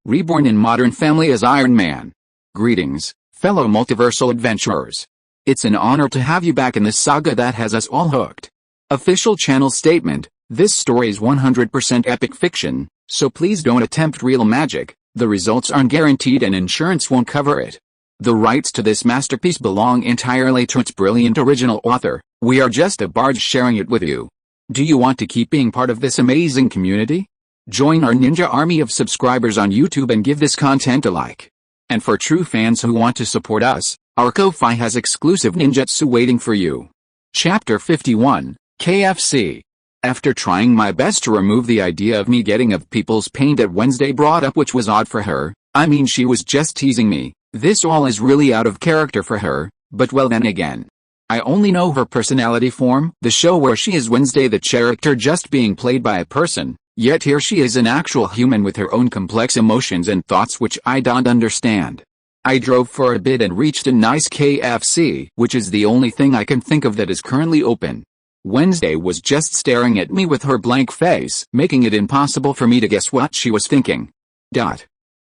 reborn in Modern Family as Iron Man. Greetings, fellow multiversal adventurers. It's an honor to have you back in this saga that has us all hooked. Official channel statement: this story is 100% epic fiction, so please don't attempt real magic. The results aren't guaranteed and insurance won't cover it. The rights to this masterpiece belong entirely to its brilliant original author. We are just a barge sharing it with you. Do you want to keep being part of this amazing community? Join our ninja army of subscribers on YouTube and give this content a like. And for true fans who want to support us, our Ko-Fi has exclusive ninjutsu waiting for you. Chapter 51, KFC. After trying my best to remove the idea of me getting of people's pain that Wednesday brought up, which was odd for her, I mean she was just teasing me, this all is really out of character for her, but well then again. I only know her personality form, the show where she is Wednesday, the character just being played by a person, yet here she is an actual human with her own complex emotions and thoughts which I don't understand. I drove for a bit and reached a nice KFC, which is the only thing I can think of that is currently open. Wednesday was just staring at me with her blank face, making it impossible for me to guess what she was thinking.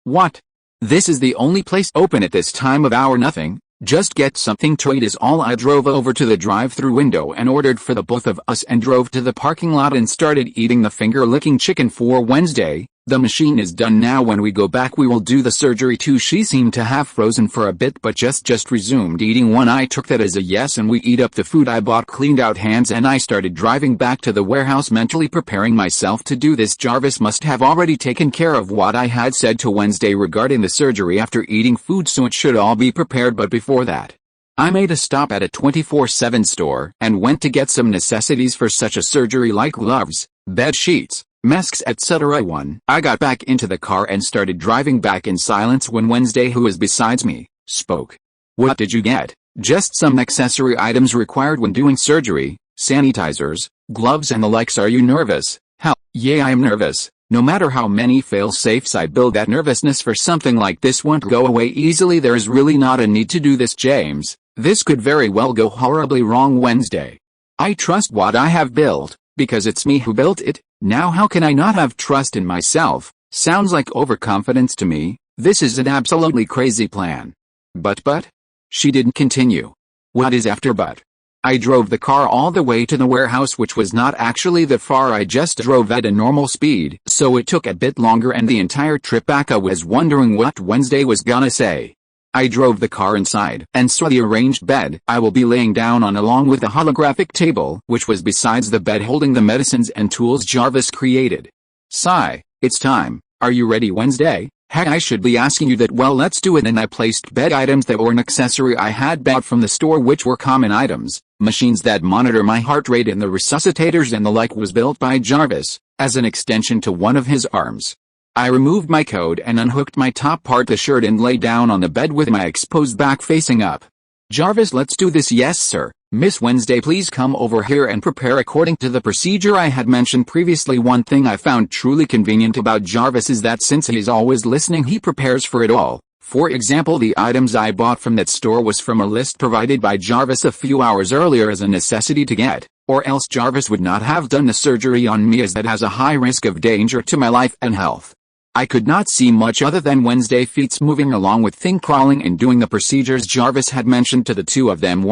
What? This is the only place open at this time of hour? Nothing? Just get something to eat is all. I drove over to the drive-thru window and ordered for the both of us and drove to the parking lot and started eating the finger-licking chicken for Wednesday. The machine is done now. When we go back we will do the surgery too. She seemed to have frozen for a bit but just resumed eating one. I took that as a yes and we eat up the food I bought, cleaned out hands, and I started driving back to the warehouse, mentally preparing myself to do this. Jarvis must have already taken care of what I had said to Wednesday regarding the surgery after eating food, so it should all be prepared. But before that, I made a stop at a 24/7 store and went to get some necessities for such a surgery like gloves, bed sheets, masks, etc. I got back into the car and started driving back in silence when Wednesday, who was besides me, spoke. What did you get? Just some accessory items required when doing surgery, sanitizers, gloves and the likes. Are you nervous? Hell, yeah, I'm nervous. No matter how many fail-safes I build, that nervousness for something like this won't go away easily. There's really not a need to do this, James. This could very well go horribly wrong. Wednesday. I trust what I have built, because it's me who built it. Now how can I not have trust in myself? Sounds like overconfidence to me. This is an absolutely crazy plan. But? She didn't continue. What is after but? I drove the car all the way to the warehouse, which was not actually that far. I just drove at a normal speed, so it took a bit longer, and the entire trip back I was wondering what Wednesday was gonna say. I drove the car inside and saw the arranged bed I will be laying down on, along with the holographic table which was besides the bed holding the medicines and tools Jarvis created. Sigh, it's time. Are you ready, Wednesday? Hey, I should be asking you that. Well, let's do it. And I placed bed items that were an accessory I had bought from the store, which were common items. Machines that monitor my heart rate and the resuscitators and the like was built by Jarvis, as an extension to one of his arms. I removed my coat and unhooked my top part, the shirt, and lay down on the bed with my exposed back facing up. Jarvis, let's do this. Yes, sir. Miss Wednesday, please come over here and prepare according to the procedure I had mentioned previously. One thing I found truly convenient about Jarvis is that since he is always listening, he prepares for it all. For example, the items I bought from that store was from a list provided by Jarvis a few hours earlier as a necessity to get, or else Jarvis would not have done the surgery on me, as that has a high risk of danger to my life and health. I could not see much other than Wednesday feet moving along with Thing crawling and doing the procedures Jarvis had mentioned to the two of them.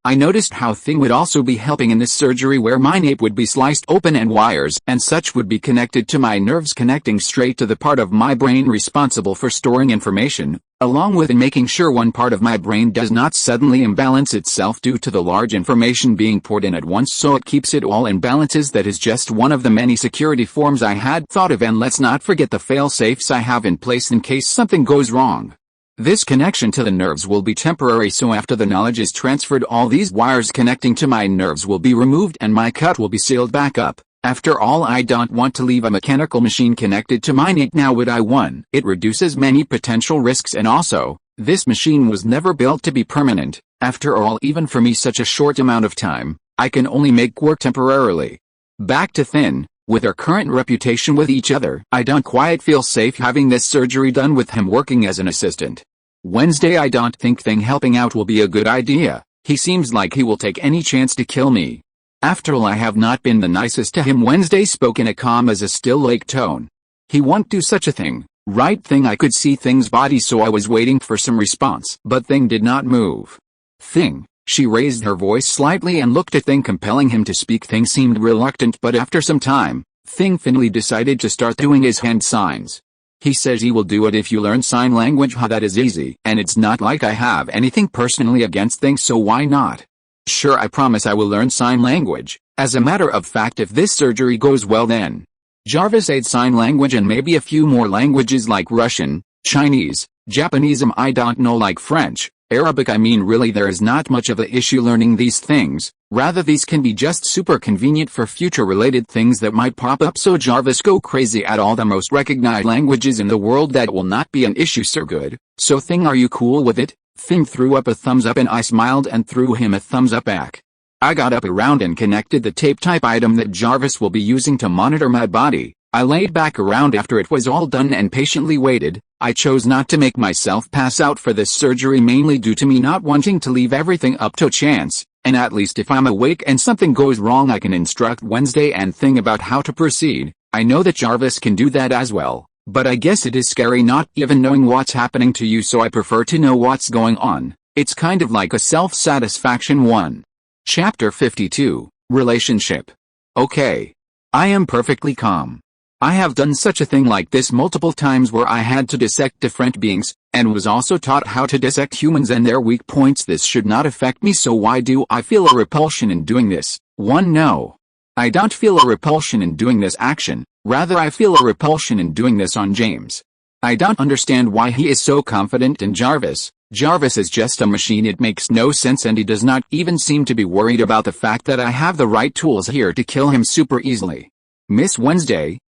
I noticed how Thing would also be helping in this surgery, where my nape would be sliced open and wires and such would be connected to my nerves, connecting straight to the part of my brain responsible for storing information, along with making sure one part of my brain does not suddenly imbalance itself due to the large information being poured in at once, so it keeps it all in balances. That is just one of the many security forms I had thought of. And let's not forget the fail-safes I have in place in case something goes wrong. This connection to the nerves will be temporary, so after the knowledge is transferred, all these wires connecting to my nerves will be removed and my cut will be sealed back up. After all, I don't want to leave a mechanical machine connected to my nape, now would I? It reduces many potential risks, and also, this machine was never built to be permanent. After all, even for me, such a short amount of time, I can only make work temporarily. Back to Thin. With our current reputation with each other, I don't quite feel safe having this surgery done with him working as an assistant. Wednesday, I don't think Thing helping out will be a good idea. He seems like he will take any chance to kill me. After all, I have not been the nicest to him. Wednesday spoke in a calm as a still lake tone. He won't do such a thing. Right thing, I could see Thing's body, so I was waiting for some response. But Thing did not move. Thing. She raised her voice slightly and looked at Thing, compelling him to speak. Thing seemed reluctant, but after some time, Thing finally decided to start doing his hand signs. He says he will do it if you learn sign language. That is easy, and it's not like I have anything personally against Thing, so why not? Sure, I promise I will learn sign language. As a matter of fact, if this surgery goes well, then Jarvis aids sign language and maybe a few more languages like Russian, Chinese, Japanese, I don't know, like French, Arabic. I mean, really there is not much of a issue learning these things. Rather, these can be just super convenient for future related things that might pop up, so Jarvis go crazy at all the most recognized languages in the world. That will not be an issue, sir. Good. So Thing, are you cool with it? Thing threw up a thumbs up and I smiled and threw him a thumbs up back. I got up around and connected the tape type item that Jarvis will be using to monitor my body. I laid back around after it was all done and patiently waited. I chose not to make myself pass out for this surgery, mainly due to me not wanting to leave everything up to chance, and at least if I'm awake and something goes wrong, I can instruct Wednesday and Thing about how to proceed. I know that Jarvis can do that as well, but I guess it is scary not even knowing what's happening to you, so I prefer to know what's going on. It's kind of like a self-satisfaction one. Chapter 52, Relationship. Okay. I am perfectly calm. I have done such a thing like this multiple times where I had to dissect different beings, and was also taught how to dissect humans and their weak points. This should not affect me, so why do I feel a repulsion in doing this? No. I don't feel a repulsion in doing this action, rather I feel a repulsion in doing this on James. I don't understand why he is so confident in Jarvis. Jarvis is just a machine. It makes no sense, and he does not even seem to be worried about the fact that I have the right tools here to kill him super easily. Miss Wednesday,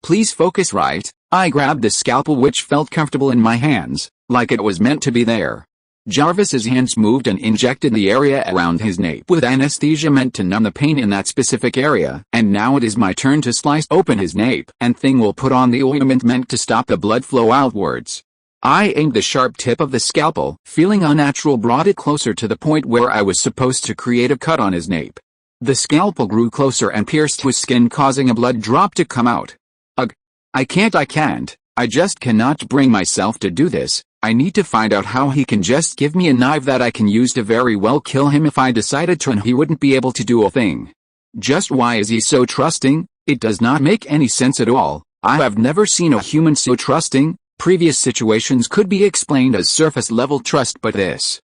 please focus. Right. I grabbed the scalpel, which felt comfortable in my hands, like it was meant to be there. Jarvis's hands moved and injected the area around his nape with anesthesia meant to numb the pain in that specific area, and now it is my turn to slice open his nape, and Thing will put on the ointment meant to stop the blood flow outwards. I aimed the sharp tip of the scalpel, feeling unnatural, brought it closer to the point where I was supposed to create a cut on his nape. The scalpel grew closer and pierced his skin, causing a blood drop to come out. Ugh. I can't. I just cannot bring myself to do this. I need to find out how he can just give me a knife that I can use to very well kill him if I decided to, and he wouldn't be able to do a thing. Just why is he so trusting? It does not make any sense at all. I have never seen a human so trusting. Previous situations could be explained as surface level trust, but this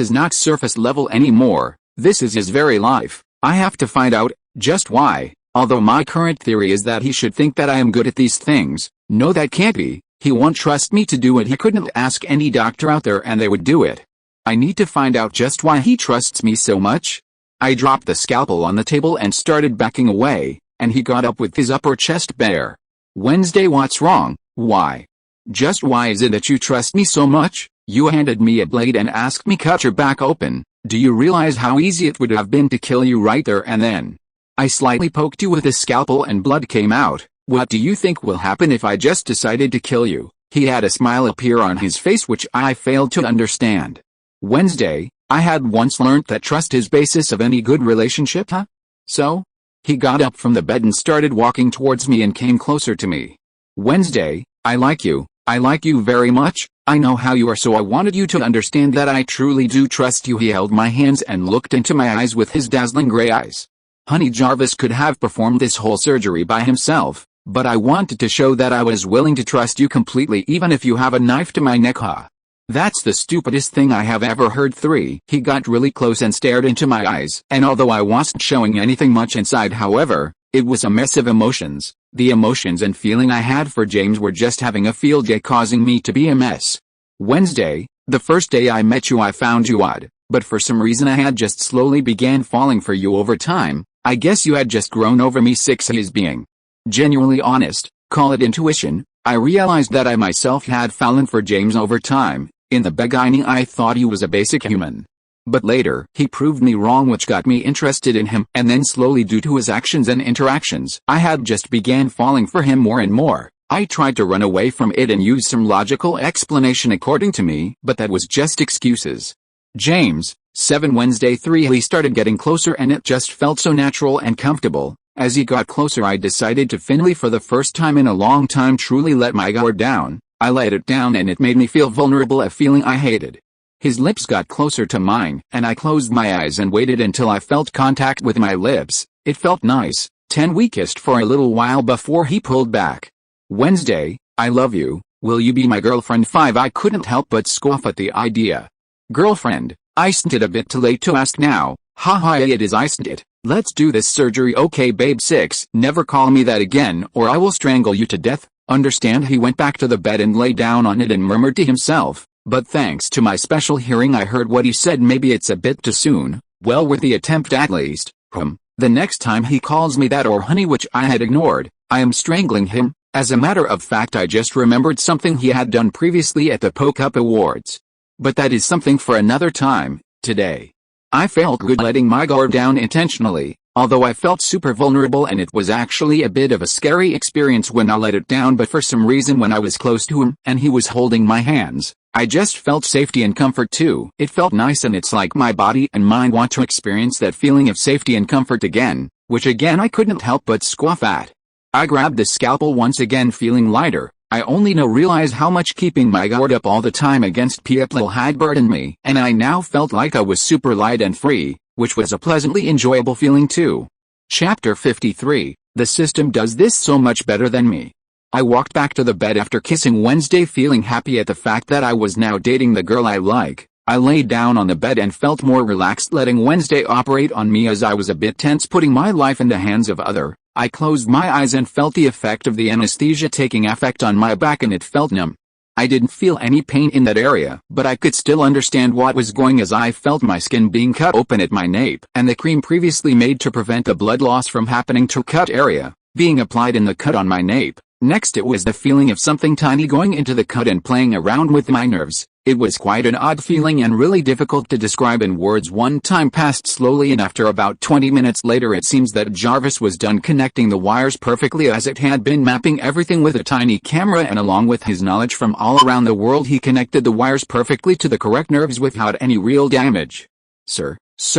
is not surface level anymore. This is his very life. I have to find out just why. Although my current theory is that he should think that I am good at these things. No, that can't be. He won't trust me to do it. He couldn't ask any doctor out there and they would do it. I need to find out just why he trusts me so much. I dropped the scalpel on the table and started backing away, and he got up with his upper chest bare. Wednesday, what's wrong? Why? Just why is it that you trust me so much? You handed me a blade and asked me cut your back open. Do you realize how easy it would have been to kill you right there and then? I slightly poked you with the scalpel and blood came out. What do you think will happen if I just decided to kill you? He had a smile appear on his face which I failed to understand. Wednesday, I had once learnt that trust is basis of any good relationship, huh? So? He got up from the bed and started walking towards me and came closer to me. Wednesday, I like you. I like you very much. I know how you are, so I wanted you to understand that I truly do trust you. He held my hands and looked into my eyes with his dazzling gray eyes. Honey, Jarvis could have performed this whole surgery by himself, but I wanted to show that I was willing to trust you completely even if you have a knife to my neck, huh? That's the stupidest thing I have ever heard. 3. He got really close and stared into my eyes, and although I wasn't showing anything much inside, however, it was a mess of emotions. The emotions and feeling I had for James were just having a field day, causing me to be a mess. Wednesday, the first day I met you I found you odd, but for some reason I had just slowly began falling for you over time. I guess you had just grown over me. 6. He is being genuinely honest, call it intuition. I realized that I myself had fallen for James over time. In the beginning I thought he was a basic human. But later, he proved me wrong, which got me interested in him, and then slowly due to his actions and interactions, I had just began falling for him more and more. I tried to run away from it and use some logical explanation according to me, but that was just excuses. James, 7. Wednesday, 3. He started getting closer and it just felt so natural and comfortable. As he got closer, I decided to finally, for the first time in a long time, truly let my guard down. I let it down and it made me feel vulnerable, a feeling I hated. His lips got closer to mine, and I closed my eyes and waited until I felt contact with my lips. It felt nice, weakest for a little while before he pulled back. Wednesday, I love you, will you be my girlfriend? 5. I couldn't help but scoff at the idea. Girlfriend? Isn't it a bit too late to ask now? Haha, it is, isn't it? Let's do this surgery, okay babe? 6. Never call me that again or I will strangle you to death. Understand? He went back to the bed and lay down on it and murmured to himself, but thanks to my special hearing I heard what he said. Maybe it's a bit too soon. Well, worth the attempt at least. The next time he calls me that or honey, which I had ignored, I am strangling him. As a matter of fact, I just remembered something he had done previously at the Poke Up Awards. But that is something for another time. Today, I felt good letting my guard down intentionally, although I felt super vulnerable and it was actually a bit of a scary experience when I let it down. But for some reason, when I was close to him and he was holding my hands, I just felt safety and comfort too. It felt nice, and it's like my body and mind want to experience that feeling of safety and comfort again, which again I couldn't help but scoff at. I grabbed the scalpel once again, feeling lighter. I only now realized how much keeping my guard up all the time against people had burdened me, and I now felt like I was super light and free, which was a pleasantly enjoyable feeling too. Chapter 53. The system does this so much better than me. I walked back to the bed after kissing Wednesday, feeling happy at the fact that I was now dating the girl I like. I laid down on the bed and felt more relaxed, letting Wednesday operate on me as I was a bit tense putting my life in the hands of other. I closed my eyes and felt the effect of the anesthesia taking effect on my back, and it felt numb. I didn't feel any pain in that area, but I could still understand what was going as I felt my skin being cut open at my nape, and the cream previously made to prevent the blood loss from happening to cut area, being applied in the cut on my nape. Next, it was the feeling of something tiny going into the cut and playing around with my nerves. It was quite an odd feeling and really difficult to describe in words. One time passed slowly, and after about 20 minutes later it seems that Jarvis was done connecting the wires perfectly, as it had been mapping everything with a tiny camera, and along with his knowledge from all around the world he connected the wires perfectly to the correct nerves without any real damage. Sir,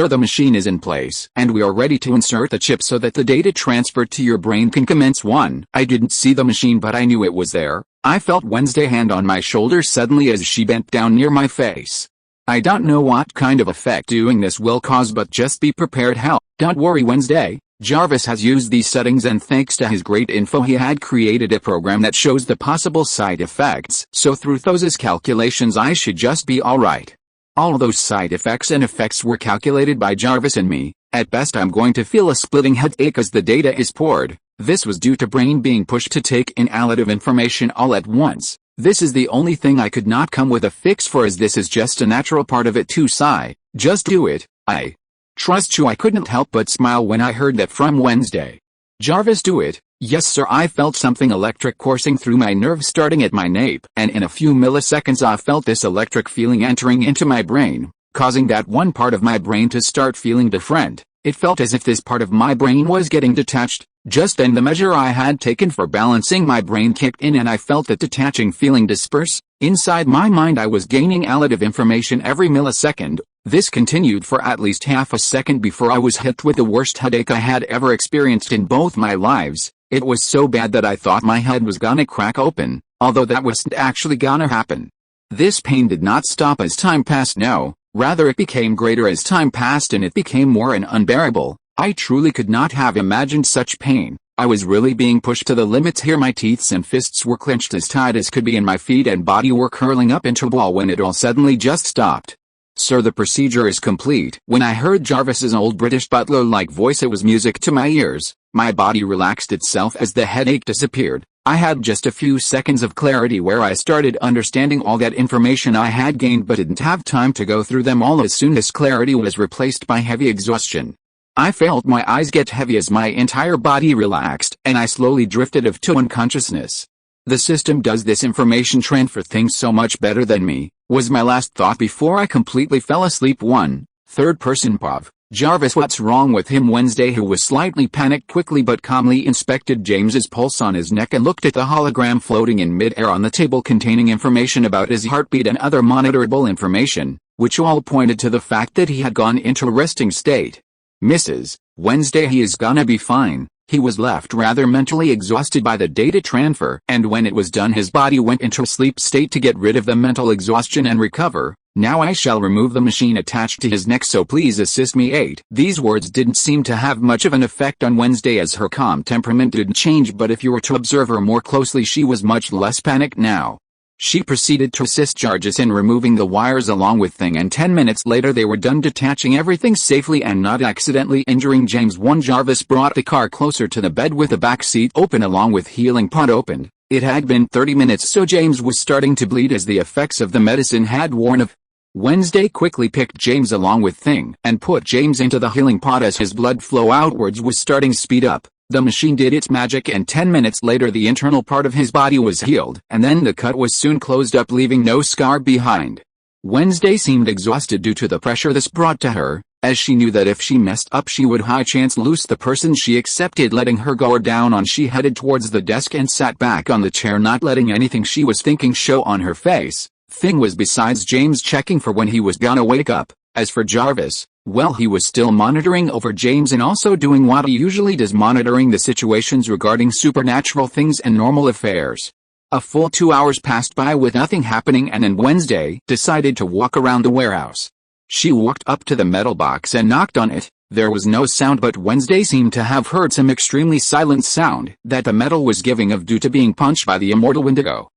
the machine is in place, and we are ready to insert the chip so that the data transfer to your brain can commence. 1. I didn't see the machine, but I knew it was there. I felt Wednesday's hand on my shoulder suddenly as she bent down near my face. I don't know what kind of effect doing this will cause, but just be prepared. Hell, don't worry Wednesday. Jarvis has used these settings, and thanks to his great info he had created a program that shows the possible side effects, so through those calculations I should just be alright. All those side effects and effects were calculated by Jarvis and me. At best I'm going to feel a splitting headache as the data is poured. This was due to brain being pushed to take in a lot of information all at once. This is the only thing I could not come with a fix for, as this is just a natural part of it too. Sigh. Just do it. I trust you. I couldn't help but smile when I heard that from Wednesday. Jarvis, do it. Yes sir. I felt something electric coursing through my nerves starting at my nape, and in a few milliseconds I felt this electric feeling entering into my brain, causing that one part of my brain to start feeling different. It felt as if this part of my brain was getting detached. Just then the measure I had taken for balancing my brain kicked in, and I felt that detaching feeling disperse. Inside my mind I was gaining a lot of information every millisecond. This continued for at least half a second before I was hit with the worst headache I had ever experienced in both my lives. It was so bad that I thought my head was gonna crack open, although that wasn't actually gonna happen. This pain did not stop as time passed, no, rather it became greater as time passed, and it became more and unbearable. I truly could not have imagined such pain. I was really being pushed to the limits here. My teeth and fists were clenched as tight as could be, and my feet and body were curling up into a ball when it all suddenly just stopped. Sir, the procedure is complete. When I heard Jarvis's old British butler-like voice, it was music to my ears. My body relaxed itself as the headache disappeared. I had just a few seconds of clarity where I started understanding all that information I had gained, but didn't have time to go through them all. As soon as clarity was replaced by heavy exhaustion, I felt my eyes get heavy as my entire body relaxed, and I slowly drifted off to unconsciousness. The system does this information transfer thing so much better than me, was my last thought before I completely fell asleep. 1. Third person Pav. Jarvis, what's wrong with him? Wednesday, who was slightly panicked, quickly but calmly inspected James's pulse on his neck and looked at the hologram floating in mid-air on the table containing information about his heartbeat and other monitorable information, which all pointed to the fact that he had gone into a resting state. Mrs. Wednesday, he is gonna be fine. He was left rather mentally exhausted by the data transfer, and when it was done his body went into a sleep state to get rid of the mental exhaustion and recover. Now I shall remove the machine attached to his neck, so please assist me. 8. These words didn't seem to have much of an effect on Wednesday, as her calm temperament didn't change, but if you were to observe her more closely she was much less panicked now. She proceeded to assist Jarvis in removing the wires along with Thing, and 10 minutes later they were done detaching everything safely and not accidentally injuring James. 1. Jarvis brought the car closer to the bed with the back seat open along with healing pod opened. It had been 30 minutes, so James was starting to bleed as the effects of the medicine had worn off. Wednesday quickly picked James along with Thing and put James into the healing pod as his blood flow outwards was starting to speed up. The machine did its magic, and 10 minutes later the internal part of his body was healed, and then the cut was soon closed up, leaving no scar behind. Wednesday seemed exhausted due to the pressure this brought to her, as she knew that if she messed up she would high chance lose the person she accepted. Letting her guard down on, she headed towards the desk and sat back on the chair, not letting anything she was thinking show on her face. Thing was besides James checking for when he was gonna wake up. As for Jarvis, well, he was still monitoring over James and also doing what he usually does, monitoring the situations regarding supernatural things and normal affairs. A full 2 hours passed by with nothing happening, and then Wednesday decided to walk around the warehouse. She walked up to the metal box and knocked on it. There was no sound, but Wednesday seemed to have heard some extremely silent sound that the metal was giving of due to being punched by the immortal Wendigo.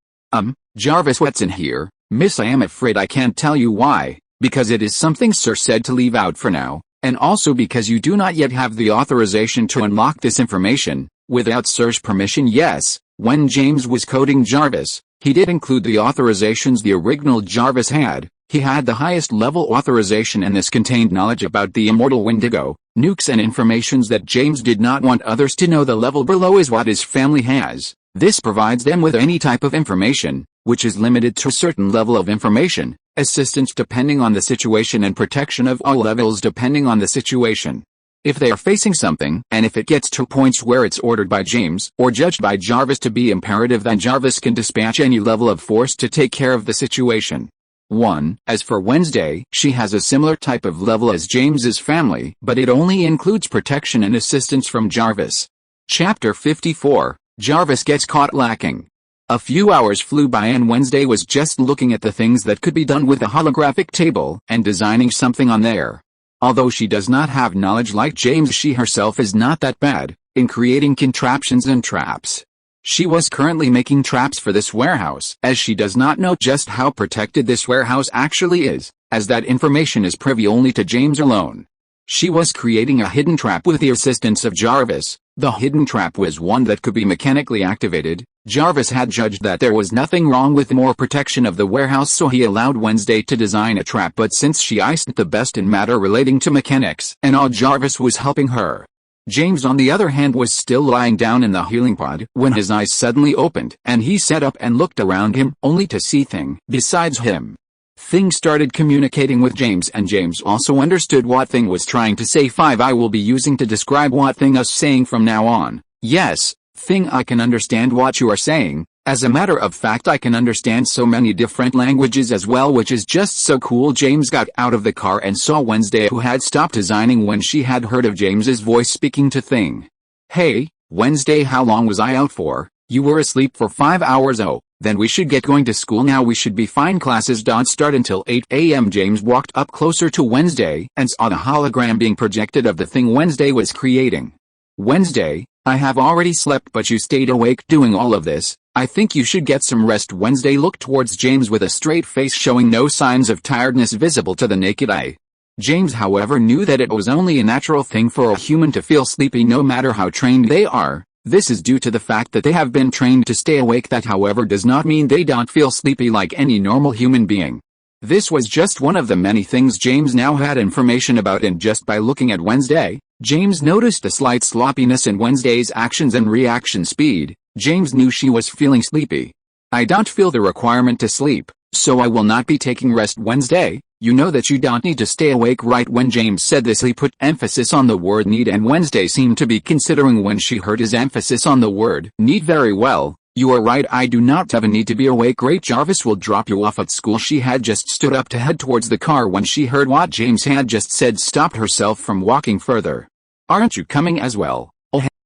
Jarvis, what's in here, miss? I am afraid I can't tell you why. Because it is something Sir said to leave out for now, and also because you do not yet have the authorization to unlock this information, without Sir's permission. Yes, when James was coding Jarvis, he did include the authorizations the original Jarvis had. He had the highest level authorization, and this contained knowledge about the immortal Wendigo, nukes and informations that James did not want others to know. The level below is what his family has. This provides them with any type of information, which is limited to a certain level of information, assistance depending on the situation, and protection of all levels depending on the situation. If they are facing something, and if it gets to points where it's ordered by James or judged by Jarvis to be imperative, then Jarvis can dispatch any level of force to take care of the situation. 1. As for Wednesday, she has a similar type of level as James's family, but it only includes protection and assistance from Jarvis. Chapter 54. Jarvis gets caught lacking. A few hours flew by and Wednesday was just looking at the things that could be done with a holographic table and designing something on there. Although she does not have knowledge like James, she herself is not that bad in creating contraptions and traps. She was currently making traps for this warehouse, as she does not know just how protected this warehouse actually is, as that information is privy only to James alone. She was creating a hidden trap with the assistance of Jarvis. The hidden trap was one that could be mechanically activated. Jarvis had judged that there was nothing wrong with more protection of the warehouse, so he allowed Wednesday to design a trap, but since she isn't the best in matter relating to mechanics and all, Jarvis was helping her. James on the other hand was still lying down in the healing pod when his eyes suddenly opened and he sat up and looked around him, only to see Thing besides him. Thing started communicating with James, and James also understood what Thing was trying to say. 5. I will be using to describe what Thing is saying from now on. Yes, Thing, I can understand what you are saying. As a matter of fact, I can understand so many different languages as well, which is just so cool. James got out of the car and saw Wednesday, who had stopped designing when she had heard of James's voice speaking to Thing. Hey, Wednesday, how long was I out for? You were asleep for 5 hours. Oh, then we should get going to school now. We should be fine. Classes don't start until 8 a.m. James walked up closer to Wednesday and saw the hologram being projected of the thing Wednesday was creating. Wednesday, I have already slept, but you stayed awake doing all of this. I think you should get some rest. Wednesday looked towards James with a straight face, showing no signs of tiredness visible to the naked eye. James, however, knew that it was only a natural thing for a human to feel sleepy no matter how trained they are. This is due to the fact that they have been trained to stay awake. That, however, does not mean they don't feel sleepy like any normal human being. This was just one of the many things James now had information about, and just by looking at Wednesday, James noticed a slight sloppiness in Wednesday's actions and reaction speed. James knew she was feeling sleepy. I don't feel the requirement to sleep, so I will not be taking rest. Wednesday, you know that you don't need to stay awake. Right when James said this, he put emphasis on the word need, and Wednesday seemed to be considering when she heard his emphasis on the word need. Very well, you are right, I do not have a need to be awake. Great, Jarvis will drop you off at school. She had just stood up to head towards the car when she heard what James had just said, stopped herself from walking further. Aren't you coming as well?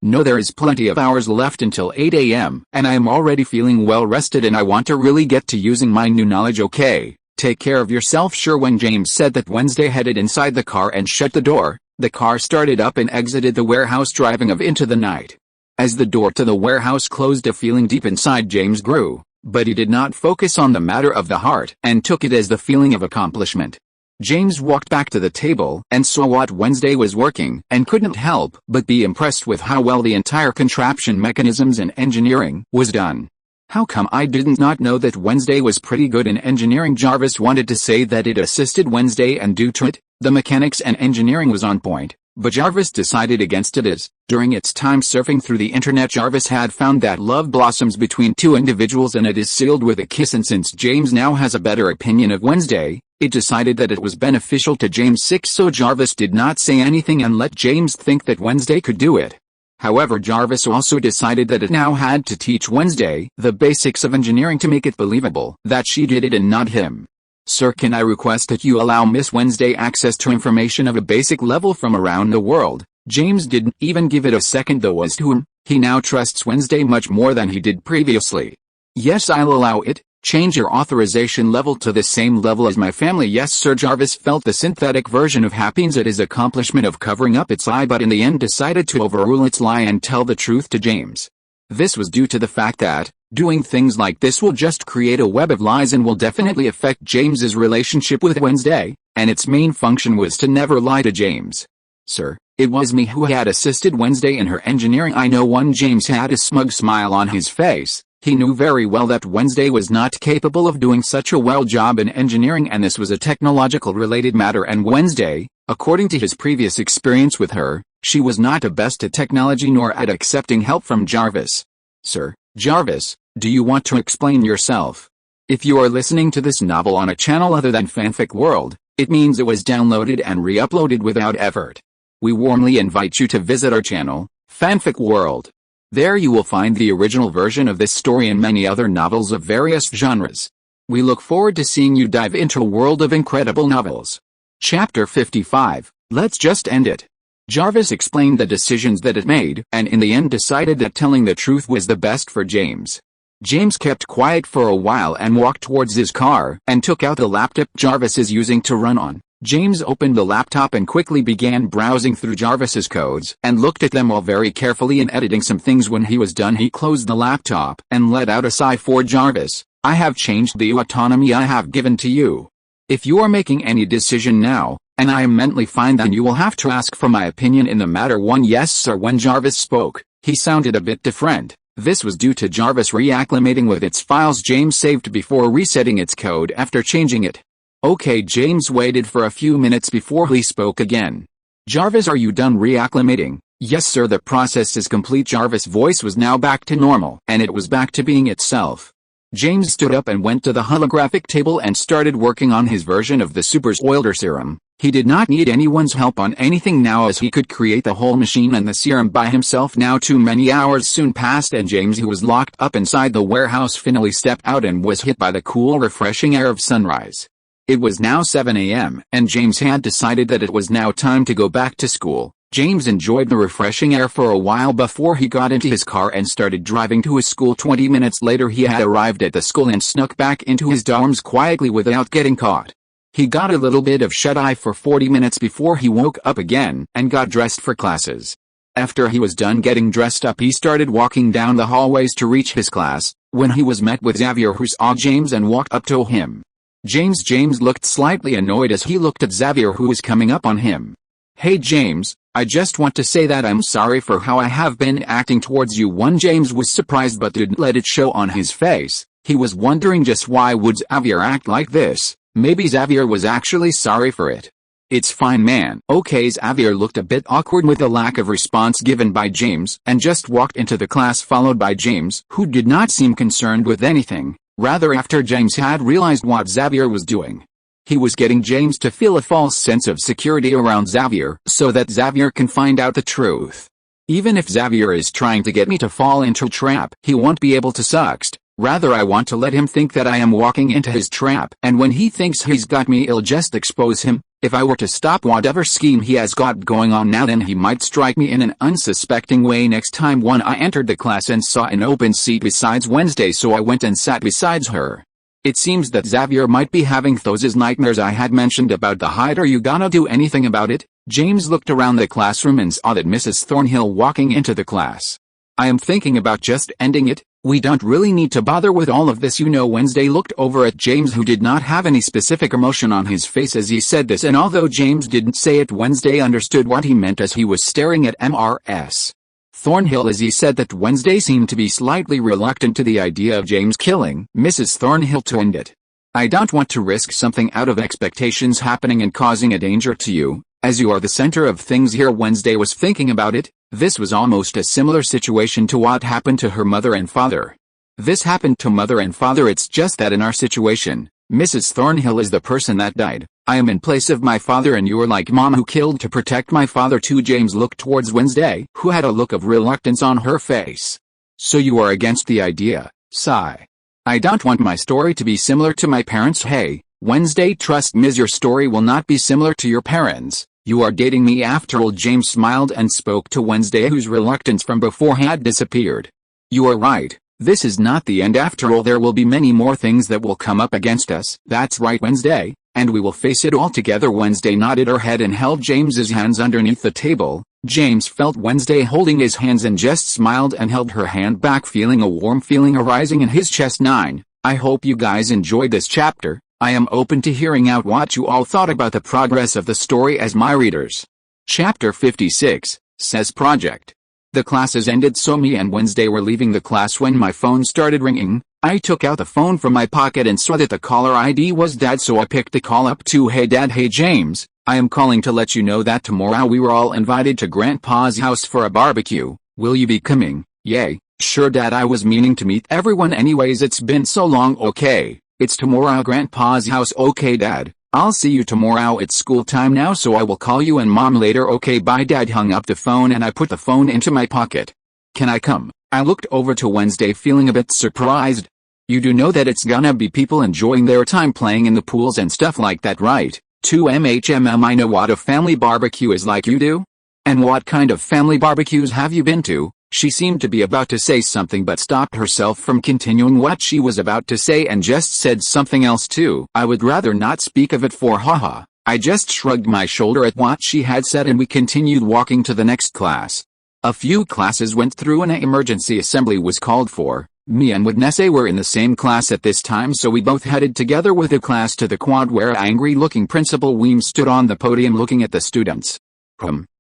No, there is plenty of hours left until 8 a.m., and I am already feeling well rested and I want to really get to using my new knowledge. Okay, take care of yourself. Sure. When James said that, Wednesday headed inside the car and shut the door. The car started up and exited the warehouse, driving off into the night. As the door to the warehouse closed, a feeling deep inside James grew, but he did not focus on the matter of the heart and took it as the feeling of accomplishment. James walked back to the table and saw what Wednesday was working and couldn't help but be impressed with how well the entire contraption, mechanisms and engineering was done. How come I did not know that Wednesday was pretty good in engineering? Jarvis wanted to say that it assisted Wednesday, and due to it, the mechanics and engineering was on point, but Jarvis decided against it as, during its time surfing through the internet, Jarvis had found that love blossoms between two individuals and it is sealed with a kiss, and since James now has a better opinion of Wednesday, it decided that it was beneficial to James. 6 So Jarvis did not say anything and let James think that Wednesday could do it. However, Jarvis also decided that it now had to teach Wednesday the basics of engineering to make it believable that she did it and not him. Sir, can I request that you allow Miss Wednesday access to information of a basic level from around the world? James didn't even give it a second though as to him. He now trusts Wednesday much more than he did previously. Yes, I'll allow it. Change your authorization level to the same level as my family. Yes, sir. Jarvis felt the synthetic version of happiness at his accomplishment of covering up its lie, but in the end decided to overrule its lie and tell the truth to James. This was due to the fact that doing things like this will just create a web of lies and will definitely affect James's relationship with Wednesday, and its main function was to never lie to James. Sir, it was me who had assisted Wednesday in her engineering. I know. One. James had a smug smile on his face. He knew very well that Wednesday was not capable of doing such a well job in engineering, and this was a technological related matter, and Wednesday, according to his previous experience with her, she was not the best at technology nor at accepting help from Jarvis. Sir, Jarvis, do you want to explain yourself? If you are listening to this novel on a channel other than Fanfic World, it means it was downloaded and re-uploaded without effort. We warmly invite you to visit our channel, Fanfic World. There you will find the original version of this story and many other novels of various genres. We look forward to seeing you dive into a world of incredible novels. Chapter 55, Let's Just End It. Jarvis explained the decisions that it made, and in the end decided that telling the truth was the best for James. James kept quiet for a while and walked towards his car, and took out the laptop Jarvis is using to run on. James opened the laptop and quickly began browsing through Jarvis's codes, and looked at them all very carefully and editing some things. When he was done, he closed the laptop, and let out a sigh. For Jarvis, I have changed the autonomy I have given to you. If you are making any decision now, and I am mentally fine, then you will have to ask for my opinion in the matter. 1 Yes, sir. When Jarvis spoke, he sounded a bit different. This was due to Jarvis reacclimating with its files James saved before resetting its code after changing it. Okay. James waited for a few minutes before he spoke again. Jarvis, are you done reacclimating? Yes, sir. The process is complete. Jarvis' voice was now back to normal, and it was back to being itself. James stood up and went to the holographic table and started working on his version of the Super's Oilder serum. He did not need anyone's help on anything now, as he could create the whole machine and the serum by himself. Now too many hours soon passed, and James, who was locked up inside the warehouse, finally stepped out and was hit by the cool, refreshing air of sunrise. It was now 7 a.m., and James had decided that it was now time to go back to school. James enjoyed the refreshing air for a while before he got into his car and started driving to his school. 20 minutes later he had arrived at the school and snuck back into his dorms quietly without getting caught. He got a little bit of shut-eye for 40 minutes before he woke up again and got dressed for classes. After he was done getting dressed up, he started walking down the hallways to reach his class, when he was met with Xavier, who saw James and walked up to him. James looked slightly annoyed as he looked at Xavier, who was coming up on him. Hey James, I just want to say that I'm sorry for how I have been acting towards you. James was surprised but didn't let it show on his face. He was wondering just why would Xavier act like this. Maybe Xavier was actually sorry for it. It's fine, man. Okay. Xavier looked a bit awkward with the lack of response given by James and just walked into the class, followed by James, who did not seem concerned with anything. Rather, after James had realized what Xavier was doing, he was getting James to feel a false sense of security around Xavier so that Xavier can find out the truth. Even if Xavier is trying to get me to fall into a trap, he won't be able to succeed. Rather, I want to let him think that I am walking into his trap, and when he thinks he's got me, I'll just expose him. If I were to stop whatever scheme he has got going on now, then he might strike me in an unsuspecting way next time. I entered the class and saw an open seat besides Wednesday, so I went and sat beside her. It seems that Xavier might be having those nightmares I had mentioned about the height. Are you gonna do anything about it? James looked around the classroom and saw that Mrs. Thornhill walking into the class. I am thinking about just ending it. We don't really need to bother with all of this, you know. Wednesday looked over at James, who did not have any specific emotion on his face as he said this, and although James didn't say it, Wednesday understood what he meant as he was staring at Mrs. Thornhill as he said that. Wednesday seemed to be slightly reluctant to the idea of James killing Mrs. Thornhill. To end it, I don't want to risk something out of expectations happening and causing a danger to you, as you are the center of things here. Wednesday was thinking about it. This was almost a similar situation to what happened to her mother and father. This happened to mother and father, it's just that in our situation, Mrs. Thornhill is the person that died. I am in place of my father and you're like mom who killed to protect my father too. James looked towards Wednesday, who had a look of reluctance on her face. So you are against the idea? Sigh. I don't want my story to be similar to my parents. Hey, Wednesday, trust me, your story will not be similar to your parents. You are dating me after all. James smiled and spoke to Wednesday, whose reluctance from before had disappeared. You are right. This is not the end after all. There will be many more things that will come up against us. That's right, Wednesday, and we will face it all together. Wednesday nodded her head and held James's hands underneath the table. James felt Wednesday holding his hands and just smiled and held her hand back, feeling a warm feeling arising in his chest. 9. I hope you guys enjoyed this chapter. I am open to hearing out what you all thought about the progress of the story as my readers. Chapter 56, says Project. The classes ended, so me and Wednesday were leaving the class when my phone started ringing. I took out the phone from my pocket and saw that the caller ID was Dad, so I picked the call up to, "Hey Dad." "Hey James, I am calling to let you know that tomorrow we were all invited to Grandpa's house for a barbecue. Will you be coming?" "Yay, sure Dad, I was meaning to meet everyone anyways, it's been so long." "Okay, it's tomorrow, Grandpa's house." "Okay Dad, I'll see you tomorrow. It's school time now, so I will call you and Mom later." "Okay bye." Dad hung up the phone and I put the phone into my pocket. "Can I come?" I looked over to Wednesday, feeling a bit surprised. "You do know that it's gonna be people enjoying their time playing in the pools and stuff like that, right?" I know what a family barbecue is like." "You do? And what kind of family barbecues have you been to?" She seemed to be about to say something but stopped herself from continuing what she was about to say and just said something else too. "I would rather not speak of it for haha." I just shrugged my shoulder at what she had said and we continued walking to the next class. A few classes went through and an emergency assembly was called for. Me and Wednesday were in the same class at this time, so we both headed together with the class to the quad where angry-looking Principal Weems stood on the podium looking at the students.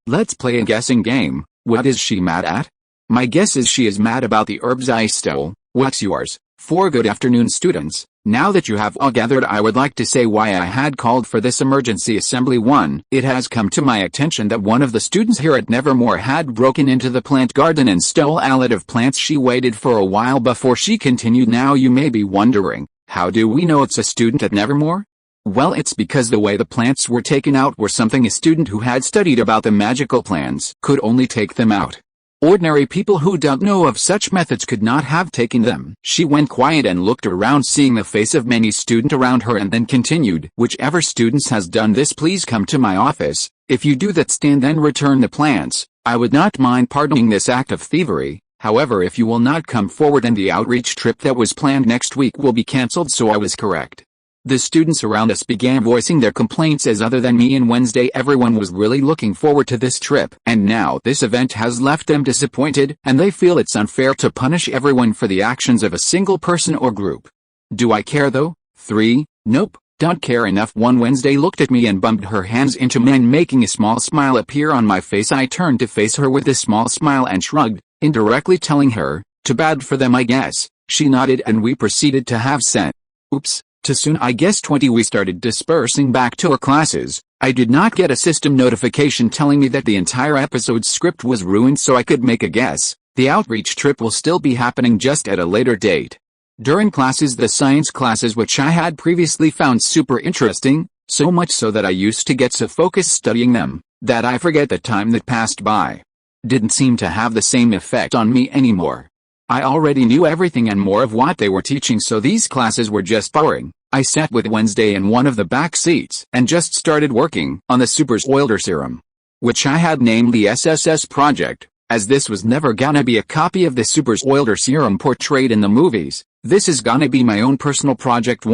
Let's play a guessing game. What is she mad at?" "My guess is she is mad about the herbs I stole." "What's yours?" "For good afternoon, students. Now that you have all gathered, I would like to say why I had called for this emergency assembly. 1. It has come to my attention that one of the students here at Nevermore had broken into the plant garden and stole a lot of plants." She waited for a while before she continued. "Now you may be wondering, how do we know it's a student at Nevermore? Well, it's because the way the plants were taken out were something a student who had studied about the magical plants could only take them out. Ordinary people who don't know of such methods could not have taken them." She went quiet and looked around, seeing the face of many students around her, and then continued, "Whichever students has done this, please come to my office. If you do that, stand then return the plants. I would not mind pardoning this act of thievery. However, if you will not come forward, then the outreach trip that was planned next week will be cancelled." So I was correct. The students around us began voicing their complaints, as other than me and Wednesday, everyone was really looking forward to this trip. And now this event has left them disappointed, and they feel it's unfair to punish everyone for the actions of a single person or group. Do I care though? 3. Nope, don't care enough. 1. Wednesday looked at me and bumped her hands into mine, making a small smile appear on my face. I turned to face her with a small smile and shrugged, indirectly telling her, "Too bad for them, I guess." She nodded and we proceeded to have scent. Oops. Too soon, I guess. 20. We started dispersing back to our classes. I did not get a system notification telling me that the entire episode's script was ruined, so I could make a guess. The outreach trip will still be happening, just at a later date. During classes, the science classes, which I had previously found super interesting, so much so that I used to get so focused studying them, that I forget the time that passed by, didn't seem to have the same effect on me anymore. I already knew everything and more of what they were teaching, so these classes were just boring. I sat with Wednesday in one of the back seats and just started working on the super's oiler serum, which I had named the SSS project, as this was never gonna be a copy of the super's oiler serum portrayed in the movies. This is gonna be my own personal project.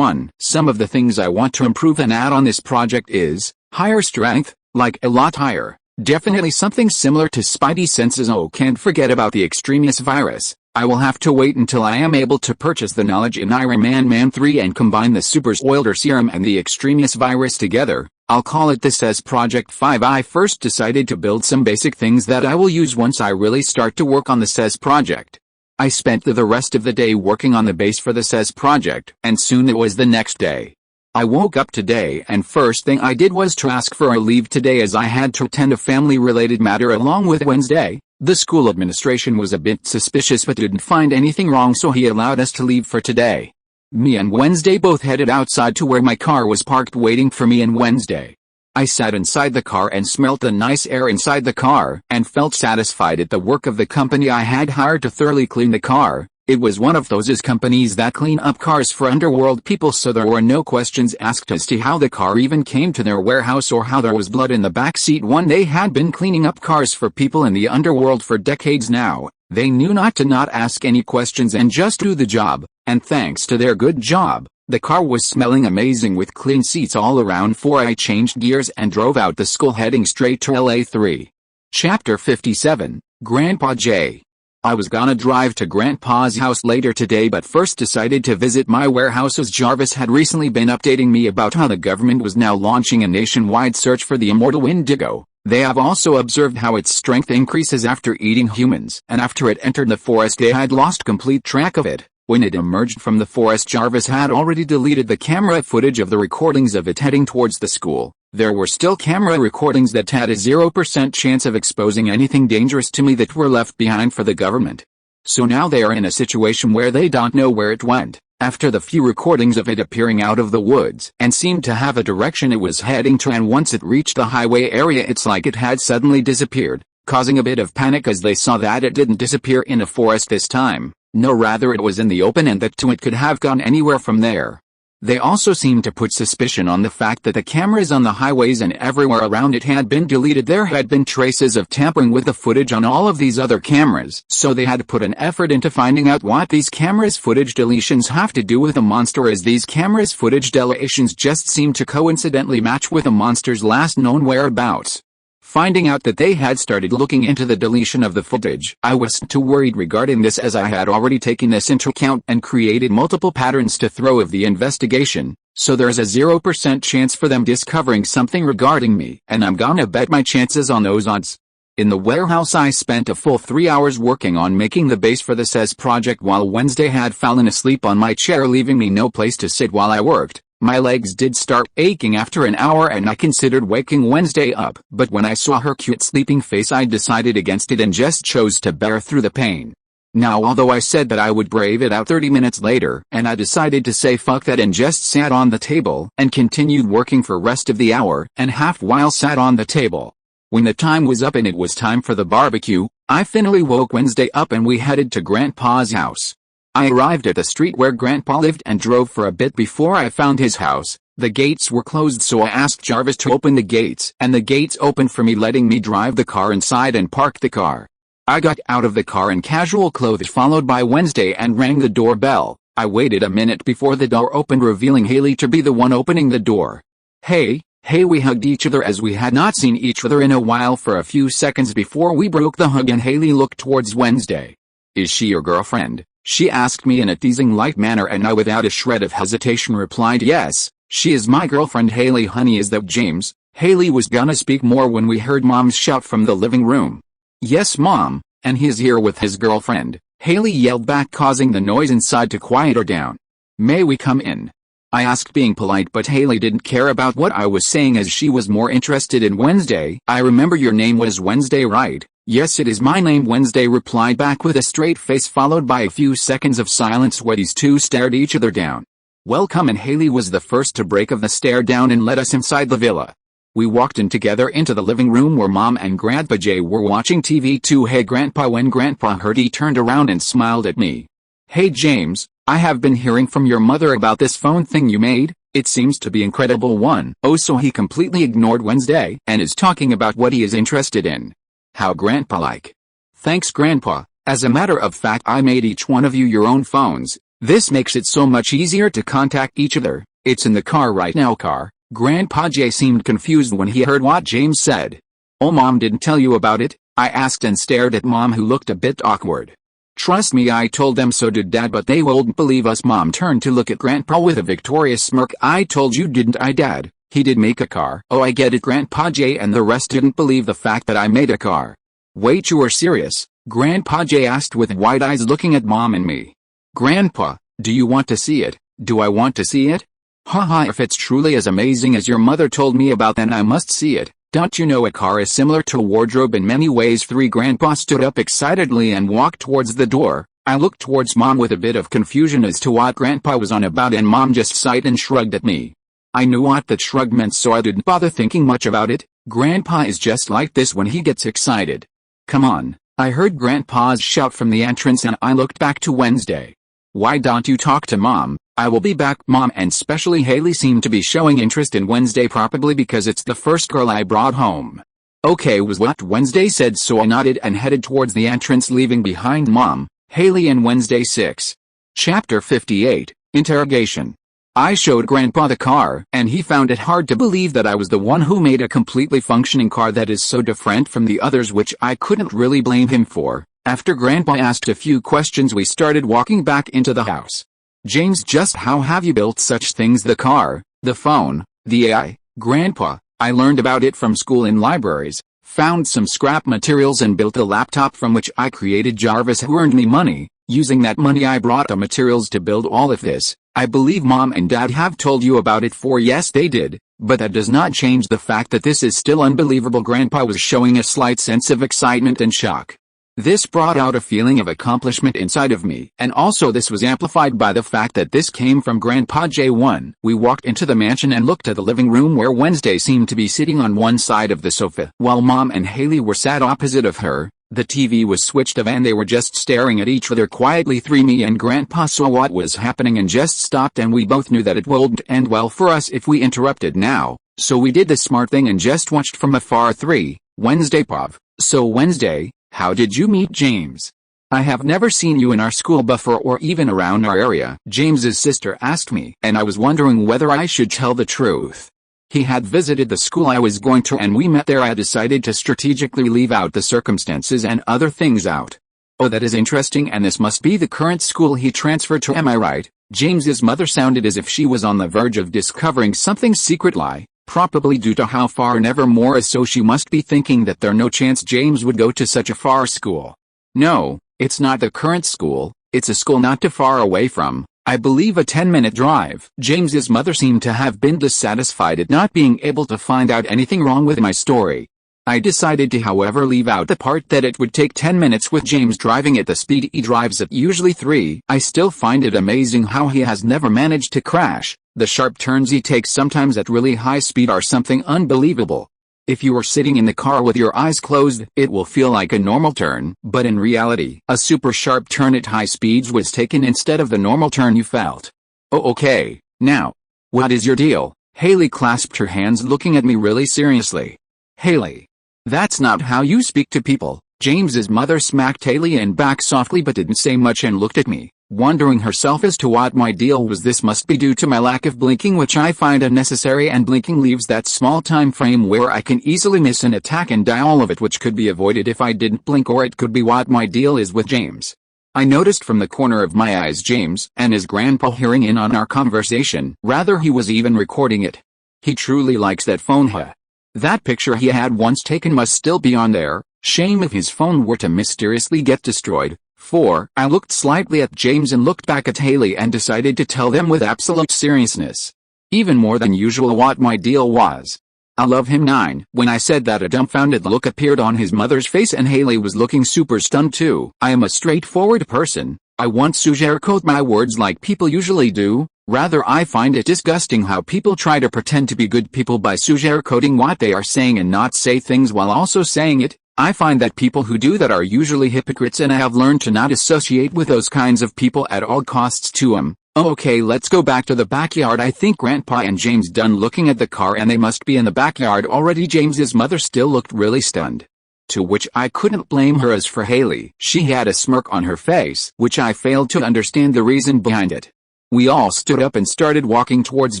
Some of the things I want to improve and add on this project is higher strength, like a lot higher. Definitely something similar to Spidey senses. Oh, can't forget about the extremis virus. I will have to wait until I am able to purchase the knowledge in Iron Man 3 and combine the super's oiler serum and the extremis virus together. I'll call it this as Project 5. I first decided to build some basic things that I will use once I really start to work on the SES project. I spent the rest of the day working on the base for the SES project, and soon it was the next day. I woke up today and first thing I did was to ask for a leave today as I had to attend a family-related matter along with Wednesday. The school administration was a bit suspicious but didn't find anything wrong, so he allowed us to leave for today. Me and Wednesday both headed outside to where my car was parked waiting for me and Wednesday. I sat inside the car and smelt the nice air inside the car and felt satisfied at the work of the company I had hired to thoroughly clean the car. It was one of those companies that clean up cars for underworld people, so there were no questions asked as to how the car even came to their warehouse or how there was blood in the back seat. They had been cleaning up cars for people in the underworld for decades now. They knew not to not ask any questions and just do the job, and thanks to their good job, the car was smelling amazing with clean seats all around. Before I changed gears and drove out the school heading straight to LA3. Chapter 57, Grandpa J. I was gonna drive to Grandpa's house later today, but first decided to visit my warehouse as Jarvis had recently been updating me about how the government was now launching a nationwide search for the immortal Indigo. They have also observed how its strength increases after eating humans, and after it entered the forest they had lost complete track of it. When it emerged from the forest, Jarvis had already deleted the camera footage of the recordings of it heading towards the school. There were still camera recordings that had a 0% chance of exposing anything dangerous to me that were left behind for the government. So now they are in a situation where they don't know where it went. After the few recordings of it appearing out of the woods and seemed to have a direction it was heading to, and once it reached the highway area it's like it had suddenly disappeared, causing a bit of panic as they saw that it didn't disappear in a forest this time. No, rather it was in the open, and that too it could have gone anywhere from there. They also seemed to put suspicion on the fact that the cameras on the highways and everywhere around it had been deleted. There had been traces of tampering with the footage on all of these other cameras, so they had to put an effort into finding out what these cameras footage deletions have to do with the monster, as these cameras footage deletions just seem to coincidentally match with the monster's last known whereabouts. Finding out that they had started looking into the deletion of the footage, I wasn't too worried regarding this, as I had already taken this into account and created multiple patterns to throw of the investigation, so there's a 0% chance for them discovering something regarding me, and I'm gonna bet my chances on those odds. In the warehouse I spent a full 3 hours working on making the base for the SES project while Wednesday had fallen asleep on my chair, leaving me no place to sit while I worked. My legs did start aching after an hour and I considered waking Wednesday up, but when I saw her cute sleeping face I decided against it and just chose to bear through the pain. Now, although I said that I would brave it out 30 minutes later, and I decided to say fuck that and just sat on the table and continued working for rest of the hour and half while sat on the table. When the time was up and it was time for the barbecue, I finally woke Wednesday up and we headed to Grandpa's house. I arrived at the street where Grandpa lived and drove for a bit before I found his house. The gates were closed, so I asked Jarvis to open the gates, and the gates opened for me, letting me drive the car inside and park the car. I got out of the car in casual clothes followed by Wednesday and rang the doorbell. I waited a minute before the door opened, revealing Hayley to be the one opening the door. Hey, we hugged each other as we had not seen each other in a while for a few seconds before we broke the hug, and Hayley looked towards Wednesday. Is she your girlfriend? She asked me in a teasing light manner, and I without a shred of hesitation replied, yes, she is my girlfriend. Hayley, honey, is that James? Hayley was gonna speak more when we heard Mom's shout from the living room. Yes, Mom, and he's here with his girlfriend, Hayley yelled back, causing the noise inside to quiet her down. May we come in? I asked, being polite, but Hayley didn't care about what I was saying as she was more interested in Wednesday. I remember your name was Wednesday, right? Yes, it is my name, Wednesday replied back with a straight face followed by a few seconds of silence where these two stared each other down. Welcome, and Hayley was the first to break of the stare down and let us inside the villa. We walked in together into the living room where Mom and Grandpa Jay were watching TV too. Hey Grandpa. When Grandpa heard, he turned around and smiled at me. Hey James, I have been hearing from your mother about this phone thing you made. It seems to be incredible one. Oh, so he completely ignored Wednesday and is talking about what he is interested in. How Grandpa-like. Thanks Grandpa. As a matter of fact, I made each one of you your own phones. This makes it so much easier to contact each other. It's in the car right now. Car. Grandpa J seemed confused when he heard what James said. Oh, Mom didn't tell you about it? I asked and stared at Mom, who looked a bit awkward. Trust me, I told them, so did Dad, but they won't believe us. Mom turned to look at Grandpa with a victorious smirk. I told you, didn't I, Dad? He did make a car. Oh, I get it. Grandpa J and the rest didn't believe the fact that I made a car. Wait, you are serious? Grandpa J asked with wide eyes, looking at Mom and me. Grandpa, do you want to see it? Do I want to see it? Haha, if it's truly as amazing as your mother told me about, then I must see it. Don't you know a car is similar to a wardrobe in many ways? 3. Grandpa stood up excitedly and walked towards the door. I looked towards Mom with a bit of confusion as to what Grandpa was on about, and Mom just sighed and shrugged at me. I knew what that shrug meant, so I didn't bother thinking much about it. Grandpa is just like this when he gets excited. Come on. I heard Grandpa's shout from the entrance and I looked back to Wednesday. Why don't you talk to Mom? I will be back. Mom and especially Hayley seemed to be showing interest in Wednesday, probably because it's the first girl I brought home. Okay, was what Wednesday said, so I nodded and headed towards the entrance, leaving behind Mom, Hayley and Wednesday. 6. Chapter 58, Interrogation. I showed Grandpa the car, and he found it hard to believe that I was the one who made a completely functioning car that is so different from the others, which I couldn't really blame him for. After Grandpa asked a few questions, we started walking back into the house. James, just how have you built such things? The car, the phone, the AI? Grandpa, I learned about it from school in libraries, found some scrap materials and built a laptop from which I created JARVIS, who earned me money. Using that money I brought the materials to build all of this. I believe Mom and Dad have told you about it. 4. Yes, they did, but that does not change the fact that this is still unbelievable. Grandpa was showing a slight sense of excitement and shock. This brought out a feeling of accomplishment inside of me, and also this was amplified by the fact that this came from Grandpa J1. We walked into the mansion and looked at the living room, where Wednesday seemed to be sitting on one side of the sofa, while Mom and Hayley were sat opposite of her. The TV was switched off and they were just staring at each other quietly. 3. Me and Grandpa saw what was happening and just stopped, and we both knew that it wouldn't end well for us if we interrupted now, so we did the smart thing and just watched from afar. 3. Wednesday. Pov. So Wednesday, how did you meet James? I have never seen you in our school before or even around our area, James's sister asked me, and I was wondering whether I should tell the truth. He had visited the school I was going to and we met there. I decided to strategically leave out the circumstances and other things out. Oh, that is interesting, and this must be the current school he transferred to, am I right? James's mother sounded as if she was on the verge of discovering something secret lie, probably due to how far Nevermore is, so she must be thinking that there's no chance James would go to such a far school. No, it's not the current school, it's a school not too far away from, I believe, a 10-minute drive. James's mother seemed to have been dissatisfied at not being able to find out anything wrong with my story. I decided to, however, leave out the part that it would take 10 minutes with James driving at the speed he drives at, usually 3. I still find it amazing how he has never managed to crash. The sharp turns he takes sometimes at really high speed are something unbelievable. If you are sitting in the car with your eyes closed, it will feel like a normal turn, but in reality, a super sharp turn at high speeds was taken instead of the normal turn you felt. Oh, okay. Now, what is your deal? Hayley clasped her hands, looking at me really seriously. Hayley, that's not how you speak to people. James's mother smacked Hayley in back softly but didn't say much and looked at me, wondering herself as to what my deal was. This must be due to my lack of blinking, which I find unnecessary, and blinking leaves that small time frame where I can easily miss an attack and die, all of it which could be avoided if I didn't blink, or it could be what my deal is with James. I noticed from the corner of my eyes James and his grandpa hearing in on our conversation. Rather, he was even recording it. He truly likes that phone, huh? That picture he had once taken must still be on there. Shame if his phone were to mysteriously get destroyed. 4. I looked slightly at James and looked back at Hayley and decided to tell them with absolute seriousness, even more than usual, what my deal was. I love him. 9. When I said that, a dumbfounded look appeared on his mother's face and Hayley was looking super stunned too. I am a straightforward person. I won't sugarcoat my words like people usually do. Rather, I find it disgusting how people try to pretend to be good people by sugarcoating what they are saying and not say things while also saying it. I find that people who do that are usually hypocrites, and I have learned to not associate with those kinds of people at all costs to them. Okay, let's go back to the backyard. I think Grandpa and James done looking at the car and they must be in the backyard already. James's mother still looked really stunned. To which I couldn't blame her, as for Hayley, she had a smirk on her face, which I failed to understand the reason behind it. We all stood up and started walking towards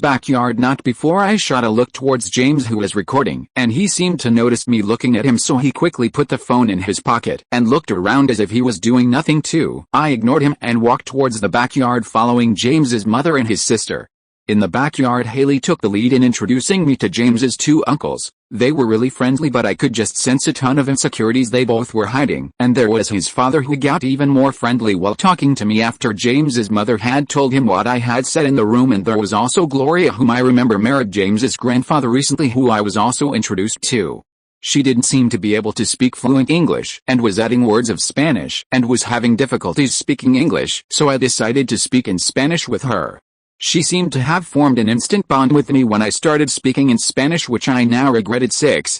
backyard. Not before I shot a look towards James, who was recording, and he seemed to notice me looking at him, so he quickly put the phone in his pocket and looked around as if he was doing nothing too. I ignored him and walked towards the backyard following James's mother and his sister. In the backyard, Hayley took the lead in introducing me to James's two uncles. They were really friendly, but I could just sense a ton of insecurities they both were hiding. And there was his father, who got even more friendly while talking to me after James's mother had told him what I had said in the room. And there was also Gloria, whom I remember married James's grandfather recently, who I was also introduced to. She didn't seem to be able to speak fluent English and was adding words of Spanish and was having difficulties speaking English, so I decided to speak in Spanish with her. She seemed to have formed an instant bond with me when I started speaking in Spanish, which I now regretted.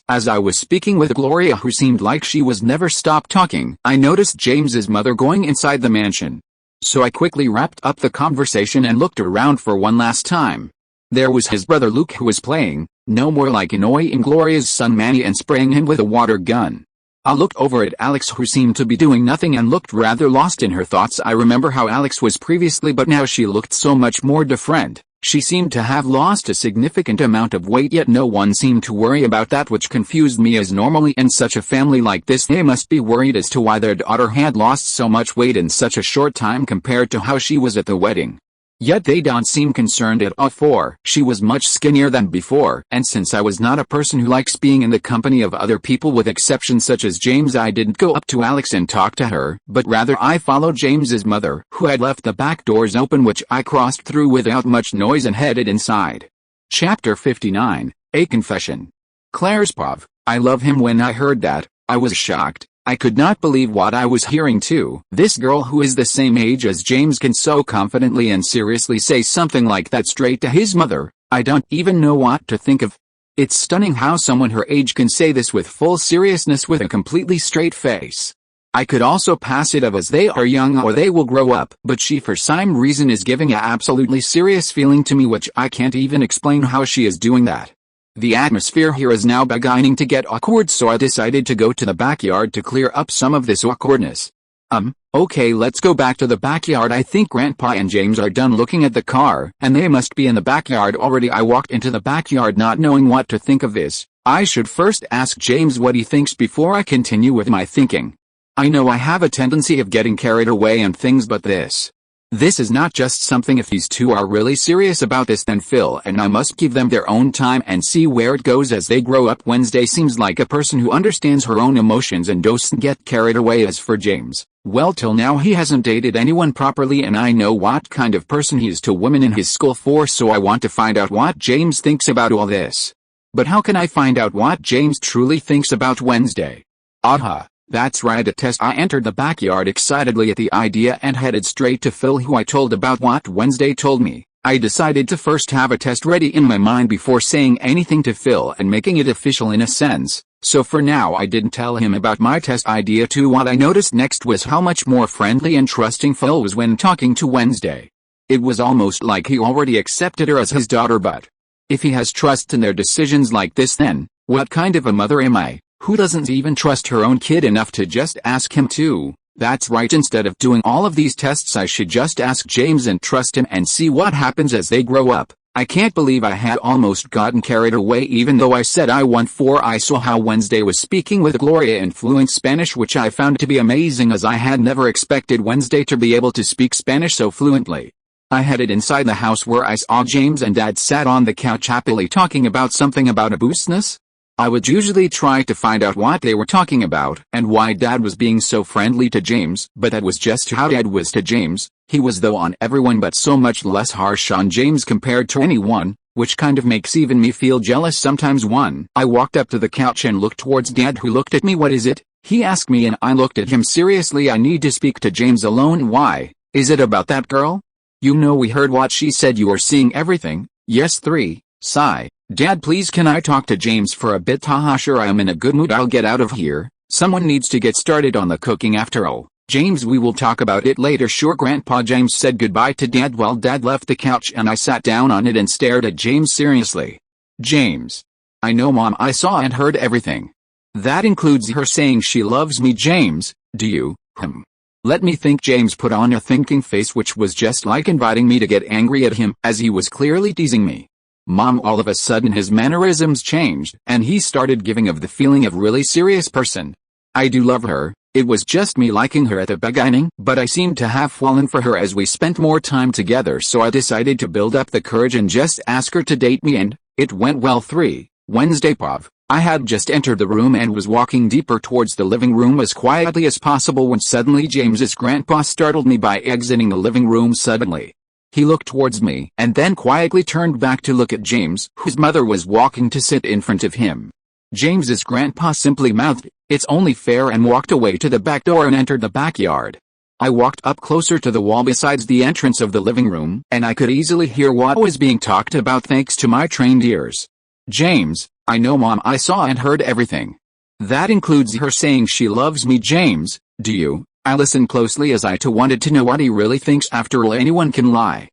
As I was speaking with Gloria, who seemed like she was never stopped talking, I noticed James's mother going inside the mansion. So I quickly wrapped up the conversation and looked around for one last time. There was his brother Luke, who was playing, no more like annoying Gloria's son Manny and spraying him with a water gun. I looked over at Alex, who seemed to be doing nothing and looked rather lost in her thoughts. I remember how Alex was previously, but now she looked so much more different. She seemed to have lost a significant amount of weight, yet no one seemed to worry about that, which confused me, as normally in such a family like this they must be worried as to why their daughter had lost so much weight in such a short time compared to how she was at the wedding. Yet they don't seem concerned at all, for she was much skinnier than before, and since I was not a person who likes being in the company of other people, with exceptions such as James, I didn't go up to Alex and talk to her, but rather I followed James's mother, who had left the back doors open, which I crossed through without much noise and headed inside. Chapter 59, A Confession. Claire's Pov. I love him. When I heard that, I was shocked. I could not believe what I was hearing too. This girl, who is the same age as James, can so confidently and seriously say something like that straight to his mother. I don't even know what to think of. It's stunning how someone her age can say this with full seriousness with a completely straight face. I could also pass it off as they are young or they will grow up, but she for some reason is giving a absolutely serious feeling to me, which I can't even explain how she is doing that. The atmosphere here is now beginning to get awkward, so I decided to go to the backyard to clear up some of this awkwardness. Okay, let's go back to the backyard. I think Grandpa and James are done looking at the car, and they must be in the backyard already. I walked into the backyard not knowing what to think of this. I should first ask James what he thinks before I continue with my thinking. I know I have a tendency of getting carried away and things, but this is not just something. If these two are really serious about this, then Phil and I must give them their own time and see where it goes as they grow up. Wednesday seems like a person who understands her own emotions and doesn't get carried away. As for James, well, till now he hasn't dated anyone properly, and I know what kind of person he is to women in his school for, so I want to find out what James thinks about all this. But how can I find out what James truly thinks about Wednesday? Aha. That's right, a test. I entered the backyard excitedly at the idea and headed straight to Phil, who I told about what Wednesday told me. I decided to first have a test ready in my mind before saying anything to Phil and making it official in a sense. So for now I didn't tell him about my test idea too. What I noticed next was how much more friendly and trusting Phil was when talking to Wednesday. It was almost like he already accepted her as his daughter. But if he has trust in their decisions like this, then what kind of a mother am I, who doesn't even trust her own kid enough to just ask him to? That's right, instead of doing all of these tests I should just ask James and trust him and see what happens as they grow up. I can't believe I had almost gotten carried away, even though I said I won, for I saw how Wednesday was speaking with Gloria in fluent Spanish, which I found to be amazing, as I had never expected Wednesday to be able to speak Spanish so fluently. I headed inside the house, where I saw James and Dad sat on the couch happily talking about something about a business. I would usually try to find out what they were talking about and why Dad was being so friendly to James, but that was just how Dad was to James. He was though on everyone, but so much less harsh on James compared to anyone, which kind of makes even me feel jealous sometimes. I walked up to the couch and looked towards Dad, who looked at me. What is it? He asked me, and I looked at him seriously. I need to speak to James alone. Why? Is it about that girl? You know, we heard what she said. You are seeing everything. Yes. 3. Sigh. Dad, please, can I talk to James for a bit? Haha, sure, I am in a good mood. I'll get out of here. Someone needs to get started on the cooking after all. James, we will talk about it later. Sure. Grandpa James said goodbye to Dad while Dad left the couch, and I sat down on it and stared at James seriously. James. I know, Mom, I saw and heard everything. That includes her saying she loves me. James, do you? Let me think. James put on a thinking face, which was just like inviting me to get angry at him, as he was clearly teasing me. Mom, all of a sudden his mannerisms changed, and he started giving of the feeling of really serious person. I do love her. It was just me liking her at the beginning, but I seemed to have fallen for her as we spent more time together, so I decided to build up the courage and just ask her to date me, and it went well. 3 Wednesday Pov. I had just entered the room and was walking deeper towards the living room as quietly as possible when suddenly James's grandpa startled me by exiting the living room suddenly. He looked towards me and then quietly turned back to look at James, whose mother was walking to sit in front of him. James's grandpa simply mouthed, "It's only fair," and walked away to the back door and entered the backyard. I walked up closer to the wall besides the entrance of the living room, and I could easily hear what was being talked about thanks to my trained ears. James, I know, Mom, I saw and heard everything. That includes her saying she loves me. James, do you? I listened closely as I too wanted to know what he really thinks. After all, anyone can lie.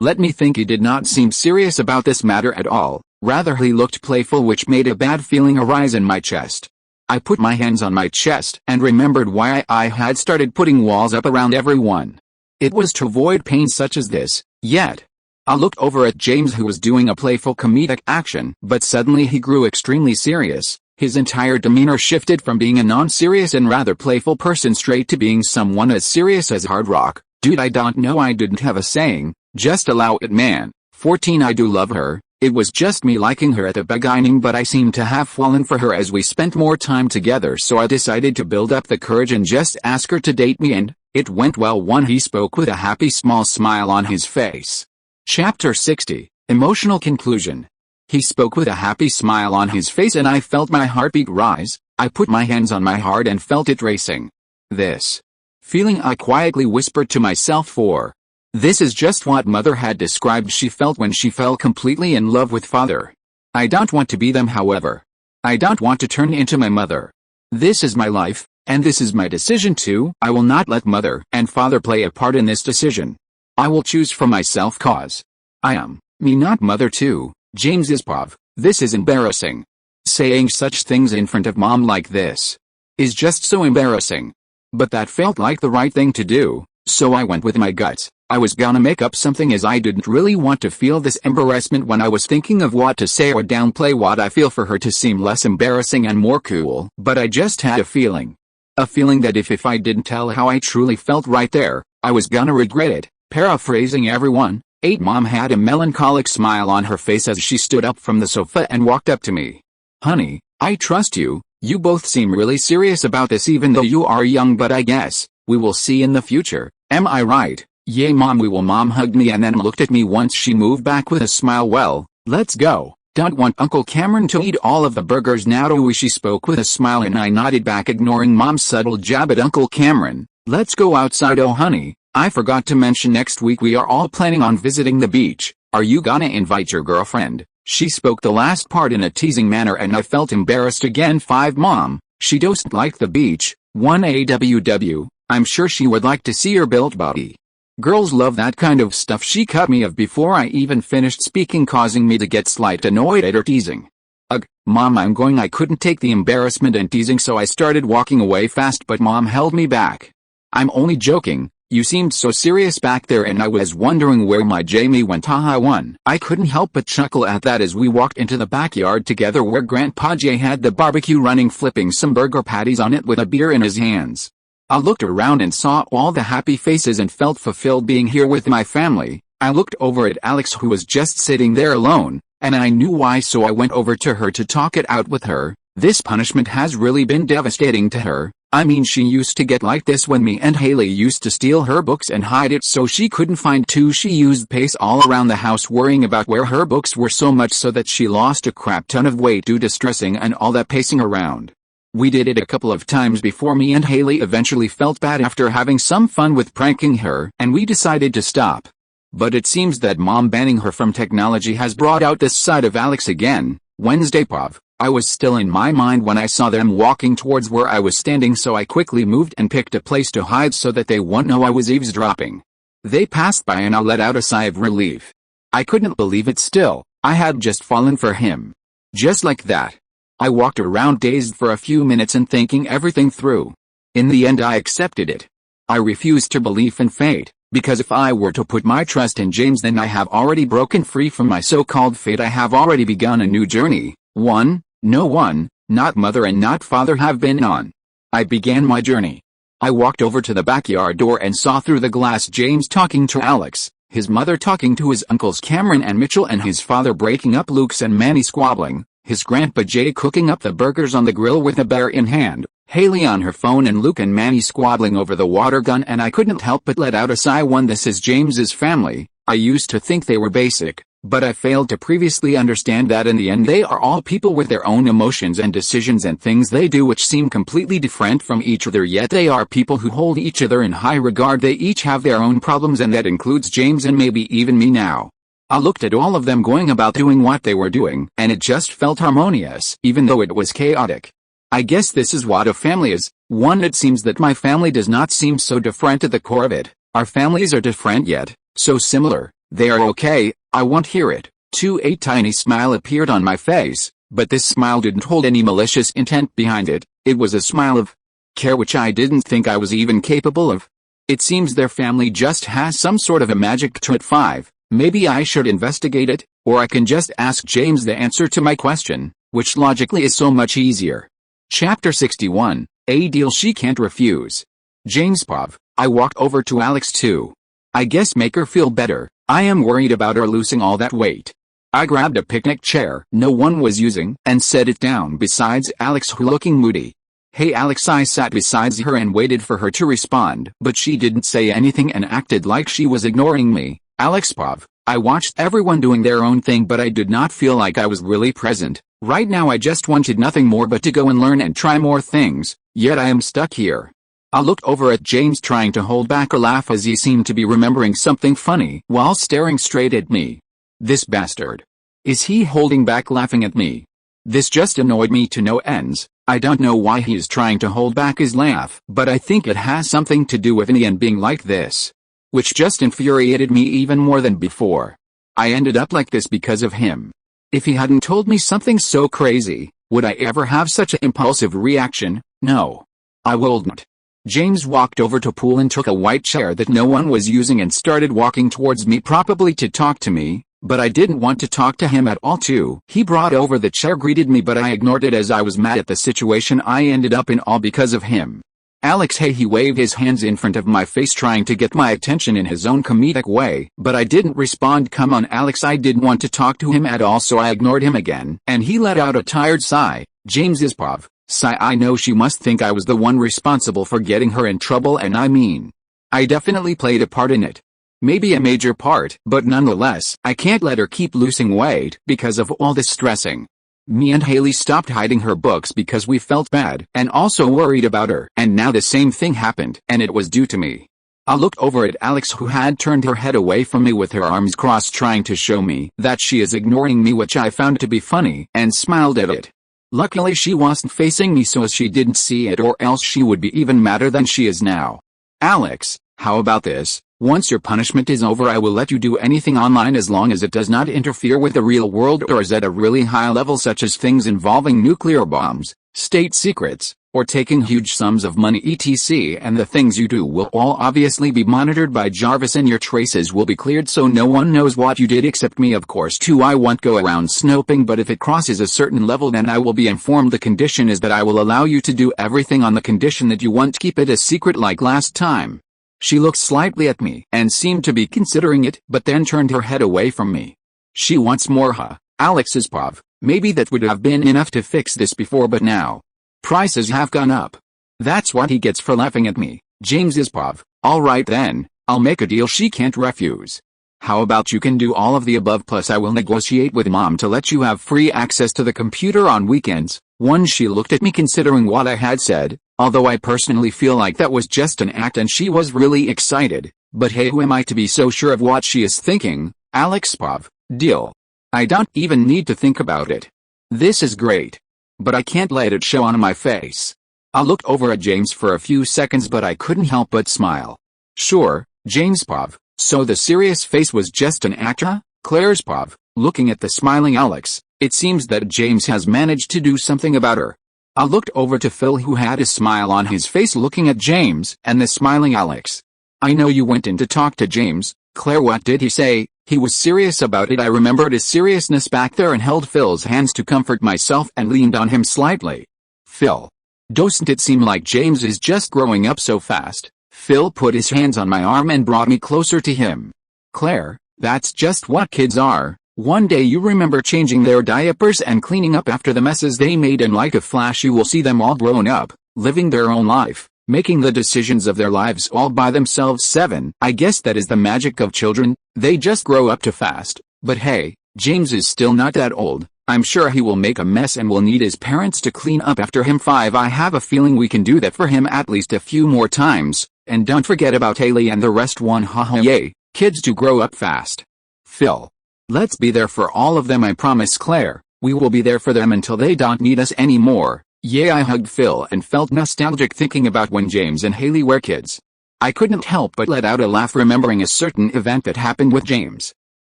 Let me think. He did not seem serious about this matter at all. Rather, he looked playful, which made a bad feeling arise in my chest. I put my hands on my chest and remembered why I had started putting walls up around everyone. It was to avoid pain such as this, yet. I looked over at James, who was doing a playful comedic action, but suddenly he grew extremely serious. His entire demeanor shifted from being a non-serious and rather playful person straight to being someone as serious as hard rock. Dude, I don't know, I didn't have a saying, just allow it, man. 14 I do love her. It was just me liking her at the beginning, but I seemed to have fallen for her as we spent more time together, so I decided to build up the courage and just ask her to date me, and it went well. 1 He spoke with a happy small smile on his face. Chapter 60, Emotional Conclusion. He spoke with a happy smile on his face and I felt my heartbeat rise. I put my hands on my heart and felt it racing. This feeling, I quietly whispered to myself, for this is just what Mother had described she felt when she fell completely in love with Father. I don't want to be them, however. I don't want to turn into my mother. This is my life, and this is my decision too. I will not let Mother and Father play a part in this decision. I will choose for myself, cause I am me, not Mother too. James is Pov. This is embarrassing. Saying such things in front of Mom like this is just so embarrassing. But that felt like the right thing to do, so I went with my guts. I was gonna make up something as I didn't really want to feel this embarrassment when I was thinking of what to say or downplay what I feel for her to seem less embarrassing and more cool, but I just had a feeling. A feeling that if I didn't tell how I truly felt right there, I was gonna regret it. Paraphrasing everyone, 8 Mom had a melancholic smile on her face as she stood up from the sofa and walked up to me. Honey, I trust you. You both seem really serious about this even though you are young, but I guess we will see in the future. Am I right? Yay, Mom, we will. Mom hugged me and then looked at me once she moved back with a smile. Well, let's go. Don't want Uncle Cameron to eat all of the burgers now, do we? She spoke with a smile and I nodded back, ignoring Mom's subtle jab at Uncle Cameron. Let's go outside. Oh honey, I forgot to mention next week we are all planning on visiting the beach. Are you gonna invite your girlfriend? She spoke the last part in a teasing manner and I felt embarrassed again. 5 Mom, she doesn't like the beach. 1 AWW, I'm sure she would like to see your built body. Girls love that kind of stuff. She cut me off before I even finished speaking, causing me to get slight annoyed at her teasing. Ugh, Mom, I'm going. I couldn't take the embarrassment and teasing, so I started walking away fast, but Mom held me back. I'm only joking. You seemed so serious back there and I was wondering where my Jamie went. Haha. 1 I couldn't help but chuckle at that as we walked into the backyard together where Grandpa Jay had the barbecue running, flipping some burger patties on it with a beer in his hands. I looked around and saw all the happy faces and felt fulfilled being here with my family. I looked over at Alex, who was just sitting there alone, and I knew why, so I went over to her to talk it out with her. This punishment has really been devastating to her. I mean, she used to get like this when me and Hayley used to steal her books and hide it so she couldn't find too. She used pace all around the house worrying about where her books were, so much so that she lost a crap ton of weight due to stressing and all that pacing around. We did it a couple of times before me and Hayley eventually felt bad after having some fun with pranking her, and we decided to stop. But it seems that Mom banning her from technology has brought out this side of Alex again. Wednesday Pov. I was still in my mind when I saw them walking towards where I was standing, so I quickly moved and picked a place to hide so that they wouldn't know I was eavesdropping. They passed by and I let out a sigh of relief. I couldn't believe it still, I had just fallen for him. Just like that. I walked around dazed for a few minutes and thinking everything through. In the end I accepted it. I refused to believe in fate, because if I were to put my trust in James then I have already broken free from my so-called fate. I have already begun a new journey, one, not mother and not father have been on. I began my journey. I walked over to the backyard door and saw through the glass James talking to Alex, his mother talking to his uncles Cameron and Mitchell, and his father breaking up Luke's and Manny squabbling, his grandpa Jay cooking up the burgers on the grill with a bear in hand, Hayley on her phone, and Luke and Manny squabbling over the water gun. And I couldn't help but let out a sigh. This is James's family. I used to think they were basic, but I failed to previously understand that in the end they are all people with their own emotions and decisions and things they do which seem completely different from each other, yet they are people who hold each other in high regard. They each have their own problems, and that includes James and maybe even me now. I looked at all of them going about doing what they were doing, and it just felt harmonious, even though it was chaotic. I guess this is what a family is. One, it seems that my family does not seem so different at the core of it. Our families are different yet so similar. They are okay, I won't hear it. 2, a tiny smile appeared on my face, but this smile didn't hold any malicious intent behind it. It was a smile of care which I didn't think I was even capable of. It seems their family just has some sort of a magic to it. 5. Maybe I should investigate it, or I can just ask James the answer to my question, which logically is so much easier. Chapter 61, a deal she can't refuse. James Pov. I walked over to Alex too. I guess make her feel better. I am worried about her losing all that weight. I grabbed a picnic chair no one was using and set it down beside Alex, who looking moody. Hey Alex. I sat beside her and waited for her to respond, but she didn't say anything and acted like she was ignoring me. Alex Pov. I watched everyone doing their own thing, but I did not feel like I was really present. Right now I just wanted nothing more but to go and learn and try more things, yet I am stuck here. I looked over at James trying to hold back a laugh as he seemed to be remembering something funny while staring straight at me. This bastard. Is he holding back laughing at me? This just annoyed me to no ends. I don't know why he is trying to hold back his laugh, but I think it has something to do with Ian being like this, which just infuriated me even more than before. I ended up like this because of him. If he hadn't told me something so crazy, would I ever have such an impulsive reaction? No. I wouldn't. James walked over to pool and took a white chair that no one was using and started walking towards me, probably to talk to me, but I didn't want to talk to him at all too. He brought over the chair, greeted me, but I ignored it as I was mad at the situation I ended up in, all because of him. Alex. Hey, he waved his hands in front of my face trying to get my attention in his own comedic way, but I didn't respond. Come on Alex. I didn't want to talk to him at all, so I ignored him again, and he let out a tired sigh. James is Pov. Sigh. I know she must think I was the one responsible for getting her in trouble, and I mean, I definitely played a part in it. Maybe a major part, but nonetheless, I can't let her keep losing weight because of all this stressing. Me and Hayley stopped hiding her books because we felt bad and also worried about her, and now the same thing happened, and it was due to me. I looked over at Alex, who had turned her head away from me with her arms crossed, trying to show me that she is ignoring me, which I found to be funny, and smiled at it. Luckily she wasn't facing me, so she didn't see it, or else she would be even madder than she is now. Alex, how about this? Once your punishment is over, I will let you do anything online as long as it does not interfere with the real world or is at a really high level, such as things involving nuclear bombs, state secrets, or taking huge sums of money etc. And the things you do will all obviously be monitored by JARVIS, and your traces will be cleared so no one knows what you did except me, of course. Too, I won't go around snoping, but if it crosses a certain level then I will be informed. The condition is that I will allow you to do everything on the condition that you won't keep it a secret like last time. She looked slightly at me and seemed to be considering it, but then turned her head away from me. She wants more, huh? Alex is Pov. Maybe that would have been enough to fix this before, but now prices have gone up. That's what he gets for laughing at me. James is Pov. Alright then, I'll make a deal she can't refuse. How about you can do all of the above, plus I will negotiate with Mom to let you have free access to the computer on weekends. She looked at me considering what I had said, although I personally feel like that was just an act and she was really excited, but hey, who am I to be so sure of what she is thinking? Alex Pov. Deal. I don't even need to think about it. This is great. but I can't let it show on my face. I looked over at James for a few seconds but I couldn't help but smile. Sure, James Pov, so the serious face was just an actor? Claire's Pov, looking at the smiling Alex, it seems that James has managed to do something about her. I looked over to Phil who had a smile on his face looking at James and the smiling Alex. I know you went in to talk to James, Claire. What did he say? He was serious about it. I remembered his seriousness back there and held Phil's hands to comfort myself and leaned on him slightly. Phil. Doesn't it seem like James is just growing up so fast? Phil put his hands on my arm and brought me closer to him. Claire, that's just what kids are. One day you remember changing their diapers and cleaning up after the messes they made, and like a flash you will see them all grown up, living their own life, making the decisions of their lives all by themselves. 7. I guess that is the magic of children, they just grow up too fast. But hey, James is still not that old. I'm sure he will make a mess and will need his parents to clean up after him. 5. I have a feeling we can do that for him at least a few more times, and don't forget about Hayley and the rest. 1. Haha yay, kids do grow up fast. Phil. Let's be there for all of them, I promise. Claire, we will be there for them until they don't need us anymore. Yeah. I hugged Phil and felt nostalgic thinking about when James and Hayley were kids. I couldn't help but let out a laugh remembering a certain event that happened with James.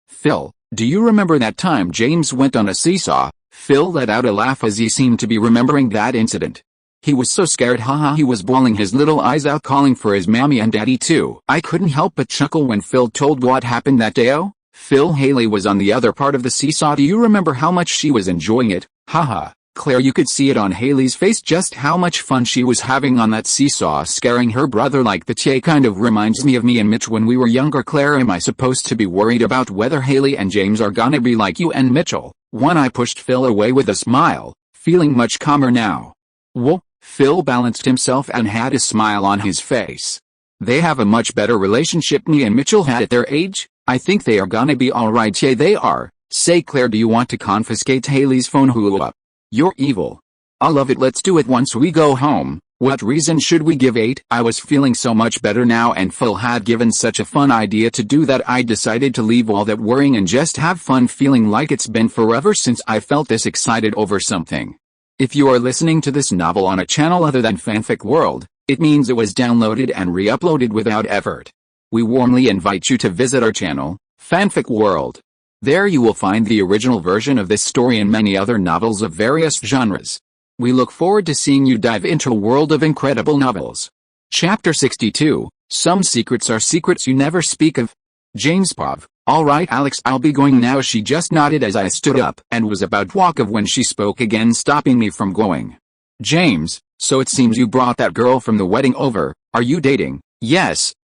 Phil, do you remember that time James went on a seesaw? Phil let out a laugh as he seemed to be remembering that incident. He was so scared, haha, he was bawling his little eyes out calling for his mommy and daddy too. I couldn't help but chuckle when Phil told what happened that day. Oh, Phil, Hayley was on the other part of the seesaw. Do you remember how much she was enjoying it? Haha. Claire, you could see it on Hayley's face just how much fun she was having on that seesaw, scaring her brother like the Che. Kind of reminds me of me and Mitch when we were younger. Claire, am I supposed to be worried about whether Hayley and James are gonna be like you and Mitchell? 1. I pushed Phil away with a smile, feeling much calmer now. Whoa, Phil balanced himself and had a smile on his face. They have a much better relationship me and Mitchell had at their age. I think they are gonna be alright. Yeah, they are. Say, Claire, do you want to confiscate Hayley's phone? Hula. You're evil. I love it. Let's do it once we go home. What reason should we give? 8. I was feeling so much better now and Phil had given such a fun idea to do that I decided to leave all that worrying and just have fun, feeling like it's been forever since I felt this excited over something. If you are listening to this novel on a channel other than Fanfic World, it means it was downloaded and re-uploaded without effort. We warmly invite you to visit our channel, Fanfic World. There you will find the original version of this story and many other novels of various genres. We look forward to seeing you dive into a world of incredible novels. Chapter 62, Some secrets are secrets you never speak of. James Pov. Alright Alex, I'll be going now. She just nodded as I stood up and was about to walk off when she spoke again, stopping me from going. James, so it seems you brought that girl from the wedding over. Are you dating? Yes,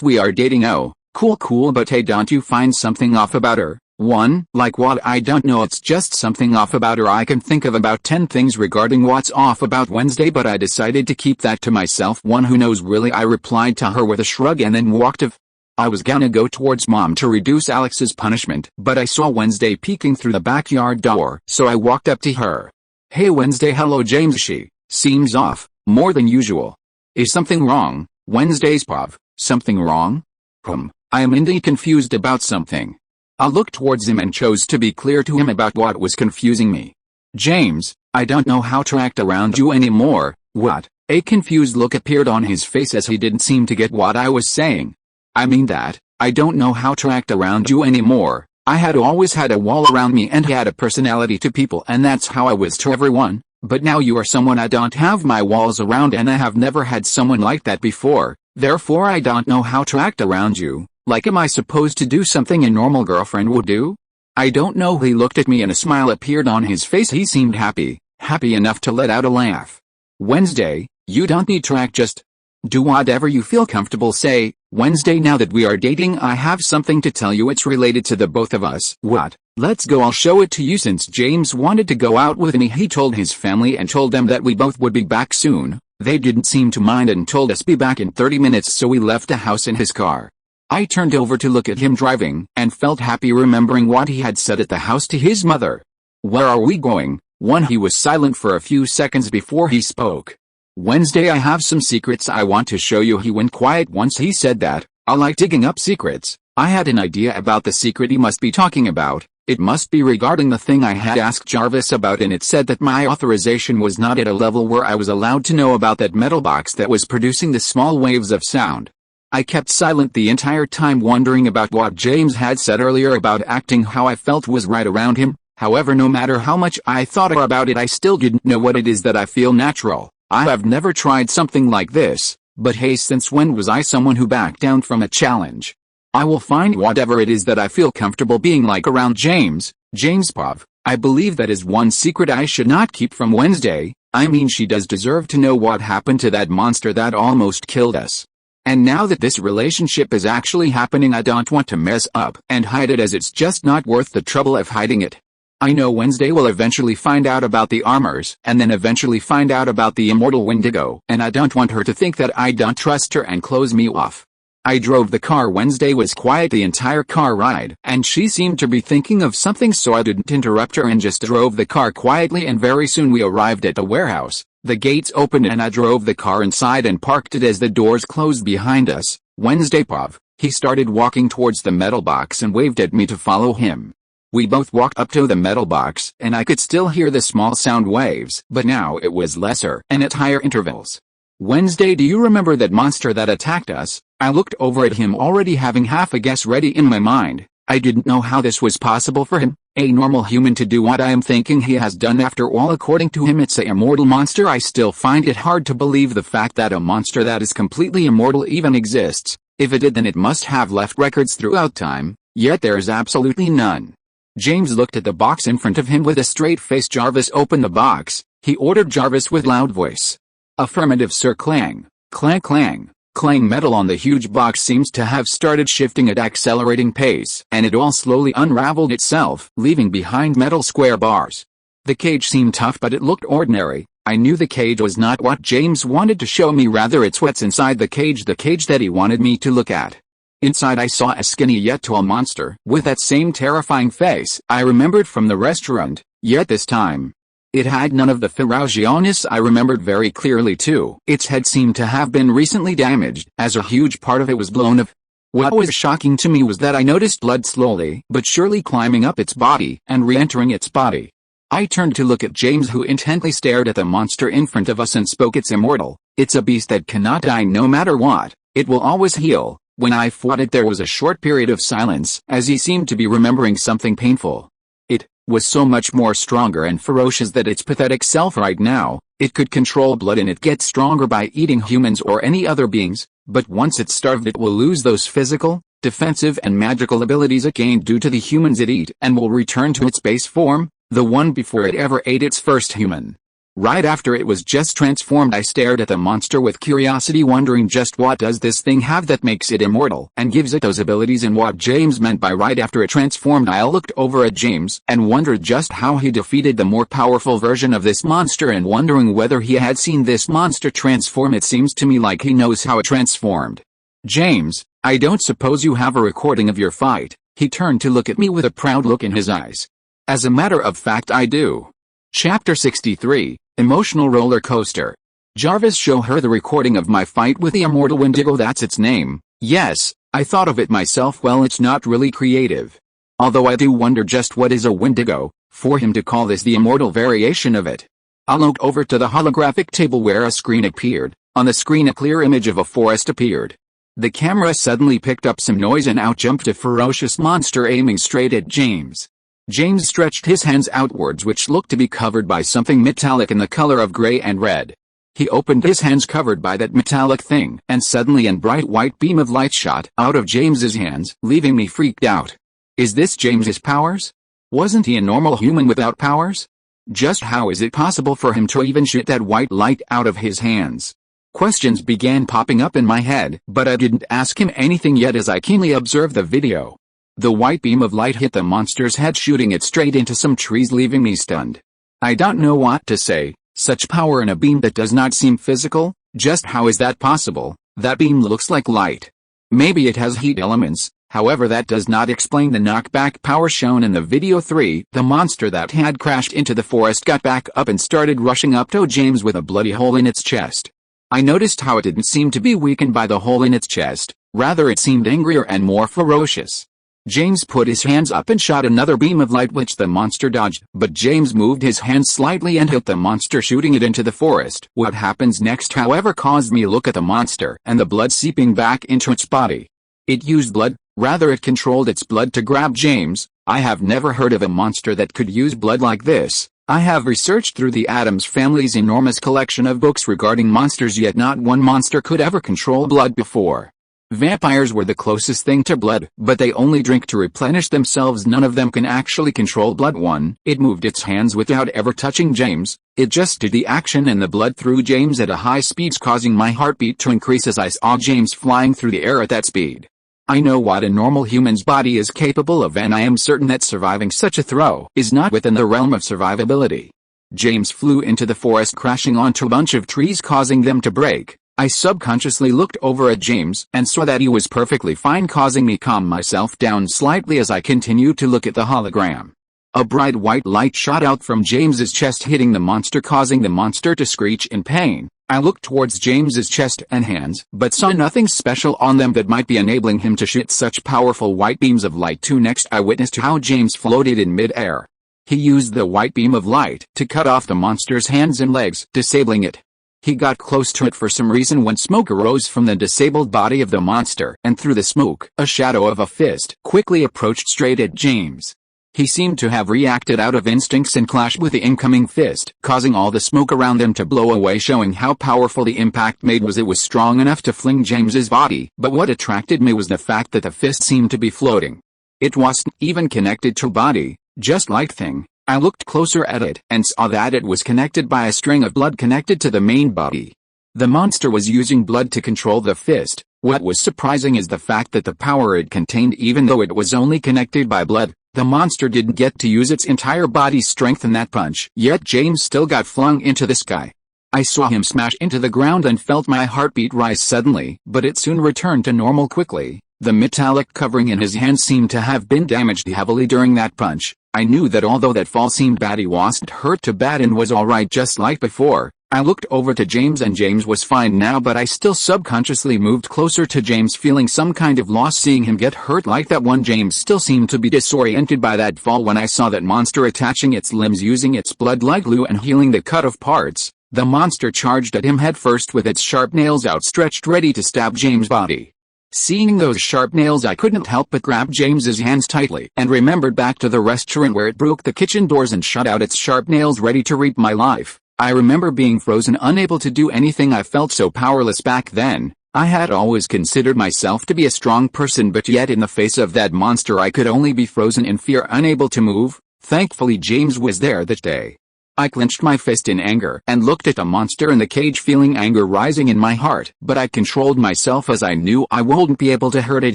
we are dating. Oh, cool, but hey, don't you find something off about her? 1. Like what? I don't know, it's just something off about her. I can think of about 10 things regarding what's off about Wednesday, but I decided to keep that to myself. 1. Who knows really? I replied to her with a shrug and then walked off. I was gonna go towards Mom to reduce Alex's punishment, but I saw Wednesday peeking through the backyard door, so I walked up to her. Hey Wednesday. Hello James. She seems off, more than usual. Is something wrong? Wednesday's Pov. Something wrong? I am indeed confused about something. I looked towards him and chose to be clear to him about what was confusing me. James, I don't know how to act around you anymore. What? A confused look appeared on his face as he didn't seem to get what I was saying. I mean that, I don't know how to act around you anymore. I had always had a wall around me and had a personality to people, and that's how I was to everyone. But now you are someone I don't have my walls around, and I have never had someone like that before. Therefore I don't know how to act around you. Like, am I supposed to do something a normal girlfriend would do? I don't know. He looked at me and a smile appeared on his face. He seemed happy enough to let out a laugh. Wednesday, you don't need to act, just do whatever you feel comfortable. Say, Wednesday, now that we are dating, I have something to tell you. It's related to the both of us. What? Let's go, I'll show it to you. Since James wanted to go out with me, he told his family and told them that we both would be back soon. They didn't seem to mind and told us be back in 30 minutes, so we left the house in his car. I turned over to look at him driving, and felt happy remembering what he had said at the house to his mother. Where are we going? 1. He was silent for a few seconds before he spoke. Wednesday, I have some secrets I want to show you. He went quiet once he said that. I like digging up secrets. I had an idea about the secret he must be talking about, It must be regarding the thing I had asked Jarvis about, and it said that my authorization was not at a level where I was allowed to know about that metal box that was producing the small waves of sound. I kept silent the entire time, wondering about what James had said earlier about acting how I felt was right around him. However, no matter how much I thought about it, I still didn't know what it is that I feel natural. I have never tried something like this, but hey, since when was I someone who backed down from a challenge? I will find whatever it is that I feel comfortable being like around James. Pov. I believe that is one secret I should not keep from Wednesday. I mean, she does deserve to know what happened to that monster that almost killed us. And now that this relationship is actually happening, I don't want to mess up and hide it, as it's just not worth the trouble of hiding it. I know Wednesday will eventually find out about the armors, and then eventually find out about the immortal Wendigo, and I don't want her to think that I don't trust her and close me off. I drove the car. Wednesday was quiet the entire car ride, and she seemed to be thinking of something, so I didn't interrupt her and just drove the car quietly, and very soon we arrived at the warehouse. The gates opened and I drove the car inside and parked it as the doors closed behind us. Wednesday Pov. He started walking towards the metal box and waved at me to follow him. We both walked up to the metal box, and I could still hear the small sound waves, but now it was lesser and at higher intervals. Wednesday, do you remember that monster that attacked us? I looked over at him, already having half a guess ready in my mind. I didn't know how this was possible for him, a normal human, to do what I am thinking he has done. After all, according to him, it's a immortal monster. I still find it hard to believe the fact that a monster that is completely immortal even exists. If it did, then it must have left records throughout time, yet there is absolutely none. James looked at the box in front of him with a straight face. Jarvis, opened the box, he ordered Jarvis with loud voice. Affirmative, sir. Clang, clang, clang. Clang. Metal on the huge box seems to have started shifting at accelerating pace, and it all slowly unraveled itself, leaving behind metal square bars. The cage seemed tough, but it looked ordinary. I knew the cage was not what James wanted to show me, rather it's what's inside the cage that he wanted me to look at. Inside I saw a skinny yet tall monster, with that same terrifying face I remembered from the restaurant, yet this time it had none of the ferociousness I remembered very clearly too. Its head seemed to have been recently damaged, as a huge part of it was blown off. What was shocking to me was that I noticed blood slowly but surely climbing up its body and re-entering its body. I turned to look at James, who intently stared at the monster in front of us and spoke. It's immortal. It's a beast that cannot die no matter what. It will always heal. When I fought it, there was a short period of silence, as he seemed to be remembering something painful. It was so much more stronger and ferocious than its pathetic self right now. It could control blood, and it gets stronger by eating humans or any other beings, but once it's starved it will lose those physical, defensive and magical abilities it gained due to the humans it ate, and will return to its base form, the one before it ever ate its first human. Right after it was just transformed, I stared at the monster with curiosity, wondering just what does this thing have that makes it immortal and gives it those abilities, and what James meant by right after it transformed. I looked over at James and wondered just how he defeated the more powerful version of this monster, and wondering whether he had seen this monster transform. It seems to me like he knows how it transformed. James, I don't suppose you have a recording of your fight? He turned to look at me with a proud look in his eyes. As a matter of fact, I do. Chapter 63. Emotional roller coaster. Jarvis, show her the recording of my fight with the immortal Wendigo. That's its name. Yes, I thought of it myself. Well, it's not really creative. Although I do wonder just what is a Wendigo, for him to call this the immortal variation of it. I looked over to the holographic table where a screen appeared. On the screen a clear image of a forest appeared. The camera suddenly picked up some noise, and out jumped a ferocious monster aiming straight at James. James stretched his hands outwards, which looked to be covered by something metallic in the color of gray and red. He opened his hands covered by that metallic thing, and suddenly a bright white beam of light shot out of James's hands, leaving me freaked out. Is this James's powers? Wasn't he a normal human without powers? Just how is it possible for him to even shoot that white light out of his hands? Questions began popping up in my head, but I didn't ask him anything yet as I keenly observed the video. The white beam of light hit the monster's head, shooting it straight into some trees, leaving me stunned. I don't know what to say. Such power in a beam that does not seem physical? Just how is that possible? That beam looks like light. Maybe it has heat elements, however that does not explain the knockback power shown in the video. 3. The monster that had crashed into the forest got back up and started rushing up to James with a bloody hole in its chest. I noticed how it didn't seem to be weakened by the hole in its chest, rather it seemed angrier and more ferocious. James put his hands up and shot another beam of light which the monster dodged, but James moved his hand slightly and hit the monster, shooting it into the forest. What happens next, however, caused me to look at the monster and the blood seeping back into its body. It used blood, rather it controlled its blood to grab James. I have never heard of a monster that could use blood like this. I have researched through the Addams family's enormous collection of books regarding monsters, yet not one monster could ever control blood before. Vampires were the closest thing to blood, but they only drink to replenish themselves. None of them can actually control blood. It moved its hands without ever touching James. It just did the action and the blood through James at a high speed, causing my heartbeat to increase as I saw James flying through the air at that speed. I know what a normal human's body is capable of, and I am certain that surviving such a throw is not within the realm of survivability. James flew into the forest, crashing onto a bunch of trees, causing them to break. I subconsciously looked over at James and saw that he was perfectly fine, causing me to calm myself down slightly as I continued to look at the hologram. A bright white light shot out from James's chest, hitting the monster, causing the monster to screech in pain. I looked towards James's chest and hands, but saw nothing special on them that might be enabling him to shoot such powerful white beams of light. Next, I witnessed how James floated in mid-air. He used the white beam of light to cut off the monster's hands and legs, disabling it. He got close to it for some reason when smoke arose from the disabled body of the monster, and through the smoke, a shadow of a fist quickly approached straight at James. He seemed to have reacted out of instincts and clashed with the incoming fist, causing all the smoke around them to blow away, showing how powerful the impact made was. It was strong enough to fling James's body, but what attracted me was the fact that the fist seemed to be floating. It wasn't even connected to body, just light thing. I looked closer at it and saw that it was connected by a string of blood connected to the main body. The monster was using blood to control the fist. What was surprising is the fact that the power it contained, even though it was only connected by blood, the monster didn't get to use its entire body's strength in that punch. Yet James still got flung into the sky. I saw him smash into the ground and felt my heartbeat rise suddenly, but it soon returned to normal quickly. The metallic covering in his hand seemed to have been damaged heavily during that punch. I knew that although that fall seemed bad, he wasn't hurt too bad and was alright just like before. I looked over to James and James was fine now, but I still subconsciously moved closer to James, feeling some kind of loss seeing him get hurt like that one. James still seemed to be disoriented by that fall when I saw that monster attaching its limbs using its blood like glue and healing the cut-off parts. The monster charged at him headfirst with its sharp nails outstretched ready to stab James' body. Seeing those sharp nails, I couldn't help but grab James's hands tightly and remembered back to the restaurant where it broke the kitchen doors and shut out its sharp nails ready to reap my life. I remember being frozen, unable to do anything. I felt so powerless back then. I had always considered myself to be a strong person, but yet in the face of that monster I could only be frozen in fear, unable to move. Thankfully James was there that day. I clenched my fist in anger and looked at the monster in the cage, feeling anger rising in my heart, but I controlled myself as I knew I wouldn't be able to hurt it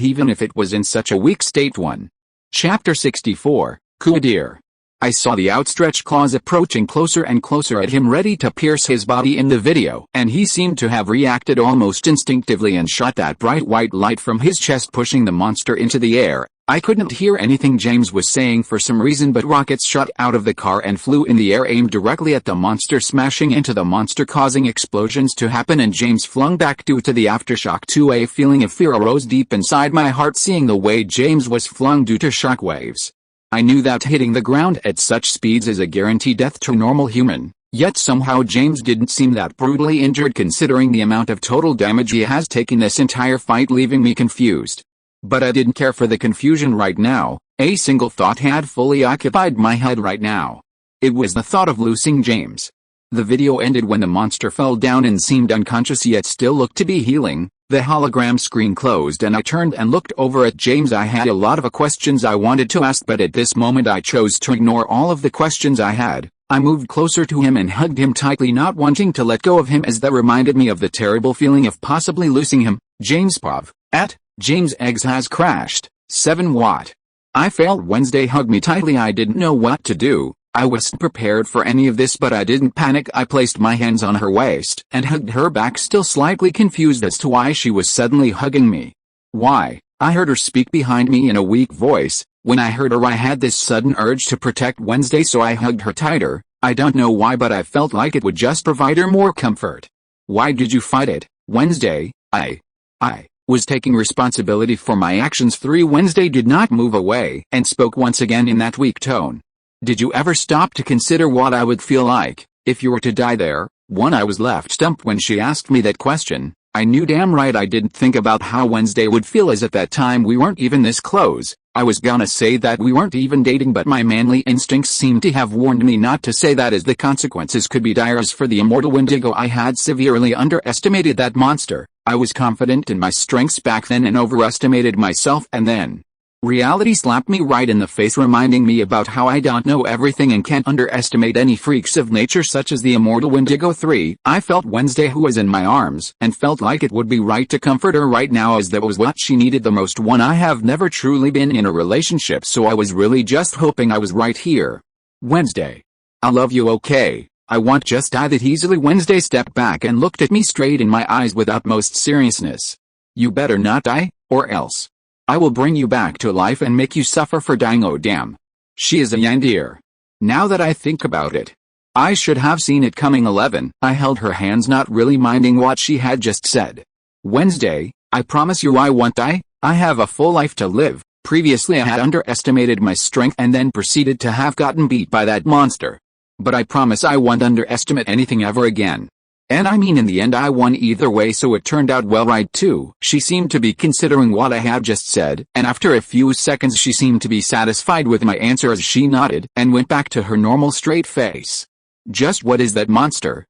even if it was in such a weak state. Chapter 64, Kuadir. I saw the outstretched claws approaching closer and closer at him, ready to pierce his body in the video, and he seemed to have reacted almost instinctively and shot that bright white light from his chest, pushing the monster into the air. I couldn't hear anything James was saying for some reason, but rockets shot out of the car and flew in the air, aimed directly at the monster, smashing into the monster, causing explosions to happen, and James flung back due to the aftershock. A feeling of fear arose deep inside my heart seeing the way James was flung due to shockwaves. I knew that hitting the ground at such speeds is a guaranteed death to a normal human, yet somehow James didn't seem that brutally injured considering the amount of total damage he has taken this entire fight, leaving me confused. But I didn't care for the confusion right now. A single thought had fully occupied my head right now. It was the thought of losing James. The video ended when the monster fell down and seemed unconscious yet still looked to be healing. The hologram screen closed and I turned and looked over at James. I had a lot of questions I wanted to ask, but at this moment I chose to ignore all of the questions I had. I moved closer to him and hugged him tightly, not wanting to let go of him, as that reminded me of the terrible feeling of possibly losing him. James Pov. James eggs has crashed. 7 Watt. I failed Wednesday. Hug me tightly. I didn't know what to do. I wasn't prepared for any of this, but I didn't panic. I placed my hands on her waist and hugged her back, still slightly confused as to why she was suddenly hugging me. Why? I heard her speak behind me in a weak voice. When I heard her, I had this sudden urge to protect Wednesday, so I hugged her tighter. I don't know why, but I felt like it would just provide her more comfort. Why did you fight it, Wednesday? Was taking responsibility for my actions. 3 Wednesday did not move away and spoke once again in that weak tone. Did you ever stop to consider what I would feel like if you were to die there? 1 I was left stumped when she asked me that question. I knew damn right I didn't think about how Wednesday would feel, as at that time we weren't even this close. I was gonna say that we weren't even dating, but my manly instincts seemed to have warned me not to say that, as the consequences could be dire. As for the immortal Wendigo, I had severely underestimated that monster. I was confident in my strengths back then and overestimated myself, and then reality slapped me right in the face, reminding me about how I don't know everything and can't underestimate any freaks of nature such as the immortal Wendigo. 3 I felt Wednesday, who was in my arms, and felt like it would be right to comfort her right now, as that was what she needed the most. 1 I have never truly been in a relationship, so I was really just hoping I was right here. Wednesday, I love you, okay? I won't just die that easily. Wednesday stepped back and looked at me straight in my eyes with utmost seriousness. You better not die, or else I will bring you back to life and make you suffer for dying. Oh damn. She is a Yandir. Now that I think about it, I should have seen it coming. 11 I held her hands, not really minding what she had just said. Wednesday, I promise you I won't die. I have a full life to live. Previously I had underestimated my strength and then proceeded to have gotten beat by that monster. But I promise I won't underestimate anything ever again. And I mean, in the end I won either way, so it turned out well, right too. She seemed to be considering what I had just said, and after a few seconds she seemed to be satisfied with my answer as she nodded and went back to her normal straight face. Just what is that monster?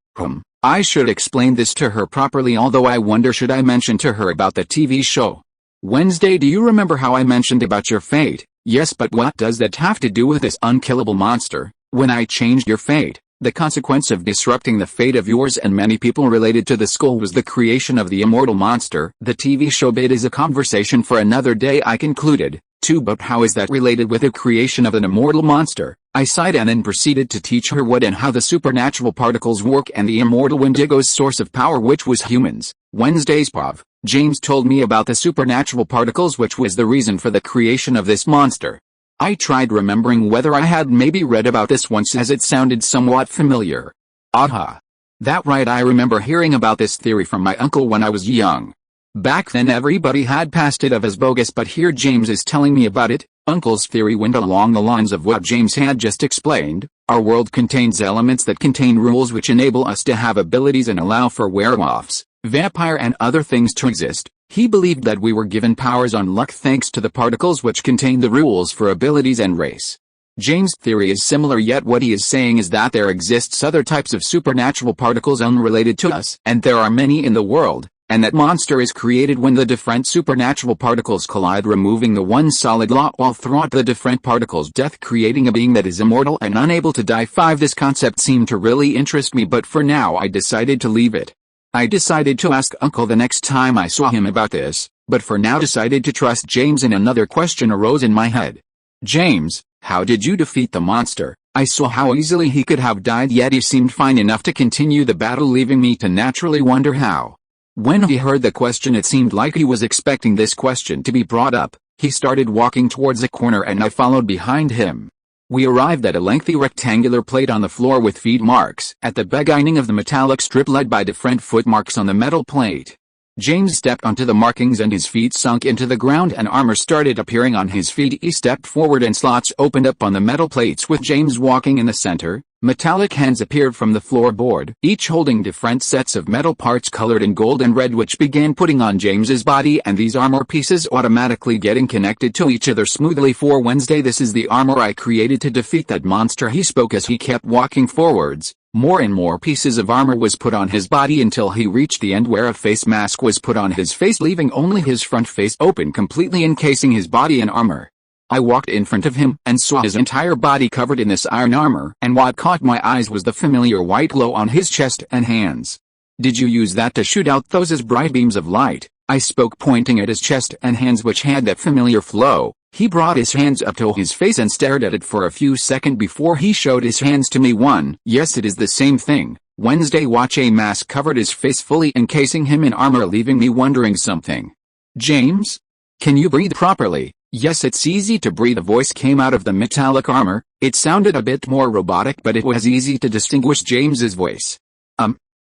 I should explain this to her properly, although I wonder should I mention to her about the TV show. Wednesday, do you remember how I mentioned about your fate? Yes, but what does that have to do with this unkillable monster? When I changed your fate, the consequence of disrupting the fate of yours and many people related to the skull was the creation of the immortal monster. The TV show bit is a conversation for another day, I concluded. 2 But how is that related with the creation of an immortal monster? I sighed and then proceeded to teach her what and how the supernatural particles work and the immortal Wendigo's source of power, which was humans. Wednesday's Pav, James told me about the supernatural particles, which was the reason for the creation of this monster. I tried remembering whether I had maybe read about this once, as it sounded somewhat familiar. Aha. That right, I remember hearing about this theory from my uncle when I was young. Back then everybody had passed it off as bogus, but here James is telling me about it. Uncle's theory went along the lines of what James had just explained. Our world contains elements that contain rules which enable us to have abilities and allow for werewolves, vampire and other things to exist. He believed that we were given powers on luck thanks to the particles which contain the rules for abilities and race. James' theory is similar, yet what he is saying is that there exists other types of supernatural particles unrelated to us, and there are many in the world, and that monster is created when the different supernatural particles collide, removing the one solid law all throughout the different particles' death, creating a being that is immortal and unable to die. 5 This concept seemed to really interest me, but for now I decided to leave it. I decided to ask Uncle the next time I saw him about this, but for now decided to trust James, and another question arose in my head. James, how did you defeat the monster? I saw how easily he could have died, yet he seemed fine enough to continue the battle, leaving me to naturally wonder how. When he heard the question, it seemed like he was expecting this question to be brought up. He started walking towards a corner and I followed behind him. We arrived at a lengthy rectangular plate on the floor with feet marks at the beginning of the metallic strip, led by different footmarks on the metal plate. James stepped onto the markings and his feet sunk into the ground and armor started appearing on his feet. He stepped forward and slots opened up on the metal plates with James walking in the center. Metallic hands appeared from the floorboard, each holding different sets of metal parts colored in gold and red, which began putting on James's body, and these armor pieces automatically getting connected to each other smoothly. For Wednesday, this is the armor I created to defeat that monster, he spoke as he kept walking forwards. More and more pieces of armor was put on his body until he reached the end where a face mask was put on his face, leaving only his front face open, completely encasing his body in armor. I walked in front of him and saw his entire body covered in this iron armor, and what caught my eyes was the familiar white glow on his chest and hands. Did you use that to shoot out those as bright beams of light? I spoke, pointing at his chest and hands, which had that familiar flow. He brought his hands up to his face and stared at it for a few seconds before he showed his hands to me. Yes, it is the same thing. Wednesday, watch. A mask covered his face, fully encasing him in armor, leaving me wondering something. James? Can you breathe properly? Yes, it's easy to breathe. A voice came out of the metallic armor. It sounded a bit more robotic, but it was easy to distinguish James's voice.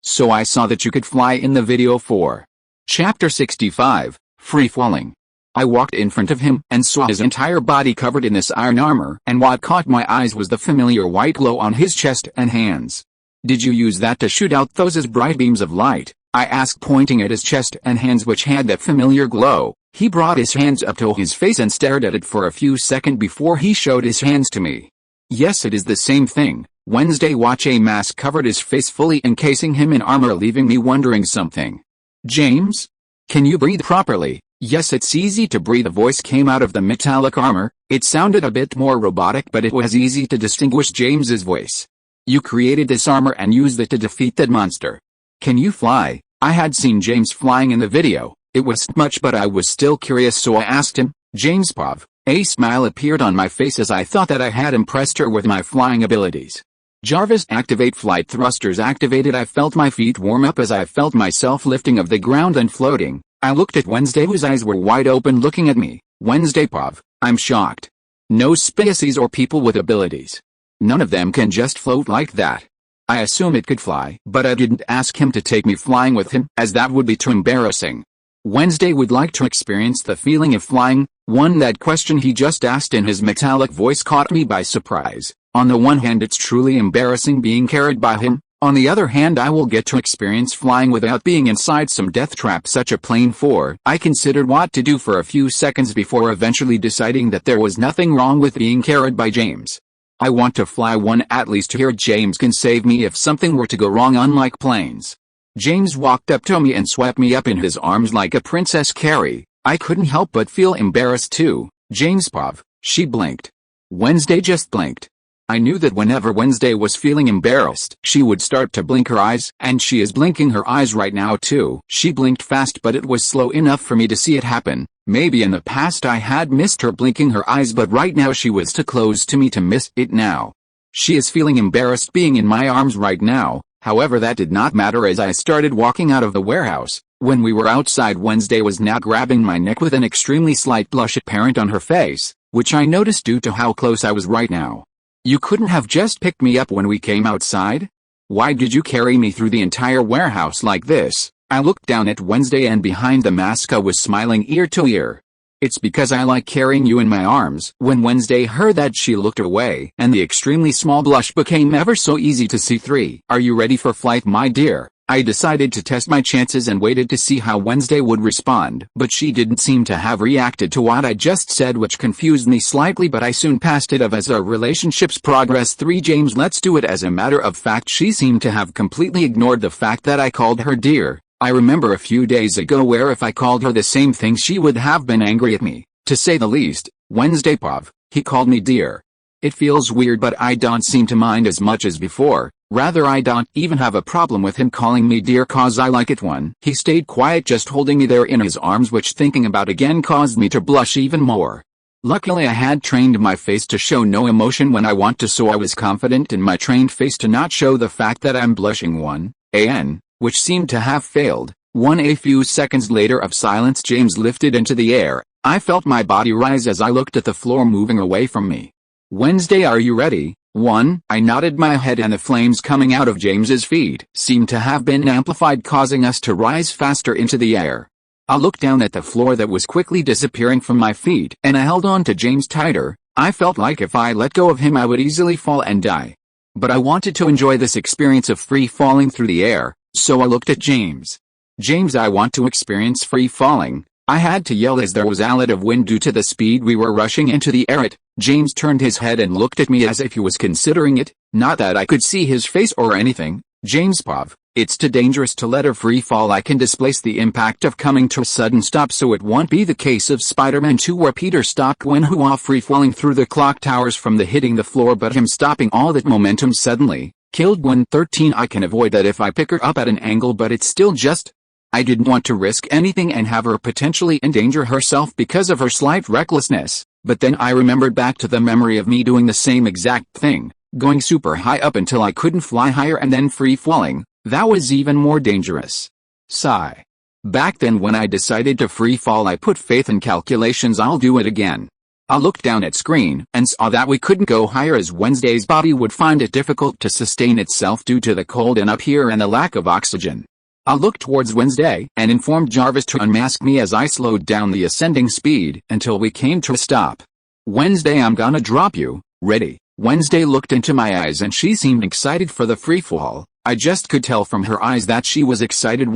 So I saw that you could fly in the video for Chapter 65. Free falling. I walked in front of him and saw his entire body covered in this iron armor, and what caught my eyes was the familiar white glow on his chest and hands. Did you use that to shoot out those as bright beams of light? I asked, pointing at his chest and hands which had that familiar glow. He brought his hands up to his face and stared at it for a few seconds before he showed his hands to me. Yes, it is the same thing. Wednesday. Watch. A mask covered his face, fully encasing him in armor, leaving me wondering something. James? Can you breathe properly? Yes, it's easy to breathe. A voice came out of the metallic armor. It sounded a bit more robotic, but it was easy to distinguish James's voice. You created this armor and used it to defeat that monster. Can you fly? I had seen James flying in the video. It wasn't much, but I was still curious, so I asked him. James Pov. A smile appeared on my face as I thought that I had impressed her with my flying abilities. JARVIS. Activate. Flight thrusters activated. I felt my feet warm up as I felt myself lifting off the ground and floating. I looked at Wednesday, whose eyes were wide open looking at me. Wednesday Pov. I'm shocked. No species or people with abilities. None of them can just float like that. I assume it could fly, but I didn't ask him to take me flying with him, as that would be too embarrassing. Wednesday would like to experience the feeling of flying. That question he just asked in his metallic voice caught me by surprise. On the one hand, it's truly embarrassing being carried by him. On the other hand, I will get to experience flying without being inside some death trap such a plane for. I considered what to do for a few seconds before eventually deciding that there was nothing wrong with being carried by James. I want to fly one, at least here James can save me if something were to go wrong, unlike planes. James walked up to me and swept me up in his arms like a Princess Carrie. I couldn't help but feel embarrassed too. James Pov. She blinked. Wednesday just blinked. I knew that whenever Wednesday was feeling embarrassed, she would start to blink her eyes, and she is blinking her eyes right now too. She blinked fast, but it was slow enough for me to see it happen. Maybe in the past I had missed her blinking her eyes, but right now she was too close to me to miss it now. She is feeling embarrassed being in my arms right now. However, that did not matter as I started walking out of the warehouse. When we were outside, Wednesday was now grabbing my neck with an extremely slight blush apparent on her face, which I noticed due to how close I was right now. You couldn't have just picked me up when we came outside? Why did you carry me through the entire warehouse like this? I looked down at Wednesday, and behind the mask I was smiling ear to ear. It's because I like carrying you in my arms. When Wednesday heard that, she looked away, and the extremely small blush became ever so easy to see. 3. Are you ready for flight, my dear? I decided to test my chances and waited to see how Wednesday would respond, but she didn't seem to have reacted to what I just said, which confused me slightly, but I soon passed it off as our relationship's progress. 3. James, let's do it. As a matter of fact, she seemed to have completely ignored the fact that I called her dear. I remember a few days ago where if I called her the same thing she would have been angry at me, to say the least. Wednesday Pov. He called me dear. It feels weird, but I don't seem to mind as much as before. Rather, I don't even have a problem with him calling me dear cause I like it. 1. He stayed quiet, just holding me there in his arms, which thinking about again caused me to blush even more. Luckily, I had trained my face to show no emotion when I want to, so I was confident in my trained face to not show the fact that I'm blushing. 1. Which seemed to have failed. A few seconds later of silence, James lifted into the air. I felt my body rise as I looked at the floor moving away from me. Wednesday, are you ready? 1. I nodded my head, and the flames coming out of James's feet seemed to have been amplified, causing us to rise faster into the air. I looked down at the floor that was quickly disappearing from my feet, and I held on to James tighter. I felt like if I let go of him I would easily fall and die. But I wanted to enjoy this experience of free falling through the air, so I looked at James. James, I want to experience free falling. I had to yell as there was a lot of wind due to the speed we were rushing into the air. James turned his head and looked at me as if he was considering it, not that I could see his face or anything. James Pov. It's too dangerous to let her free fall. I can displace the impact of coming to a sudden stop, so it won't be the case of Spider-Man 2 where Peter stopped Gwen who off free falling through the clock towers from the hitting the floor, but him stopping all that momentum suddenly killed Gwen. 13. I can avoid that if I pick her up at an angle, but it's still just. I didn't want to risk anything and have her potentially endanger herself because of her slight recklessness, but then I remembered back to the memory of me doing the same exact thing, going super high up until I couldn't fly higher and then free falling. That was even more dangerous. Sigh. Back then when I decided to free fall I put faith in calculations. I'll do it again. I looked down at screen and saw that we couldn't go higher as Wednesday's body would find it difficult to sustain itself due to the cold and up here and the lack of oxygen. I looked towards Wednesday and informed Jarvis to unmask me as I slowed down the ascending speed until we came to a stop. "Wednesday, I'm gonna drop you. Ready?" Wednesday looked into my eyes and she seemed excited for the freefall. I just could tell from her eyes that she was excited.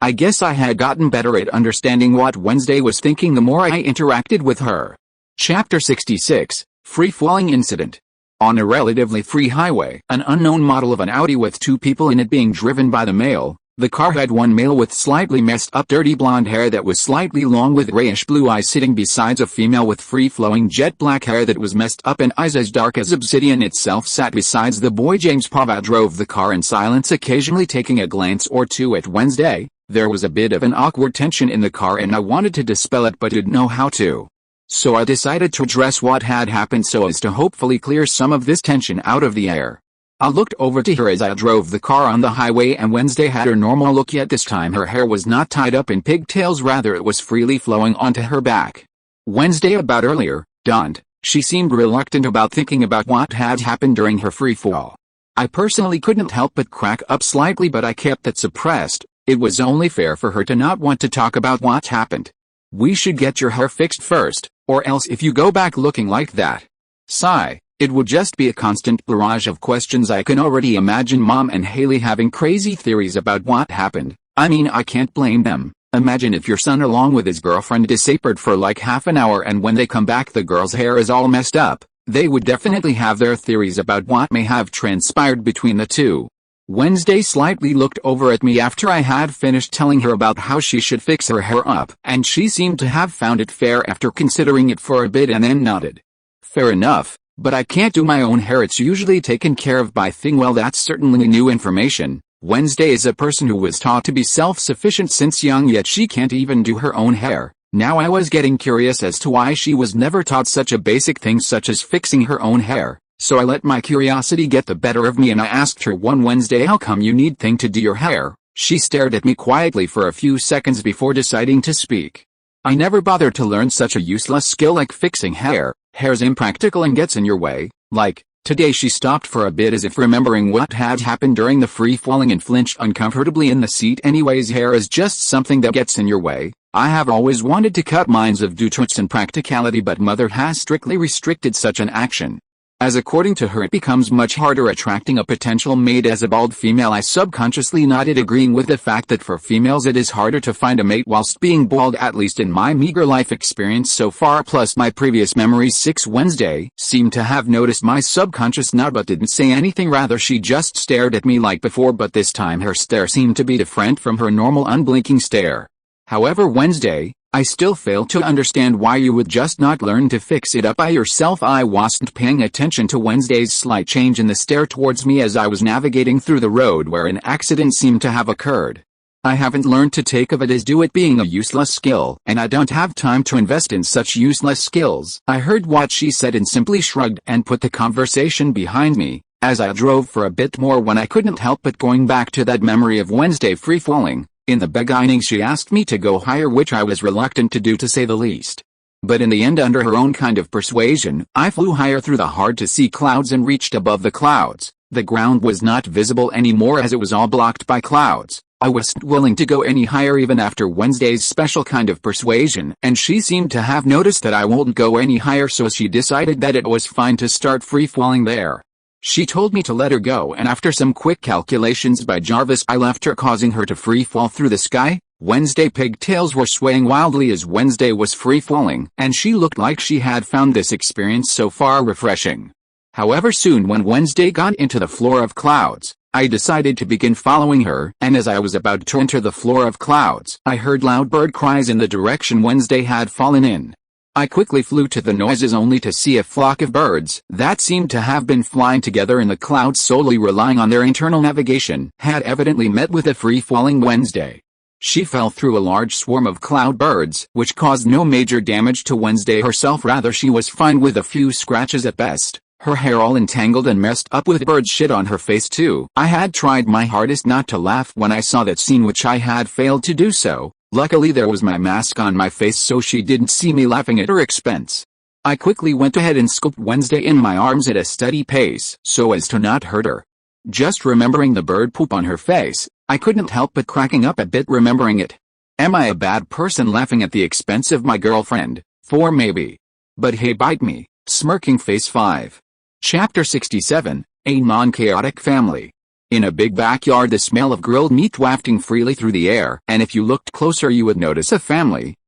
I guess I had gotten better at understanding what Wednesday was thinking the more I interacted with her. Chapter 66, Free-Falling Incident. On a relatively free highway, an unknown model of an Audi with two people in it being driven by the male. The car had one male with slightly messed up dirty blonde hair that was slightly long with grayish blue eyes sitting besides a female with free-flowing jet black hair that was messed up and eyes as dark as obsidian itself sat besides the boy. James Pava drove the car in silence, occasionally taking a glance or two at Wednesday. There was a bit of an awkward tension in the car and I wanted to dispel it but didn't know how to. So I decided to address what had happened so as to hopefully clear some of this tension out of the air. I looked over to her as I drove the car on the highway and Wednesday had her normal look, yet this time her hair was not tied up in pigtails, rather it was freely flowing onto her back. Wednesday about earlier, dawned. She seemed reluctant about thinking about what had happened during her free fall. I personally couldn't help but crack up slightly, but I kept it suppressed. It was only fair for her to not want to talk about what happened. "We should get your hair fixed first, or else if you go back looking like that." Sigh. It would just be a constant barrage of questions. I can already imagine Mom and Hayley having crazy theories about what happened. I mean, I can't blame them. Imagine if your son along with his girlfriend disappeared for like half an hour and when they come back the girl's hair is all messed up. They would definitely have their theories about what may have transpired between the two. Wednesday slightly looked over at me after I had finished telling her about how she should fix her hair up, and she seemed to have found it fair after considering it for a bit and then nodded. "Fair enough. But I can't do my own hair, it's usually taken care of by Thing." Well, that's certainly new information. Wednesday is a person who was taught to be self-sufficient since young, yet she can't even do her own hair. Now I was getting curious as to why she was never taught such a basic thing such as fixing her own hair, so I let my curiosity get the better of me and I asked her one Wednesday, "How come you need Thing to do your hair?" She stared at me quietly for a few seconds before deciding to speak. "I never bothered to learn such a useless skill like fixing hair. Hair's impractical and gets in your way. Like, today." She stopped for a bit as if remembering what had happened during the free falling and flinched uncomfortably in the seat. "Anyways, hair is just something that gets in your way. I have always wanted to cut mine due to its impracticality, but Mother has strictly restricted such an action. As according to her it becomes much harder attracting a potential mate as a bald female." I subconsciously nodded, agreeing with the fact that for females it is harder to find a mate whilst being bald, at least in my meager life experience so far plus my previous memories. 6 Wednesday seemed to have noticed my subconscious nod but didn't say anything, rather she just stared at me like before, but this time her stare seemed to be different from her normal unblinking stare. "However, Wednesday, I still fail to understand why you would just not learn to fix it up by yourself." I wasn't paying attention to Wednesday's slight change in the stare towards me as I was navigating through the road where an accident seemed to have occurred. "I haven't learned to take of it as do it being a useless skill, and I don't have time to invest in such useless skills." I heard what she said and simply shrugged and put the conversation behind me, as I drove for a bit more when I couldn't help but going back to that memory of Wednesday free falling. In the beginning she asked me to go higher, which I was reluctant to do to say the least. But in the end, under her own kind of persuasion, I flew higher through the hard-to-see clouds and reached above the clouds. The ground was not visible anymore as it was all blocked by clouds. I wasn't willing to go any higher even after Wednesday's special kind of persuasion, and she seemed to have noticed that I wouldn't go any higher, so she decided that it was fine to start free-falling there. She told me to let her go, and after some quick calculations by Jarvis I left her, causing her to free fall through the sky. Wednesday pigtails were swaying wildly as Wednesday was free falling, and she looked like she had found this experience so far refreshing. However, soon when Wednesday got into the floor of clouds, I decided to begin following her, and as I was about to enter the floor of clouds, I heard loud bird cries in the direction Wednesday had fallen in. I quickly flew to the noises only to see a flock of birds that seemed to have been flying together in the clouds solely relying on their internal navigation had evidently met with a free-falling Wednesday. She fell through a large swarm of cloud birds, which caused no major damage to Wednesday herself, rather she was fine with a few scratches at best. Her hair all entangled and messed up with bird shit on her face too. I had tried my hardest not to laugh when I saw that scene, which I had failed to do so. Luckily there was my mask on my face so she didn't see me laughing at her expense. I quickly went ahead and scooped Wednesday in my arms at a steady pace so as to not hurt her. Just remembering the bird poop on her face, I couldn't help but cracking up a bit remembering it. Am I a bad person laughing at the expense of my girlfriend? 4 maybe. But hey, bite me. Smirking face 5. Chapter 67, A Non-Chaotic Family. In a big backyard, the smell of grilled meat wafting freely through the air, and if you looked closer you would notice a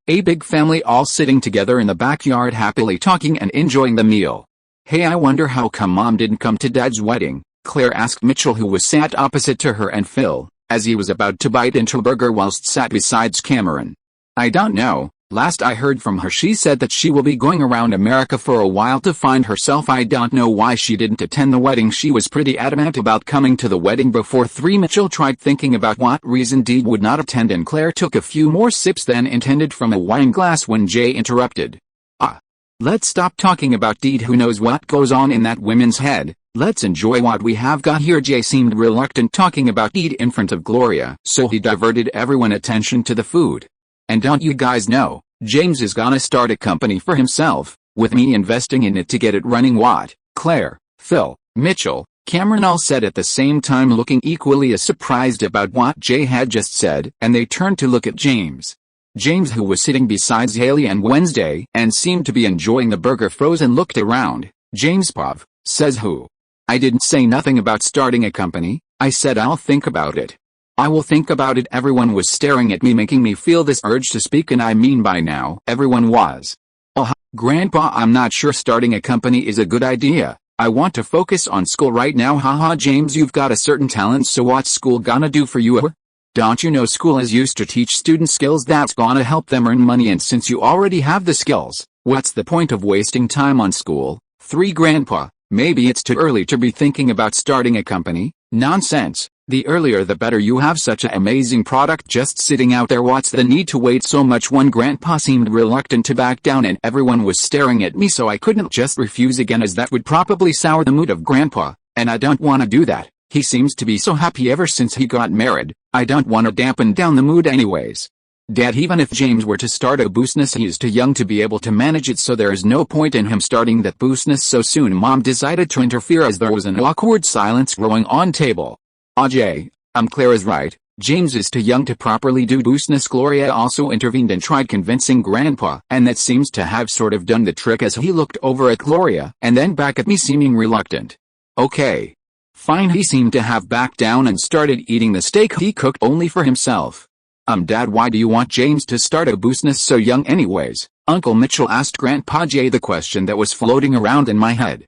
big family all sitting together in the backyard happily talking and enjoying the meal. Hey, I wonder how come Mom didn't come to Dad's wedding, Claire asked Mitchell, who was sat opposite to her and Phil, as he was about to bite into a burger whilst sat beside Cameron. I don't know. Last I heard from her she said that she will be going around America for a while to find herself. I don't know why she didn't attend the wedding. She was pretty adamant about coming to the wedding before 3. Mitchell tried thinking about what reason Dee would not attend, and Claire took a few more sips than intended from a wine glass when Jay interrupted. Let's stop talking about Dee. Who knows what goes on in that woman's head? Let's enjoy what we have got here. Jay seemed reluctant talking about Dee in front of Gloria, so he diverted everyone's attention to the food. And don't you guys know, James is gonna start a company for himself, with me investing in it to get it running. What? Claire, Phil, Mitchell, Cameron all said at the same time, looking equally as surprised about what Jay had just said, and they turned to look at James. James, who was sitting beside Hayley and Wednesday and seemed to be enjoying the burger, froze and looked around. James Pov, says who? I didn't say nothing about starting a company. I said I'll think about it. I will think about it. Everyone was staring at me, making me feel this urge to speak, and I mean by now everyone was. Grandpa, I'm not sure starting a company is a good idea. I want to focus on school right now. Haha, James, you've got a certain talent, so what's school gonna do for you? Don't you know school is used to teach students skills that's gonna help them earn money, and since you already have the skills, what's the point of wasting time on school? 3. Grandpa, maybe it's too early to be thinking about starting a company. Nonsense. The earlier the better. You have such an amazing product just sitting out there. What's the need to wait so much? One. Grandpa seemed reluctant to back down, and everyone was staring at me, so I couldn't just refuse again, as that would probably sour the mood of Grandpa, and I don't want to do that. He seems to be so happy ever since he got married. I don't want to dampen down the mood anyways. Dad, even if James were to start a business, he's too young to be able to manage it, so there is no point in him starting that business so soon. Mom decided to interfere as there was an awkward silence growing on table. Jay, Claire is right. James is too young to properly do business. Gloria also intervened and tried convincing Grandpa, and that seems to have sort of done the trick, as he looked over at Gloria and then back at me, seeming reluctant. Okay. Fine. He seemed to have backed down and started eating the steak he cooked only for himself. Dad, why do you want James to start a business so young anyways? Uncle Mitchell asked Grandpa Jay the question that was floating around in my head.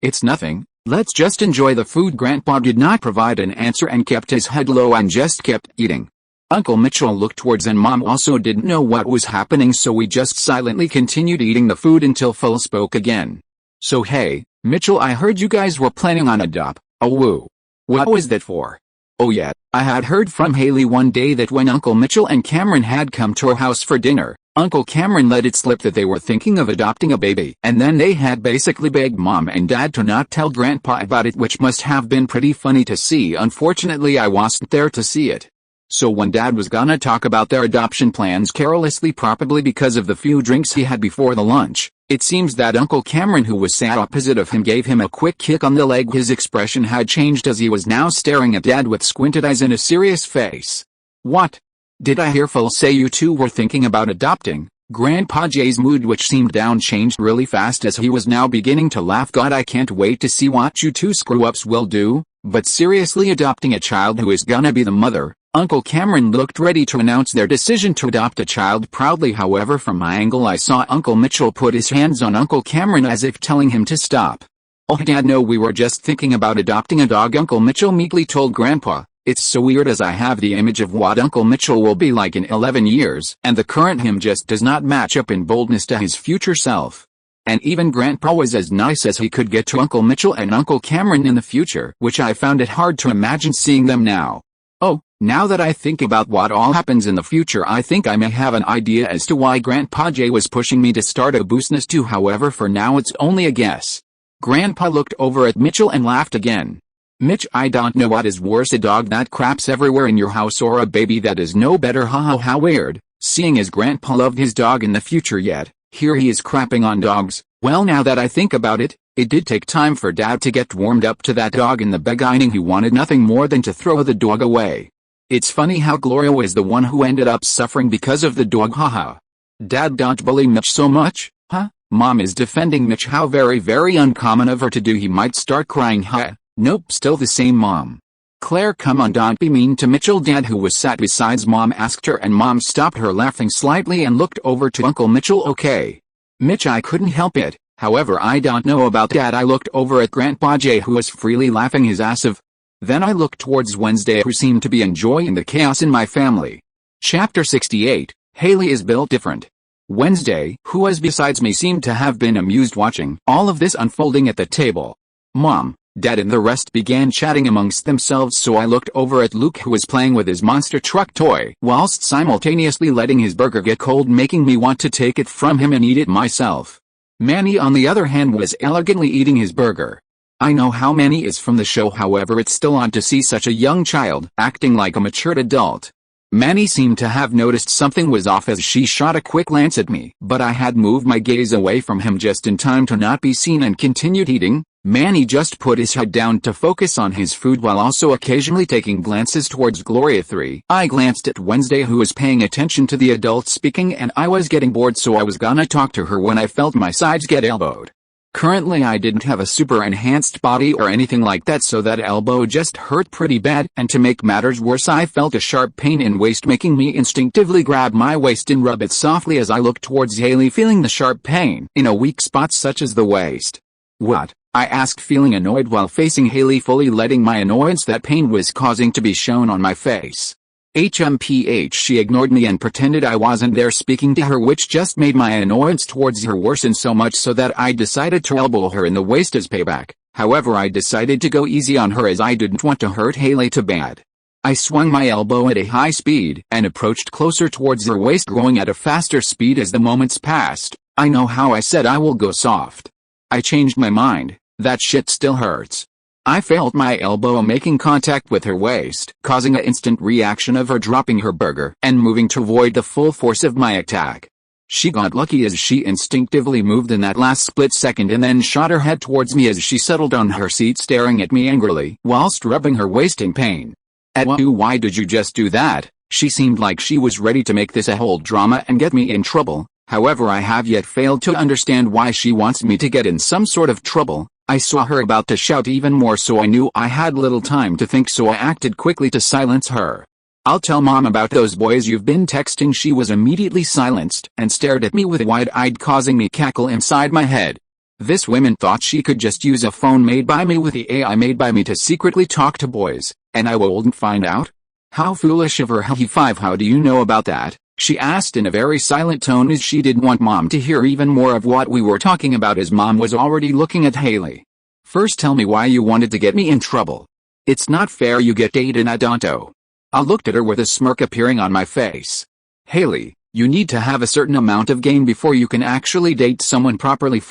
It's nothing. Let's just enjoy the food. Grandpa did not provide an answer and kept his head low and just kept eating. Uncle Mitchell looked towards, and Mom also didn't know what was happening, so we just silently continued eating the food until Phil spoke again. So hey, Mitchell, I heard you guys were planning on adopt. Woo. What was that for? Oh yeah, I had heard from Hayley one day that when Uncle Mitchell and Cameron had come to our house for dinner, Uncle Cameron let it slip that they were thinking of adopting a baby, and then they had basically begged Mom and Dad to not tell Grandpa about it, which must have been pretty funny to see. Unfortunately, I wasn't there to see it. So when Dad was gonna talk about their adoption plans carelessly, probably because of the few drinks he had before the lunch, it seems that Uncle Cameron, who was sat opposite of him, gave him a quick kick on the leg. His expression had changed as he was now staring at Dad with squinted eyes and a serious face. What? Did I hear Phil say you two were thinking about adopting? Grandpa Jay's mood, which seemed down, changed really fast as he was now beginning to laugh. God, I can't wait to see what you two screw-ups will do. But seriously, adopting a child who is gonna be the mother? Uncle Cameron looked ready to announce their decision to adopt a child proudly. However, from my angle I saw Uncle Mitchell put his hands on Uncle Cameron as if telling him to stop. Oh Dad, no, we were just thinking about adopting a dog, Uncle Mitchell meekly told Grandpa. It's so weird, as I have the image of what Uncle Mitchell will be like in 11 years, and the current him just does not match up in boldness to his future self. And even Grandpa was as nice as he could get to Uncle Mitchell and Uncle Cameron in the future, which I found it hard to imagine seeing them now. Oh, now that I think about what all happens in the future, I think I may have an idea as to why Grandpa Jay was pushing me to start a business too. However, for now it's only a guess. Grandpa looked over at Mitchell and laughed again. Mitch, I don't know what is worse, a dog that craps everywhere in your house or a baby that is no better. Haha, how weird. Seeing as Grandpa loved his dog in the future, yet Here he is crapping on dogs. Well, now that I think about it, it did take time for Dad to get warmed up to that dog in the beginning. He wanted nothing more than to throw the dog away. It's funny how Gloria was the one who ended up suffering because of the dog, haha. Dad don't bully Mitch so much, huh? Mom is defending Mitch. How very uncommon of her to do. He might start crying, huh? Nope, still the same mom. Claire, come on, don't be mean to Mitchell. Dad, who was sat beside Mom, asked her, and Mom stopped her laughing slightly and looked over to Uncle Mitchell. Okay, Mitch, I couldn't help it. However, I don't know about Dad. I looked over at Grandpa Jay, who was freely laughing his ass off. Then I looked towards Wednesday, who seemed to be enjoying the chaos in my family. Chapter 68, Hayley is built different. Wednesday, who was besides me, seemed to have been amused watching all of this unfolding at the table. Mom, Dad and the rest began chatting amongst themselves, so I looked over at Luke, who was playing with his monster truck toy, whilst simultaneously letting his burger get cold, making me want to take it from him and eat it myself. Manny, on the other hand, was elegantly eating his burger. I know how Manny is from the show, however it's still odd to see such a young child acting like a matured adult. Manny seemed to have noticed something was off as she shot a quick glance at me, but I had moved my gaze away from him just in time to not be seen and continued eating. Manny just put his head down to focus on his food while also occasionally taking glances towards Gloria 3. I glanced at Wednesday, who was paying attention to the adult speaking, and I was getting bored, so I was gonna talk to her when I felt my sides get elbowed. Currently I didn't have a super enhanced body or anything like that, so that elbow just hurt pretty bad, and to make matters worse I felt a sharp pain in waist, making me instinctively grab my waist and rub it softly as I looked towards Hayley, feeling the sharp pain in a weak spot such as the waist. What? I asked, feeling annoyed while facing Hayley, fully letting my annoyance that pain was causing to be shown on my face. HMPH, she ignored me and pretended I wasn't there speaking to her, which just made my annoyance towards her worsen so much so that I decided to elbow her in the waist as payback. However, I decided to go easy on her as I didn't want to hurt Hayley too bad. I swung my elbow at a high speed and approached closer towards her waist, growing at a faster speed as the moments passed. I know how I said I will go soft. I changed my mind. That shit still hurts. I felt my elbow making contact with her waist, causing an instant reaction of her dropping her burger and moving to avoid the full force of my attack. She got lucky as she instinctively moved in that last split second and then shot her head towards me as she settled on her seat, staring at me angrily whilst rubbing her waist in pain. Why did you just do that? She seemed like she was ready to make this a whole drama and get me in trouble. However, I have yet failed to understand why she wants me to get in some sort of trouble. I saw her about to shout even more, so I knew I had little time to think, so I acted quickly to silence her. I'll tell Mom about those boys you've been texting. She was immediately silenced and stared at me with wide-eyed, causing me cackle inside my head. This woman thought she could just use a phone made by me with the AI made by me to secretly talk to boys, and I wouldn't find out? How foolish of her. How do you know about that? She asked in a very silent tone, as she didn't want Mom to hear even more of what we were talking about, as Mom was already looking at Hayley. First tell me why you wanted to get me in trouble. It's not fair you get dated, I don't know. I looked at her with a smirk appearing on my face. Hayley, you need to have a certain amount of game before you can actually date someone properly.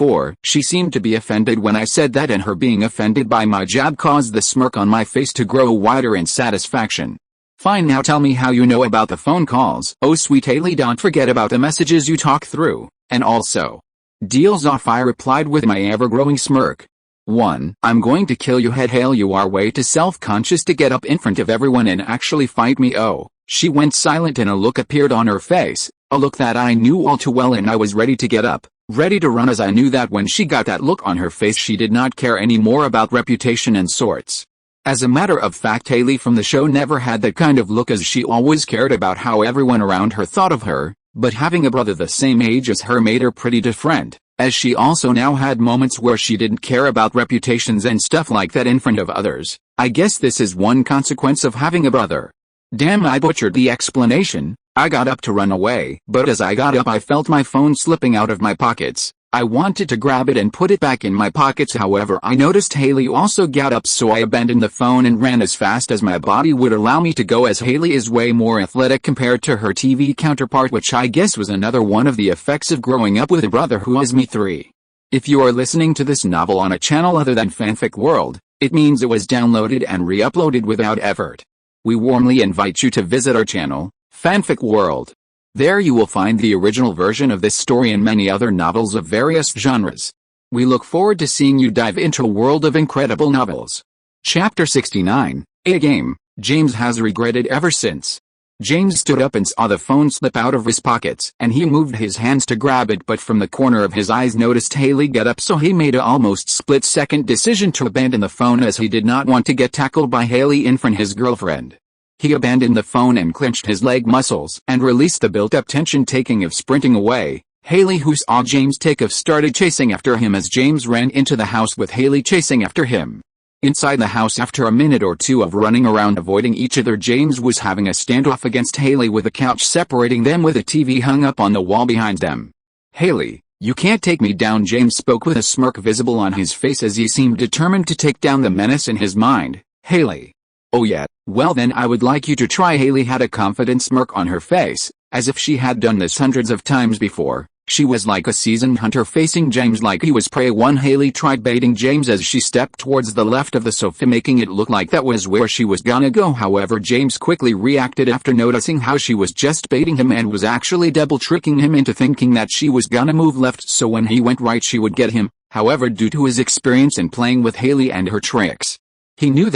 She seemed to be offended when I said that, and her being offended by my jab caused the smirk on my face to grow wider in satisfaction. Fine, now tell me how you know about the phone calls. Oh sweet Hayley, don't forget about the messages you talk through. And also, deals off, I replied with my ever-growing smirk. 1. I'm going to kill you. Hail, you are way too self-conscious to get up in front of everyone and actually fight me. Oh. She went silent and a look appeared on her face, a look that I knew all too well, and I was ready to get up, ready to run, as I knew that when she got that look on her face she did not care any more about reputation and sorts. As a matter of fact, Hayley from the show never had that kind of look, as she always cared about how everyone around her thought of her, but having a brother the same age as her made her pretty different, as she also now had moments where she didn't care about reputations and stuff like that in front of others. I guess this is one consequence of having a brother. Damn, I butchered the explanation. I got up to run away, but as I got up I felt my phone slipping out of my pockets. I wanted to grab it and put it back in my pockets, however I noticed Hayley also got up, so I abandoned the phone and ran as fast as my body would allow me to go, as Hayley is way more athletic compared to her TV counterpart, which I guess was another one of the effects of growing up with a brother who is me 3. If you are listening to this novel on a channel other than Fanfic World, it means it was downloaded and re-uploaded without effort. We warmly invite you to visit our channel, Fanfic World. There you will find the original version of this story and many other novels of various genres. We look forward to seeing you dive into a world of incredible novels. Chapter 69, A Game. James has regretted ever since. James stood up and saw the phone slip out of his pockets, and he moved his hands to grab it, but from the corner of his eyes noticed Hayley get up, so he made a almost split-second decision to abandon the phone as he did not want to get tackled by Hayley in front of his girlfriend. He abandoned the phone and clenched his leg muscles and released the built-up tension, taking of sprinting away. Hayley, who saw James take off, started chasing after him as James ran into the house with Hayley chasing after him. Inside the house, after a minute or two of running around avoiding each other, James was having a standoff against Hayley with a couch separating them with a TV hung up on the wall behind them. "Hayley, you can't take me down," James spoke with a smirk visible on his face as he seemed determined to take down the menace in his mind. "Hayley. Oh yeah, well then I would like you to try." Hayley had a confident smirk on her face, as if she had done this hundreds of times before. She was like a seasoned hunter facing James like he was prey. Hayley tried baiting James as she stepped towards the left of the sofa, making it look like that was where she was gonna go. However, James quickly reacted after noticing how she was just baiting him and was actually double tricking him into thinking that she was gonna move left, so when he went right she would get him. However, due to his experience in playing with Hayley and her tricks, he knew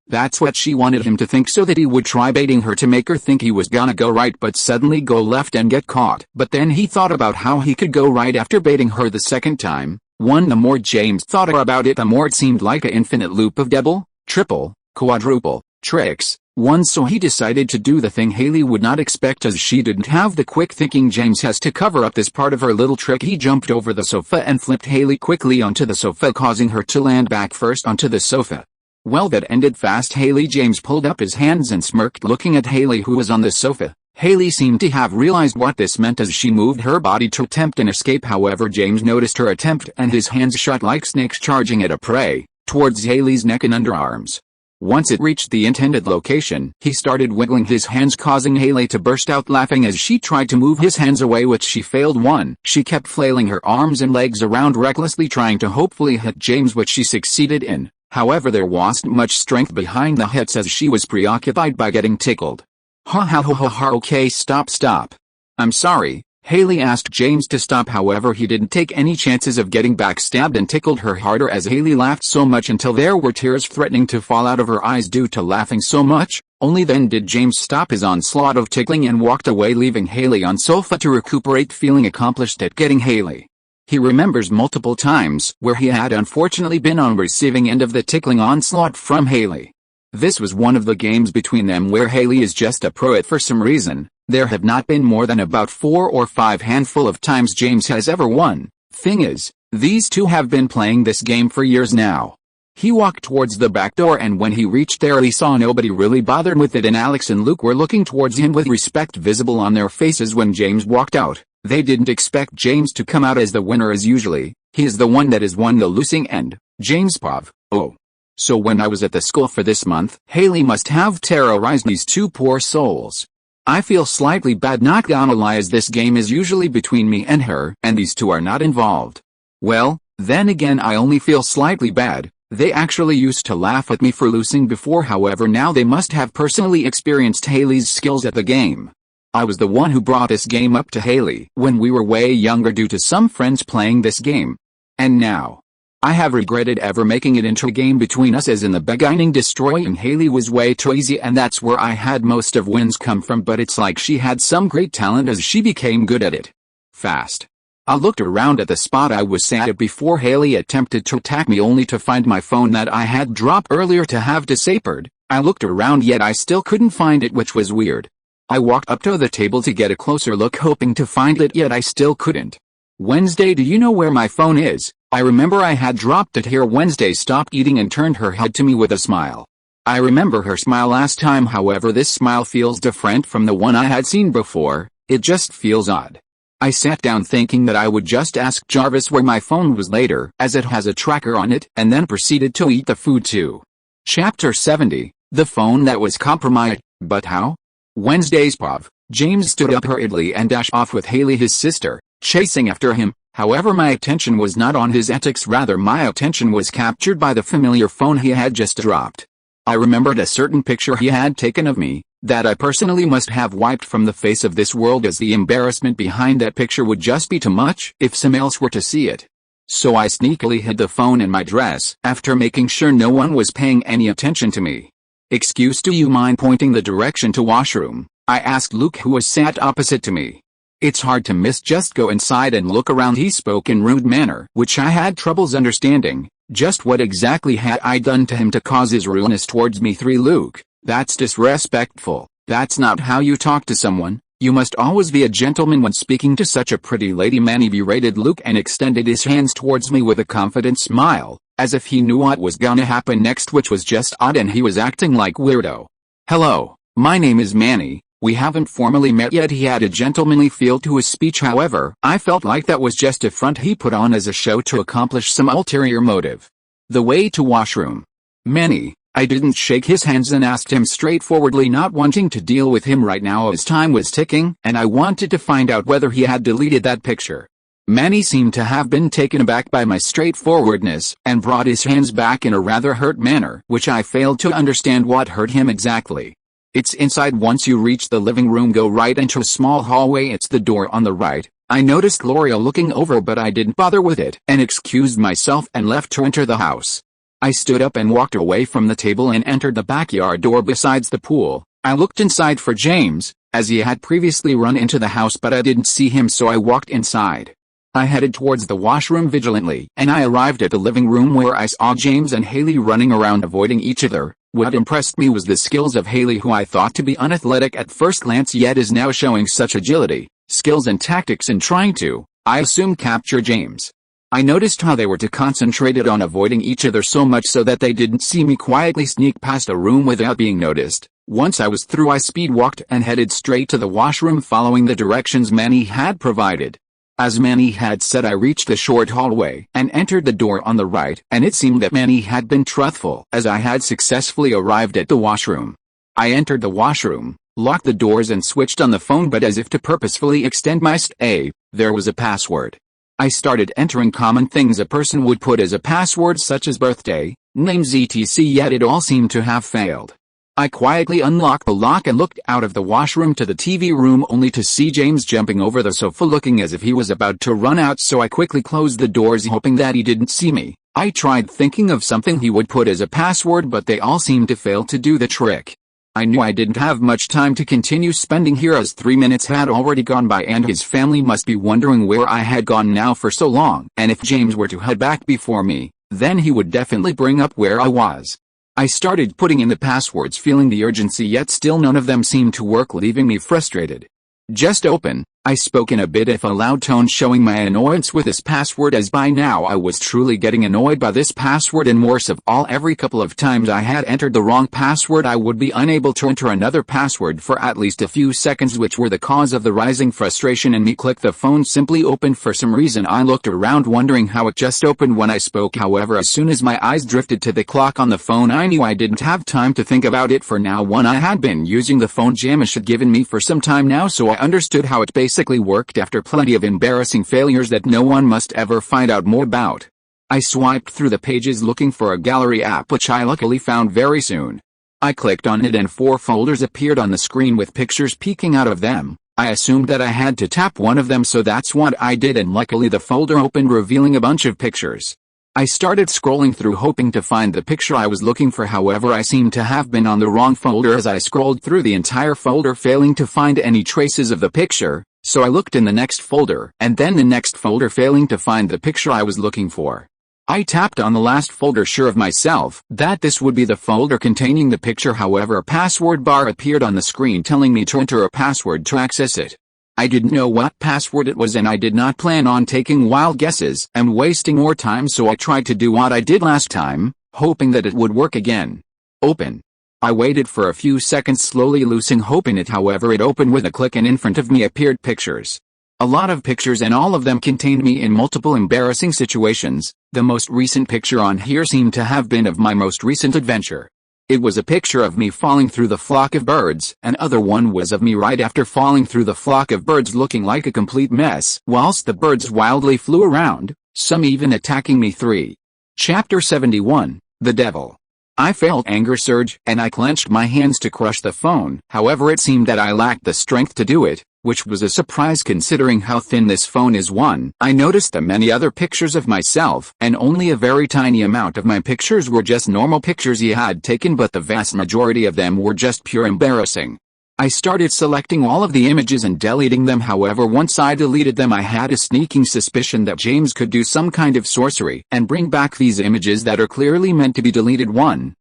that's what she wanted him to think, so that he would try baiting her to make her think he was gonna go right but suddenly go left and get caught. But then he thought about how he could go right after baiting her the second time. The more James thought about it, the more it seemed like an infinite loop of double, triple, quadruple tricks. So he decided to do the thing Hayley would not expect, as she didn't have the quick thinking James has to cover up this part of her little trick. He jumped over the sofa and flipped Hayley quickly onto the sofa, causing her to land back first onto the sofa. Well, that ended fast. James pulled up his hands and smirked, looking at Hayley, who was on the sofa. Hayley seemed to have realized what this meant as she moved her body to attempt an escape. However, James noticed her attempt and his hands shot like snakes, charging at a prey towards Hayley's neck and underarms. Once it reached the intended location, he started wiggling his hands, causing Hayley to burst out laughing as she tried to move his hands away, which she failed. She kept flailing her arms and legs around recklessly, trying to hopefully hit James, which she succeeded in. However, there wasn't much strength behind the hits as she was preoccupied by getting tickled. Ha ha ha ha ha. Okay, stop. I'm sorry. Hayley asked James to stop. However, he didn't take any chances of getting backstabbed and tickled her harder as Hayley laughed so much until there were tears threatening to fall out of her eyes due to laughing so much. Only then did James stop his onslaught of tickling and walked away, leaving Hayley on sofa to recuperate, feeling accomplished at getting Hayley. He remembers multiple times where he had unfortunately been on receiving end of the tickling onslaught from Hayley. This was one of the games between them where Hayley is just a pro at. For some reason, there have not been more than about 4 or 5 handful of times James has ever won. Thing is, these two have been playing this game for years now. He walked towards the back door, and when he reached there he saw nobody really bothered with it, and Alex and Luke were looking towards him with respect visible on their faces when James walked out. They didn't expect James to come out as the winner, as usually he is the one that has won the losing end. James Pov. Oh. So when I was at the school for this month, Hayley must have terrorized these two poor souls. I feel slightly bad, not gonna lie, as this game is usually between me and her, and these two are not involved. Well, then again, I only feel slightly bad. They actually used to laugh at me for losing before. However, now they must have personally experienced Hayley's skills at the game. I was the one who brought this game up to Hayley when we were way younger due to some friends playing this game. And now, I have regretted ever making it into a game between us, as in the beginning destroying Hayley was way too easy, and that's where I had most of wins come from, but it's like she had some great talent as she became good at it fast. I looked around at the spot I was sat at before Hayley attempted to attack me, only to find my phone that I had dropped earlier to have disabled. I looked around, yet I still couldn't find it, which was weird. I walked up to the table to get a closer look, hoping to find it, yet I still couldn't. Wednesday, do you know where my phone is? I remember I had dropped it here. Wednesday stopped eating and turned her head to me with a smile. I remember her smile last time, however this smile feels different from the one I had seen before. It just feels odd. I sat down thinking that I would just ask Jarvis where my phone was later, as it has a tracker on it, and then proceeded to eat the food too. Chapter 70, The Phone That Was Compromised. But how? Wednesday's Pov. James stood up hurriedly and dashed off with Hayley, his sister, chasing after him. However, my attention was not on his antics, rather my attention was captured by the familiar phone he had just dropped. I remembered a certain picture he had taken of me, that I personally must have wiped from the face of this world, as the embarrassment behind that picture would just be too much if someone else were to see it. So I sneakily hid the phone in my dress after making sure no one was paying any attention to me. "Excuse, do you mind pointing the direction to washroom?" I asked Luke, who was sat opposite to me. "It's hard to miss, just go inside and look around," he spoke in rude manner, which I had troubles understanding. Just what exactly had I done to him to cause his rudeness towards me? Luke, that's disrespectful. That's not how you talk to someone. You must always be a gentleman when speaking to such a pretty lady." Manny berated Luke and extended his hands towards me with a confident smile, as if he knew what was gonna happen next, which was just odd, and he was acting like weirdo. "Hello, my name is Manny. We haven't formally met yet." He had a gentlemanly feel to his speech, however, I felt like that was just a front he put on as a show to accomplish some ulterior motive. "The way to washroom." "Manny." I didn't shake his hands and asked him straightforwardly, not wanting to deal with him right now as time was ticking and I wanted to find out whether he had deleted that picture. Manny seemed to have been taken aback by my straightforwardness and brought his hands back in a rather hurt manner, which I failed to understand what hurt him exactly. "It's inside. Once you reach the living room, go right into a small hallway. It's the door on the right." I noticed Gloria looking over, but I didn't bother with it and excused myself and left to enter the house. I stood up and walked away from the table and entered the backyard door besides the pool. I looked inside for James, as he had previously run into the house, but I didn't see him, so I walked inside. I headed towards the washroom vigilantly, and I arrived at the living room where I saw James and Hayley running around avoiding each other. What impressed me was the skills of Hayley, who I thought to be unathletic at first glance, yet is now showing such agility, skills and tactics in trying to, I assume, capture James. I noticed how they were too concentrated on avoiding each other, so much so that they didn't see me quietly sneak past a room without being noticed. Once I was through, I speed walked and headed straight to the washroom, following the directions Manny had provided. As Manny had said, I reached the short hallway and entered the door on the right, and it seemed that Manny had been truthful, as I had successfully arrived at the washroom. I entered the washroom, locked the doors and switched on the phone, but as if to purposefully extend my stay, there was a password. I started entering common things a person would put as a password, such as birthday, names, etc., yet it all seemed to have failed. I quietly unlocked the lock and looked out of the washroom to the TV room, only to see James jumping over the sofa looking as if he was about to run out, so I quickly closed the doors, hoping that he didn't see me. I tried thinking of something he would put as a password, but they all seemed to fail to do the trick. I knew I didn't have much time to continue spending here, as 3 minutes had already gone by and his family must be wondering where I had gone now for so long, and if James were to head back before me, then he would definitely bring up where I was. I started putting in the passwords, feeling the urgency, yet still none of them seemed to work, leaving me frustrated. "Just open," I spoke in a bit of a loud tone, showing my annoyance with this password, as by now I was truly getting annoyed by this password, and worst of all, every couple of times I had entered the wrong password, I would be unable to enter another password for at least a few seconds, which were the cause of the rising frustration in me. Click, the phone simply opened for some reason. I looked around wondering how it just opened when I spoke. However, as soon as my eyes drifted to the clock on the phone, I knew I didn't have time to think about it for now. One, I had been using the phone Jamish had given me for some time now, so I understood how it basically worked after plenty of embarrassing failures that no one must ever find out more about. I swiped through the pages looking for a gallery app, which I luckily found very soon. I clicked on it and 4 folders appeared on the screen with pictures peeking out of them. I assumed that I had to tap one of them, so that's what I did, and luckily the folder opened, revealing a bunch of pictures. I started scrolling through, hoping to find the picture I was looking for. However, I seemed to have been on the wrong folder as I scrolled through the entire folder, failing to find any traces of the picture. So I looked in the next folder, and then the next folder, failing to find the picture I was looking for. I tapped on the last folder, sure of myself that this would be the folder containing the picture. However, a password bar appeared on the screen telling me to enter a password to access it. I didn't know what password it was, and I did not plan on taking wild guesses and wasting more time, so I tried to do what I did last time, hoping that it would work again. Open. I waited for a few seconds, slowly loosening hoping it. However, it opened with a click, and in front of me appeared pictures. A lot of pictures, and all of them contained me in multiple embarrassing situations. The most recent picture on here seemed to have been of my most recent adventure. It was a picture of me falling through the flock of birds. Another one was of me right after falling through the flock of birds, looking like a complete mess, whilst the birds wildly flew around, some even attacking me. 3. Chapter 71, The Devil. I felt anger surge, and I clenched my hands to crush the phone. However, it seemed that I lacked the strength to do it, which was a surprise considering how thin this phone is. I noticed the many other pictures of myself, and only a very tiny amount of my pictures were just normal pictures he had taken, but the vast majority of them were just pure embarrassing. I started selecting all of the images and deleting them. However, once I deleted them, I had a sneaking suspicion that James could do some kind of sorcery and bring back these images that are clearly meant to be deleted.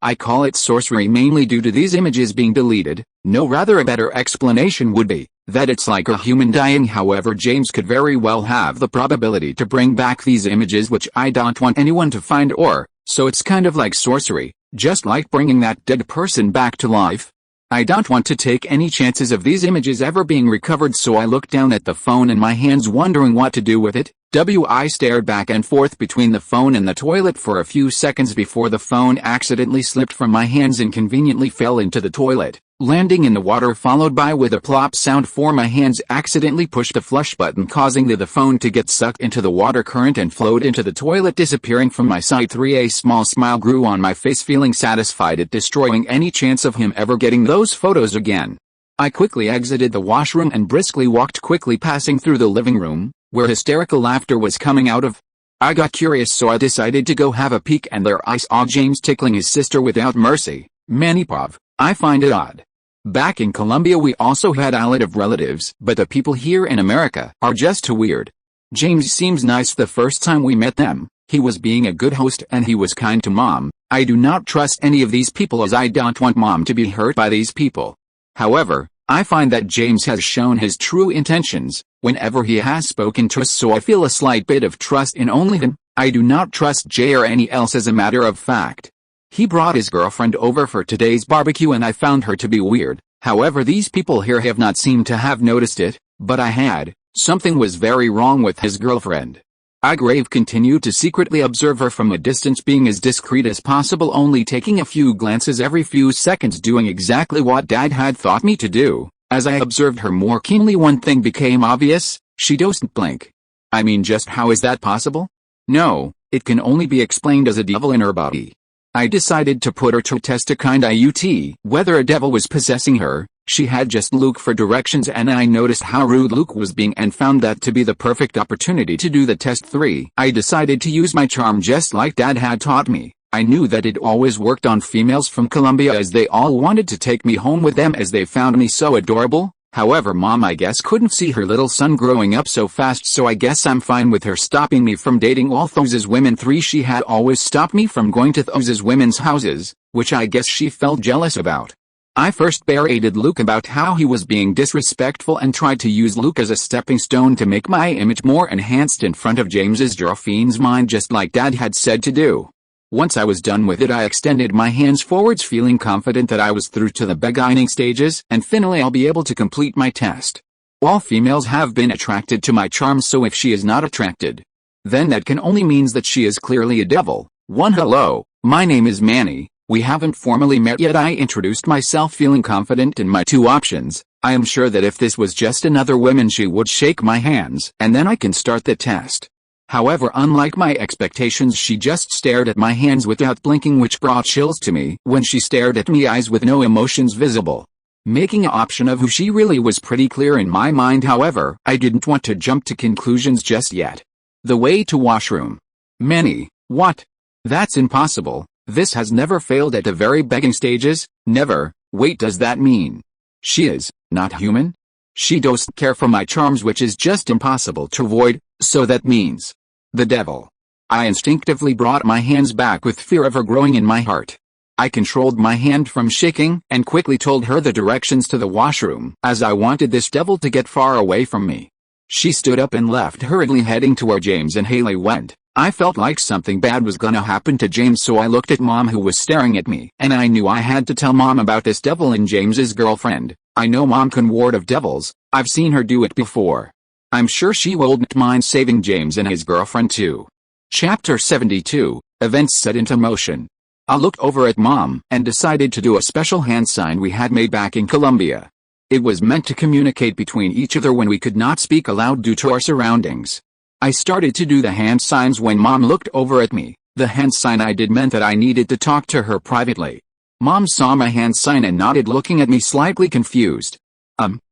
I call it sorcery mainly due to these images being deleted. No, rather a better explanation would be that it's like a human dying. However, James could very well have the probability to bring back these images, which I don't want anyone to find, so it's kind of like sorcery, just like bringing that dead person back to life. I don't want to take any chances of these images ever being recovered, so I looked down at the phone in my hands wondering what to do with it. I stared back and forth between the phone and the toilet for a few seconds before the phone accidentally slipped from my hands and conveniently fell into the toilet, landing in the water, followed by with a plop sound, for my hands accidentally pushed the flush button, causing the phone to get sucked into the water current and flowed into the toilet, disappearing from my sight. A small smile grew on my face, feeling satisfied at destroying any chance of him ever getting those photos again. I quickly exited the washroom and briskly walked quickly, passing through the living room, where hysterical laughter was coming out of. I got curious, so I decided to go have a peek, and there I saw James tickling his sister without mercy. Manipov. I find it odd. Back in Colombia we also had a lot of relatives, but the people here in America are just too weird. James seems nice the first time we met them. He was being a good host and he was kind to Mom. I do not trust any of these people, as I don't want Mom to be hurt by these people. However, I find that James has shown his true intentions whenever he has spoken to us, so I feel a slight bit of trust in only him. I do not trust Jay or any else, as a matter of fact. He brought his girlfriend over for today's barbecue and I found her to be weird. However, these people here have not seemed to have noticed it, but I had. Something was very wrong with his girlfriend. I continued to secretly observe her from a distance, being as discreet as possible, only taking a few glances every few seconds, doing exactly what Dad had taught me to do. As I observed her more keenly, one thing became obvious: she doesn't blink. I mean, just how is that possible? No, it can only be explained as a devil in her body. I decided to put her to test, a kind IUT, whether a devil was possessing her. She had just Luke for directions, and I noticed how rude Luke was being and found that to be the perfect opportunity to do the test. I decided to use my charm just like Dad had taught me. I knew that it always worked on females from Colombia, as they all wanted to take me home with them as they found me so adorable. However, Mom, I guess, couldn't see her little son growing up so fast, so I guess I'm fine with her stopping me from dating all those women. She had always stopped me from going to those women's houses, which I guess she felt jealous about. I first berated Luke about how he was being disrespectful and tried to use Luke as a stepping stone to make my image more enhanced in front of James's girlfriend's mind, just like Dad had said to do. Once I was done with it, I extended my hands forwards, feeling confident that I was through to the beginning stages, and finally I'll be able to complete my test. All females have been attracted to my charm, so if she is not attracted, then that can only means that she is clearly a devil. Hello, my name is Manny. We haven't formally met yet. I introduced myself, feeling confident in my two options. I am sure that if this was just another woman, she would shake my hands, and then I can start the test. However, unlike my expectations, she just stared at my hands without blinking, which brought chills to me. When she stared at me, eyes with no emotions visible, making an option of who she really was pretty clear in my mind. However, I didn't want to jump to conclusions just yet. The way to washroom. Manny, what? That's impossible. This has never failed at the very beginning stages. Never. Wait, does that mean she is not human? She doesn't care for my charms, which is just impossible to avoid, so that means the devil. I instinctively brought my hands back with fear ever growing in my heart. I controlled my hand from shaking and quickly told her the directions to the washroom, as I wanted this devil to get far away from me. She stood up and left, hurriedly heading to where James and Hayley went. I felt like something bad was gonna happen to James, so I looked at Mom, who was staring at me, and I knew I had to tell Mom about this devil and James's girlfriend. I know Mom can ward off devils. I've seen her do it before. I'm sure she wouldn't mind saving James and his girlfriend too. Chapter 72, Events Set into Motion. I looked over at Mom and decided to do a special hand sign we had made back in Colombia. It was meant to communicate between each other when we could not speak aloud due to our surroundings. I started to do the hand signs when Mom looked over at me. The hand sign I did meant that I needed to talk to her privately. Mom saw my hand sign and nodded, looking at me slightly confused.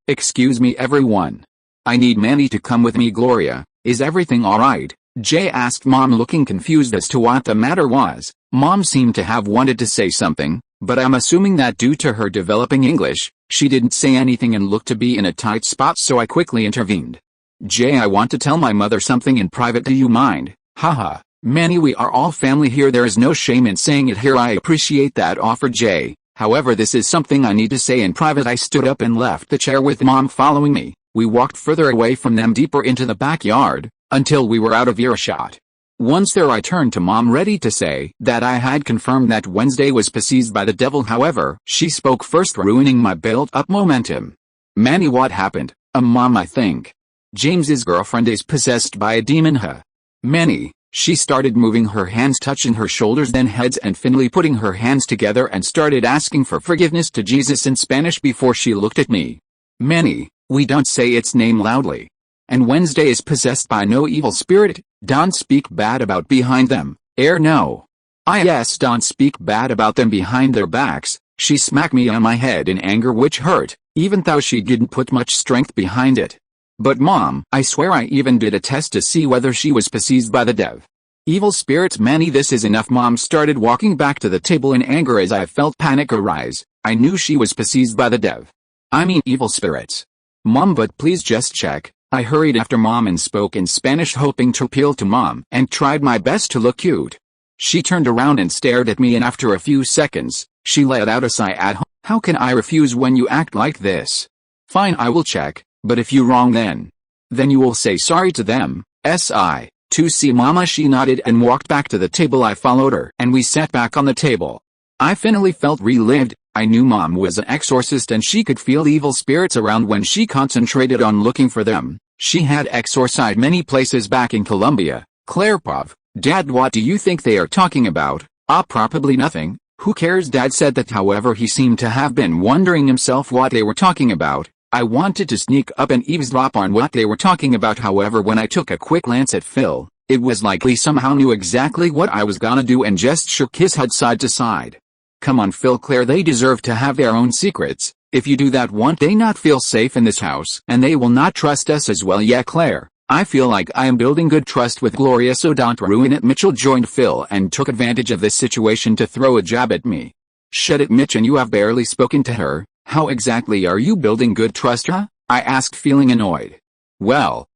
Excuse me everyone. I need Manny to come with me. Gloria, is everything alright? Jay asked Mom, looking confused as to what the matter was. Mom seemed to have wanted to say something, but I'm assuming that due to her developing English, she didn't say anything and looked to be in a tight spot, so I quickly intervened. Jay, I want to tell my mother something in private, do you mind? Haha, Manny, we are all family here, there is no shame in saying it here. I appreciate that offer, Jay. However, this is something I need to say in private. I stood up and left the chair with Mom following me. We walked further away from them, deeper into the backyard, until we were out of earshot. Once there, I turned to Mom, ready to say that I had confirmed that Wednesday was possessed by the devil. However, she spoke first, ruining my built-up momentum. Manny, what happened? Mom, I think James's girlfriend is possessed by a demon. Huh? Manny. She started moving her hands, touching her shoulders, then heads, and finally putting her hands together and started asking for forgiveness to Jesus in Spanish before she looked at me. Manny, we don't say its name loudly. And Wednesday is possessed by no evil spirit. Don't speak bad about behind them. No. Yes, don't speak bad about them behind their backs. She smacked me on my head in anger, which hurt, even though she didn't put much strength behind it. But Mom, I swear I even did a test to see whether she was possessed by the dev. Evil spirits. Manny, this is enough. Mom started walking back to the table in anger as I felt panic arise. I knew she was possessed by the dev. I mean evil spirits. Mom, but please just check. I hurried after Mom and spoke in Spanish, hoping to appeal to Mom, and tried my best to look cute. She turned around and stared at me, and after a few seconds, she let out a sigh at home. How can I refuse when you act like this? Fine, I will check. But if you wrong, then you will say sorry to them. To see Mama. She nodded and walked back to the table. I followed her, and we sat back on the table. I finally felt relieved. I knew Mom was an exorcist and she could feel evil spirits around when she concentrated on looking for them. She had exorcised many places back in Colombia. Claire Pov, Dad, what do you think they are talking about? Probably nothing. Who cares? Dad said that. However, he seemed to have been wondering himself what they were talking about. I wanted to sneak up and eavesdrop on what they were talking about. However, when I took a quick glance at Phil, it was like he somehow knew exactly what I was gonna do and just shook his head side to side. Come on, Phil. Claire, they deserve to have their own secrets. If you do that, won't they not feel safe in this house? And they will not trust us as well. Yeah, Claire, I feel like I am building good trust with Gloria, so don't ruin it. Mitchell joined Phil and took advantage of this situation to throw a jab at me. Shut it, Mitch, and you have barely spoken to her. How exactly are you building good trust, huh? I asked, feeling annoyed. Well,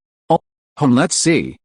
let's see.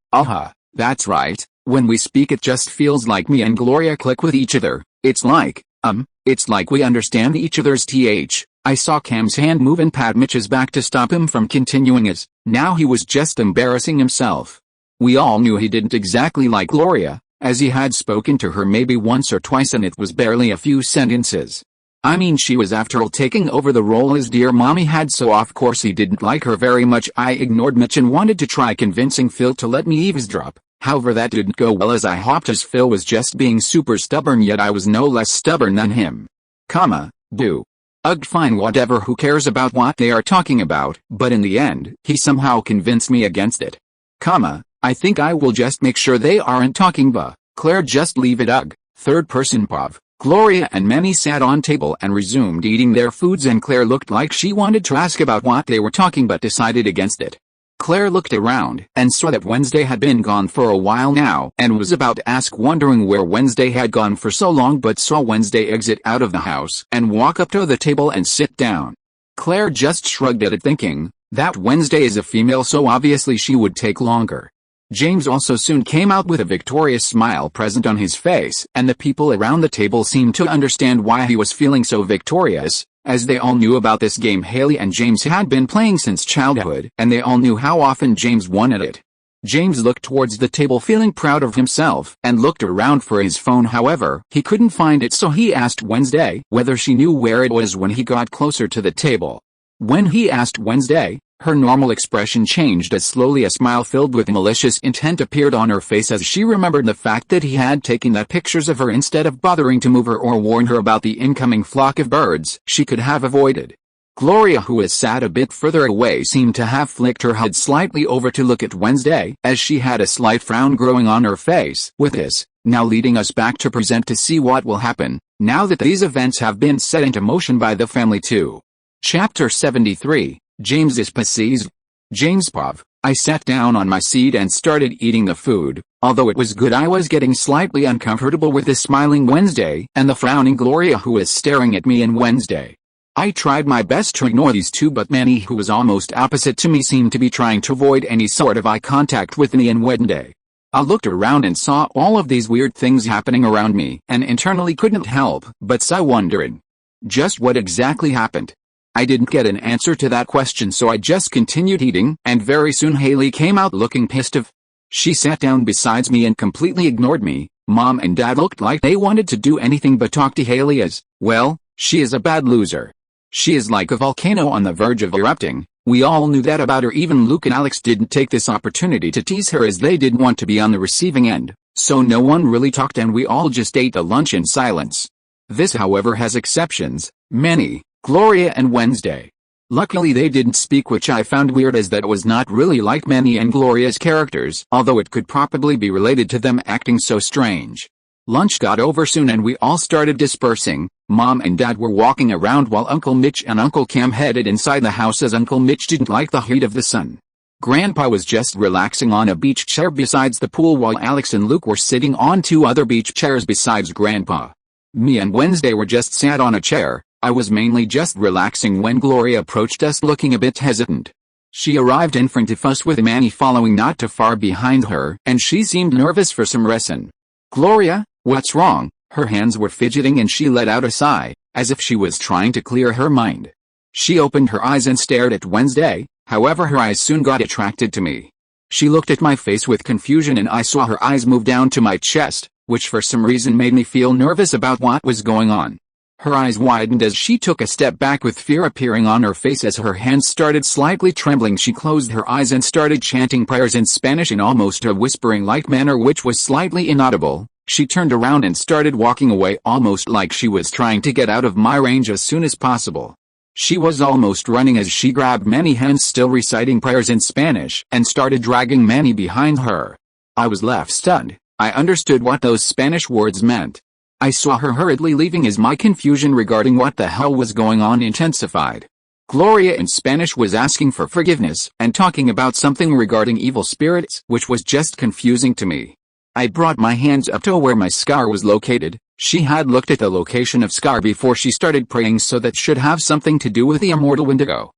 That's right. When we speak, it just feels like me and Gloria click with each other. It's like we understand each other's th. I saw Cam's hand move and pat Mitch's back to stop him from continuing, as now he was just embarrassing himself. We all knew he didn't exactly like Gloria, as he had spoken to her maybe once or twice, and it was barely a few sentences. I mean, she was after all taking over the role his dear mommy had, so of course he didn't like her very much. I ignored Mitch and wanted to try convincing Phil to let me eavesdrop. However, that didn't go well, as I hopped, as Phil was just being super stubborn, yet I was no less stubborn than him. Fine, whatever, who cares about what they are talking about? But in the end, he somehow convinced me against it. I think I will just make sure they aren't talking. Claire, just leave it. Third person Pov. Gloria and Manny sat on table and resumed eating their foods, and Claire looked like she wanted to ask about what they were talking but decided against it. Claire looked around and saw that Wednesday had been gone for a while now and was about to ask, wondering where Wednesday had gone for so long, but saw Wednesday exit out of the house and walk up to the table and sit down. Claire just shrugged at it, thinking that Wednesday is a female, so obviously she would take longer. James also soon came out with a victorious smile present on his face, and the people around the table seemed to understand why he was feeling so victorious, as they all knew about this game Hayley and James had been playing since childhood, and they all knew how often James won at it. James looked towards the table feeling proud of himself, and looked around for his phone. However, he couldn't find it, so he asked Wednesday whether she knew where it was when he got closer to the table. When he asked Wednesday, her normal expression changed as slowly a smile filled with malicious intent appeared on her face, as she remembered the fact that he had taken that pictures of her instead of bothering to move her or warn her about the incoming flock of birds she could have avoided. Gloria, who was sat a bit further away, seemed to have flicked her head slightly over to look at Wednesday, as she had a slight frown growing on her face. With this, now leading us back to present to see what will happen, now that these events have been set into motion by the family too. Chapter 73, James is possessed. James Pov. I sat down on my seat and started eating the food. Although it was good, I was getting slightly uncomfortable with the smiling Wednesday and the frowning Gloria who was staring at me in Wednesday. I tried my best to ignore these two, but Manny, who was almost opposite to me, seemed to be trying to avoid any sort of eye contact with me and Wednesday. I looked around and saw all of these weird things happening around me and internally couldn't help but sigh, wondering just what exactly happened. I didn't get an answer to that question, so I just continued eating, and very soon Hayley came out looking pissed off. She sat down beside me and completely ignored me. Mom and Dad looked like they wanted to do anything but talk to Hayley, as, well, she is a bad loser. She is like a volcano on the verge of erupting. We all knew that about her. Even Luke and Alex didn't take this opportunity to tease her, as they didn't want to be on the receiving end, so no one really talked and we all just ate the lunch in silence. This, however, has exceptions: Manny, Gloria and Wednesday. Luckily they didn't speak, which I found weird, as that was not really like Manny and Gloria's characters, although it could probably be related to them acting so strange. Lunch got over soon and we all started dispersing. Mom and Dad were walking around while Uncle Mitch and Uncle Cam headed inside the house, as Uncle Mitch didn't like the heat of the sun. Grandpa was just relaxing on a beach chair besides the pool, while Alex and Luke were sitting on two other beach chairs besides Grandpa. Me and Wednesday were just sat on a chair. I was mainly just relaxing when Gloria approached us looking a bit hesitant. She arrived in front of us with Manny following not too far behind her, and she seemed nervous for some reason. "Gloria, what's wrong?" Her hands were fidgeting and she let out a sigh, as if she was trying to clear her mind. She opened her eyes and stared at Wednesday, however her eyes soon got attracted to me. She looked at my face with confusion and I saw her eyes move down to my chest, which for some reason made me feel nervous about what was going on. Her eyes widened as she took a step back, with fear appearing on her face. As her hands started slightly trembling, she closed her eyes and started chanting prayers in Spanish in almost a whispering-like manner, which was slightly inaudible. She turned around and started walking away, almost like she was trying to get out of my range as soon as possible. She was almost running as she grabbed Manny's hands, still reciting prayers in Spanish, and started dragging Manny behind her. I was left stunned. I understood what those Spanish words meant. I saw her hurriedly leaving as my confusion regarding what the hell was going on intensified. Gloria in Spanish was asking for forgiveness and talking about something regarding evil spirits, which was just confusing to me. I brought my hands up to where my scar was located. She had looked at the location of scar before she started praying, so that should have something to do with the immortal Wendigo.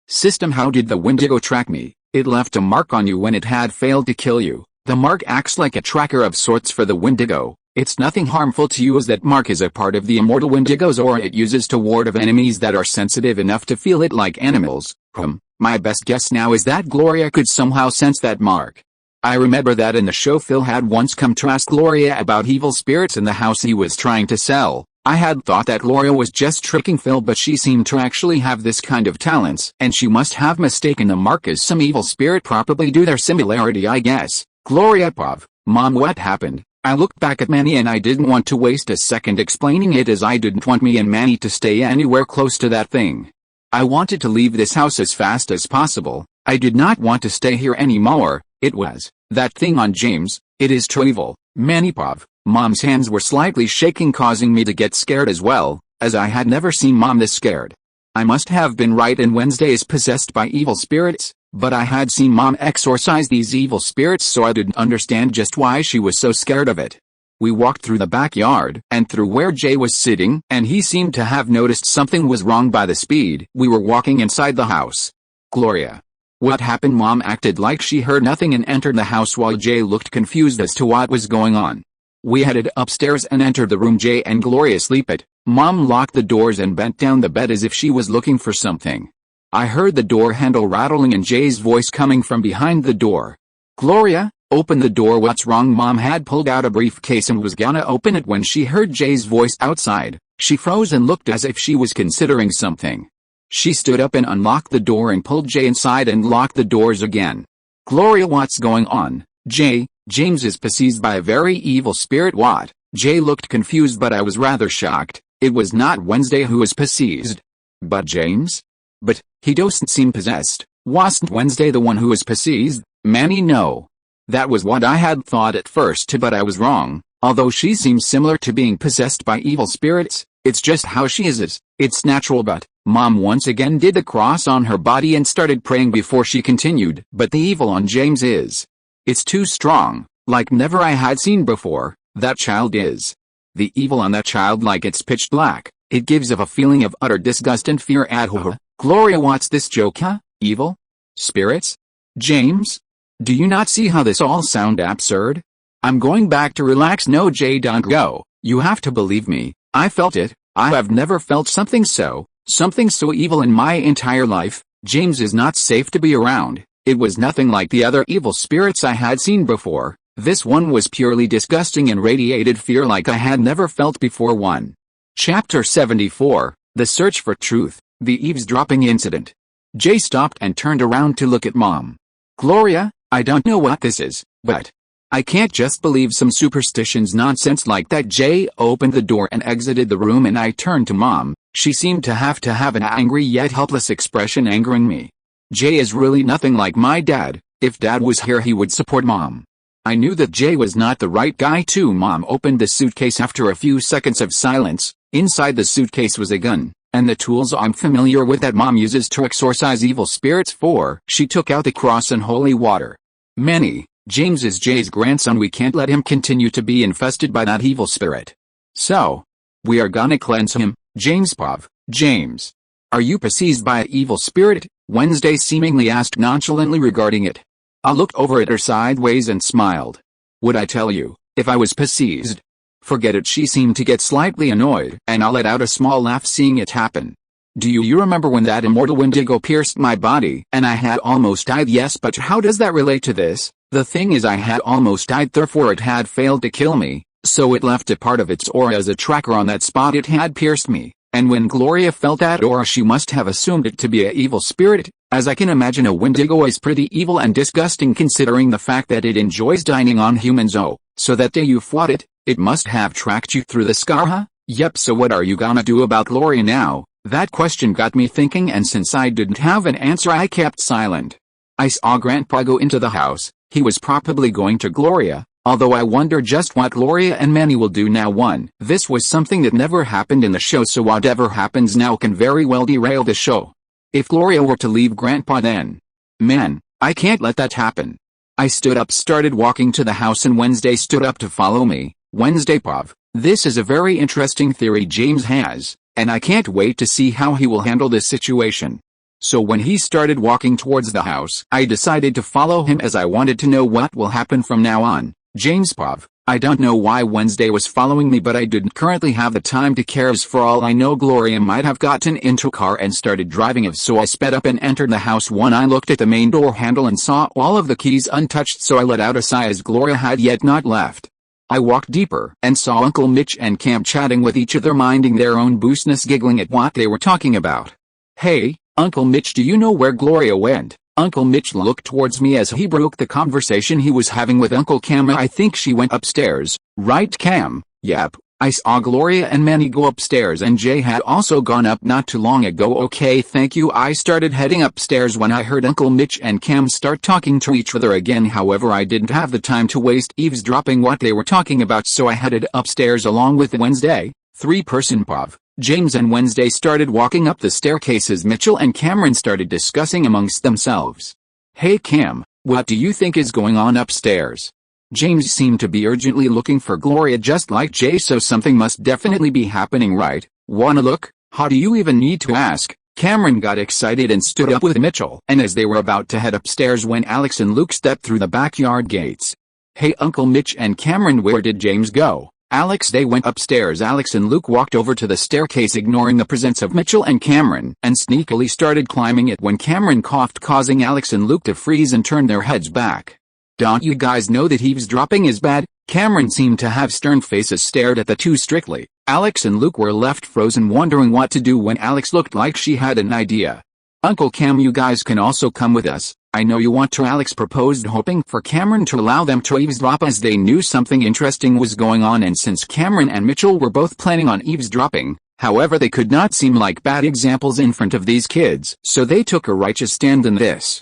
System, how did the Wendigo track me? It left a mark on you when it had failed to kill you. The mark acts like a tracker of sorts for the Wendigo. It's nothing harmful to you, as that mark is a part of the immortal Wendigo's aura it uses to ward off enemies that are sensitive enough to feel it, like animals. My best guess now is that Gloria could somehow sense that mark. I remember that in the show Phil had once come to ask Gloria about evil spirits in the house he was trying to sell. I had thought that Gloria was just tricking Phil, but she seemed to actually have this kind of talents, and she must have mistaken the mark as some evil spirit, probably due their similarity, I guess. Gloria Pov, Mom, what happened? I looked back at Manny and I didn't want to waste a second explaining it, as I didn't want me and Manny to stay anywhere close to that thing. I wanted to leave this house as fast as possible. I did not want to stay here anymore. It was that thing on James. It is too evil. Manny Pov. Mom's hands were slightly shaking, causing me to get scared as well, as I had never seen Mom this scared. I must have been right and Wednesday is possessed by evil spirits, but I had seen Mom exorcise these evil spirits, so I didn't understand just why she was so scared of it. We walked through the backyard and through where Jay was sitting, and he seemed to have noticed something was wrong by the speed we were walking inside the house. Gloria. What happened? Mom acted like she heard nothing and entered the house while Jay looked confused as to what was going on. We headed upstairs and entered the room Jay and Gloria sleep at. Mom locked the doors and bent down the bed as if she was looking for something. I heard the door handle rattling and Jay's voice coming from behind the door. Gloria, open the door. What's wrong? Mom had pulled out a briefcase and was gonna open it when she heard Jay's voice outside. She froze and looked as if she was considering something. She stood up and unlocked the door and pulled Jay inside and locked the doors again. Gloria, what's going on? Jay, James is possessed by a very evil spirit. What? Jay looked confused, but I was rather shocked. It was not Wednesday who was possessed, but James? But he doesn't seem possessed. Wasn't Wednesday the one who was possessed? Manny, no. That was what I had thought at first, but I was wrong. Although she seems similar to being possessed by evil spirits, it's just how she is. It's natural. But Mom once again did the cross on her body and started praying before she continued. But the evil on James it's too strong, like never I had seen before. That child is. The evil on that child, like it's pitch black. It gives off a feeling of utter disgust and fear. Gloria, what's this joke, huh? Evil? Spirits? James? Do you not see how this all sound absurd? I'm going back to relax. No, Jay, don't go. You have to believe me. I felt it. I have never felt something so evil in my entire life. James is not safe to be around. It was nothing like the other evil spirits I had seen before. This one was purely disgusting and radiated fear like I had never felt before. Chapter 74, The Search for Truth, The Eavesdropping Incident. Jay stopped and turned around to look at Mom. Gloria, I don't know what this is, but I can't just believe some superstitions nonsense like that. Jay opened the door and exited the room, and I turned to Mom. She seemed to have an angry yet helpless expression, angering me. Jay is really nothing like my dad. If Dad was here, he would support Mom. I knew that Jay was not the right guy too. Mom opened the suitcase after a few seconds of silence. Inside the suitcase was a gun, and the tools I'm familiar with that Mom uses to exorcise evil spirits. She took out the cross and holy water. Manny, James is Jay's grandson. We can't let him continue to be infested by that evil spirit. So, we are gonna cleanse him. James. James, are you possessed by an evil spirit? Wednesday seemingly asked nonchalantly regarding it. I looked over at her sideways and smiled. Would I tell you, if I was possessed? Forget it. She seemed to get slightly annoyed, and I let out a small laugh seeing it happen. Do you remember when that immortal Wendigo pierced my body, and I had almost died? Yes, but how does that relate to this? The thing is, I had almost died, therefore it had failed to kill me, so it left a part of its aura as a tracker on that spot it had pierced me, and when Gloria felt that aura she must have assumed it to be an evil spirit, as I can imagine a Wendigo is pretty evil and disgusting considering the fact that it enjoys dining on humans. Oh, so that day you fought it, it must have tracked you through the scar, huh? Yep, so what are you gonna do about Gloria now? That question got me thinking, and since I didn't have an answer I kept silent. I saw Grandpa go into the house. He was probably going to Gloria, although I wonder just what Gloria and Manny will do now. This was something that never happened in the show, so whatever happens now can very well derail the show. If Gloria were to leave Grandpa, then, man, I can't let that happen. I stood up, started walking to the house, and Wednesday stood up to follow me. Wednesday, this is a very interesting theory James has, and I can't wait to see how he will handle this situation. So when he started walking towards the house, I decided to follow him as I wanted to know what will happen from now on. James, I don't know why Wednesday was following me, but I didn't currently have the time to care, as for all I know Gloria might have gotten into a car and started driving it, so I sped up and entered the house. I looked at the main door handle and saw all of the keys untouched, so I let out a sigh as Gloria had yet not left. I walked deeper and saw Uncle Mitch and Cam chatting with each other, minding their own business, giggling at what they were talking about. Hey, Uncle Mitch, do you know where Gloria went? Uncle Mitch looked towards me as he broke the conversation he was having with Uncle Cam. I think she went upstairs, right Cam? Yep, I saw Gloria and Manny go upstairs, and Jay had also gone up not too long ago. Okay, thank you. I started heading upstairs when I heard Uncle Mitch and Cam start talking to each other again. However, I didn't have the time to waste eavesdropping what they were talking about, so I headed upstairs along with Wednesday. Three-person James and Wednesday started walking up the staircase as Mitchell and Cameron started discussing amongst themselves. Hey Cam, what do you think is going on upstairs? James seemed to be urgently looking for Gloria just like Jay, so something must definitely be happening, right? Wanna look? How do you even need to ask? Cameron got excited and stood up with Mitchell, and as they were about to head upstairs when Alex and Luke stepped through the backyard gates. Hey Uncle Mitch and Cameron, where did James go? Alex, they went upstairs. Alex and Luke walked over to the staircase, ignoring the presence of Mitchell and Cameron, and sneakily started climbing it when Cameron coughed, causing Alex and Luke to freeze and turn their heads back. Don't you guys know that eavesdropping is bad? Cameron seemed to have stern faces, stared at the two strictly. Alex and Luke were left frozen, wondering what to do when Alex looked like she had an idea. Uncle Cam, you guys can also come with us. I know you want to, Alex proposed, hoping for Cameron to allow them to eavesdrop, as they knew something interesting was going on, and since Cameron and Mitchell were both planning on eavesdropping, however, they could not seem like bad examples in front of these kids, so they took a righteous stand in this.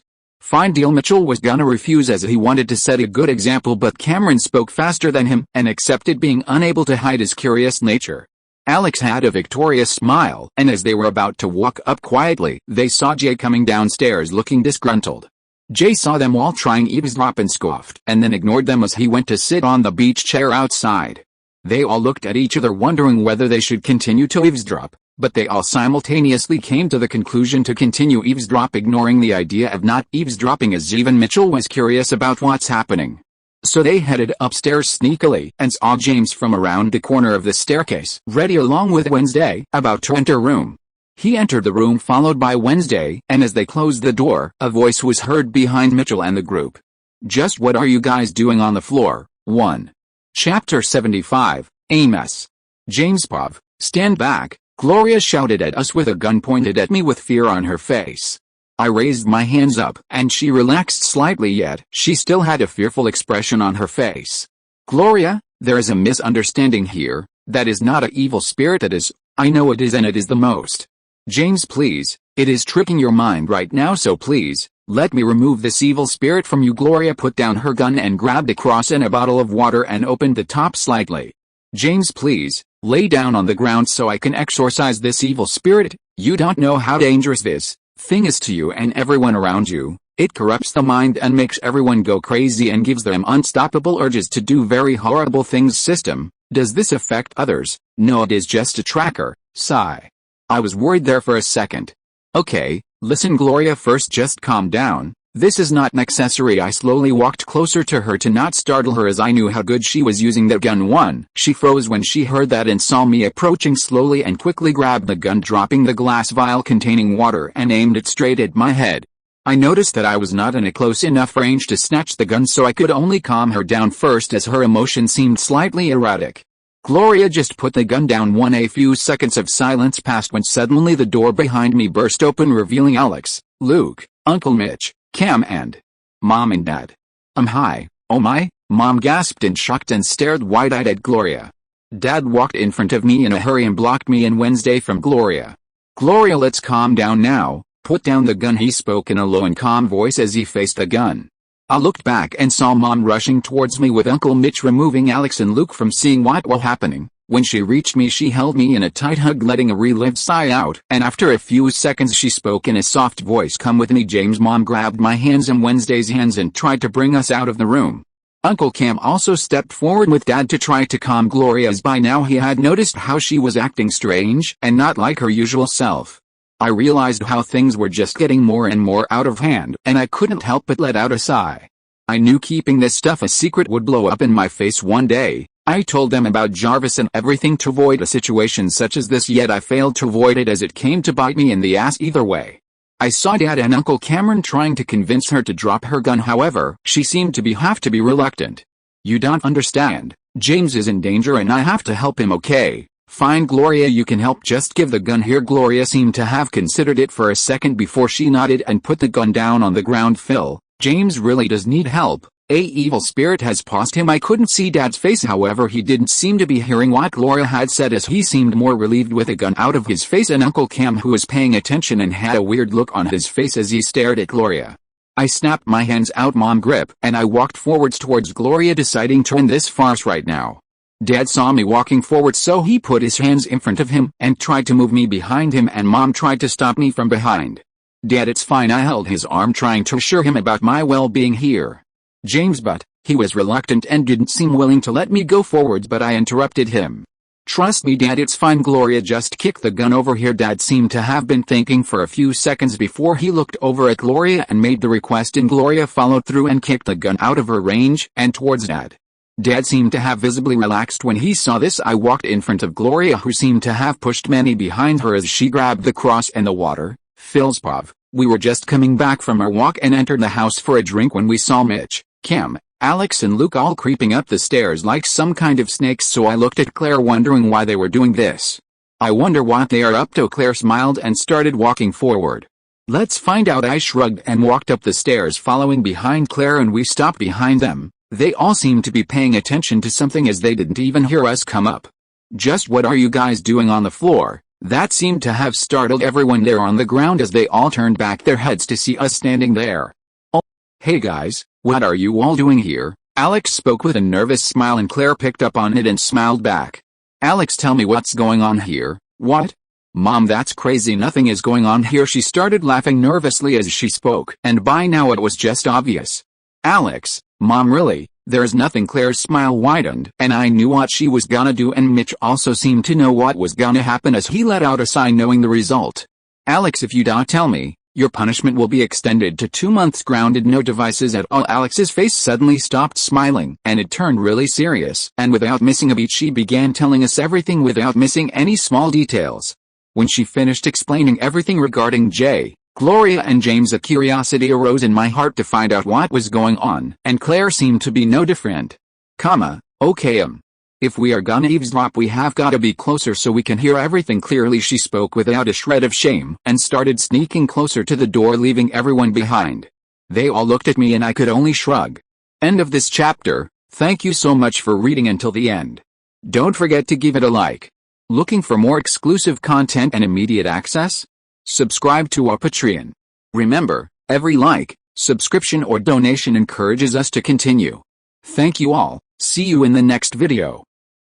Fine deal. Mitchell was gonna refuse as he wanted to set a good example, but Cameron spoke faster than him and accepted being unable to hide his curious nature. Alex had a victorious smile, and as they were about to walk up quietly, they saw Jay coming downstairs looking disgruntled. Jay saw them all trying eavesdrop and scoffed, and then ignored them as he went to sit on the beach chair outside. They all looked at each other wondering whether they should continue to eavesdrop, but they all simultaneously came to the conclusion to continue eavesdrop, ignoring the idea of not eavesdropping, as even Mitchell was curious about what's happening. So they headed upstairs sneakily and saw James from around the corner of the staircase, ready along with Wednesday, about to enter room. He entered the room followed by Wednesday, and as they closed the door, a voice was heard behind Mitchell and the group. Just what are you guys doing on the floor? 1. Chapter 75, A Mess. James Pov, stand back, Gloria shouted at us with a gun pointed at me with fear on her face. I raised my hands up, and she relaxed slightly, yet she still had a fearful expression on her face. Gloria, there is a misunderstanding here. That is not an evil spirit. That is, I know it is, and it is the most. James, please, it is tricking your mind right now, so please, let me remove this evil spirit from you. Gloria put down her gun and grabbed a cross and a bottle of water and opened the top slightly. James, please, lay down on the ground so I can exorcise this evil spirit. You don't know how dangerous this thing is to you and everyone around you. It corrupts the mind and makes everyone go crazy and gives them unstoppable urges to do very horrible things. System, does this affect others? No, it is just a tracker. Sigh. I was worried there for a second. Okay, listen Gloria, first just calm down. This is not an accessory. I slowly walked closer to her to not startle her, as I knew how good she was using that gun. 1. She froze when she heard that and saw me approaching slowly and quickly grabbed the gun, dropping the glass vial containing water, and aimed it straight at my head. I noticed that I was not in a close enough range to snatch the gun, so I could only calm her down first as her emotion seemed slightly erratic. Gloria just put the gun down. 1. A few seconds of silence passed when suddenly the door behind me burst open, revealing Alex, Luke, Uncle Mitch, Cam, and Mom and Dad. Hi. Oh my, Mom gasped in shock and stared wide-eyed at Gloria. Dad walked in front of me in a hurry and blocked me and Wednesday from Gloria. Gloria, let's calm down now. Put down the gun, he spoke in a low and calm voice as he faced the gun. I looked back and saw Mom rushing towards me with Uncle Mitch removing Alex and Luke from seeing what was happening. When she reached me, she held me in a tight hug, letting a relived sigh out, and after a few seconds she spoke in a soft voice, come with me James. Mom grabbed my hands and Wednesday's hands and tried to bring us out of the room. Uncle Cam also stepped forward with Dad to try to calm Gloria, as by now he had noticed how she was acting strange and not like her usual self. I realized how things were just getting more and more out of hand, and I couldn't help but let out a sigh. I knew keeping this stuff a secret would blow up in my face one day. I told them about Jarvis and everything to avoid a situation such as this, yet I failed to avoid it as it came to bite me in the ass either way. I saw Dad and Uncle Cameron trying to convince her to drop her gun, however, she seemed to have to be reluctant. You don't understand. James is in danger and I have to help him, okay? Fine Gloria, you can help, just give the gun here. Gloria seemed to have considered it for a second before she nodded and put the gun down on the ground. Phil, James really does need help. A evil spirit has paused him. I couldn't see Dad's face, however he didn't seem to be hearing what Gloria had said, as he seemed more relieved with a gun out of his face, and Uncle Cam, who was paying attention and had a weird look on his face as he stared at Gloria. I snapped my hands out Mom grip, and I walked forwards towards Gloria, deciding to end this farce right now. Dad saw me walking forward, so he put his hands in front of him and tried to move me behind him, and Mom tried to stop me from behind. Dad, it's fine, I held his arm, trying to assure him about my well-being here. James, but he was reluctant and didn't seem willing to let me go forwards, but I interrupted him. Trust me Dad, it's fine. Gloria, just kick the gun over here. Dad seemed to have been thinking for a few seconds before he looked over at Gloria and made the request, and Gloria followed through and kicked the gun out of her range and towards Dad. Dad seemed to have visibly relaxed when he saw this. I walked in front of Gloria, who seemed to have pushed Manny behind her as she grabbed the cross and the water. Philspov, we were just coming back from our walk and entered the house for a drink when we saw Mitch, Cam, Alex and Luke all creeping up the stairs like some kind of snakes, so I looked at Claire wondering why they were doing this. I wonder what they are up to. Claire smiled and started walking forward. Let's find out. I shrugged and walked up the stairs following behind Claire, and we stopped behind them. They all seemed to be paying attention to something as they didn't even hear us come up. Just what are you guys doing on the floor? That seemed to have startled everyone there on the ground as they all turned back their heads to see us standing there. Hey guys, what are you all doing here? Alex spoke with a nervous smile and Claire picked up on it and smiled back. Alex, tell me what's going on here. What? Mom, that's crazy, nothing is going on here. She started laughing nervously as she spoke, and by now it was just obvious. Alex, Mom, really? There's nothing. Claire's smile widened, and I knew what she was gonna do, and Mitch also seemed to know what was gonna happen as he let out a sigh knowing the result. Alex, if you don't tell me, your punishment will be extended to 2 months grounded, no devices at all. Alex's face suddenly stopped smiling, and it turned really serious, and without missing a beat she began telling us everything without missing any small details. When she finished explaining everything regarding Jay, Gloria and James, a curiosity arose in my heart to find out what was going on, and Claire seemed to be no different. Okay, if we are gonna eavesdrop, we have gotta be closer so we can hear everything clearly. She spoke without a shred of shame, and started sneaking closer to the door, leaving everyone behind. They all looked at me and I could only shrug. End of this chapter. Thank you so much for reading until the end. Don't forget to give it a like. Looking for more exclusive content and immediate access? Subscribe to our Patreon. Remember, every like, subscription or donation encourages us to continue. Thank you all. See you in the next video.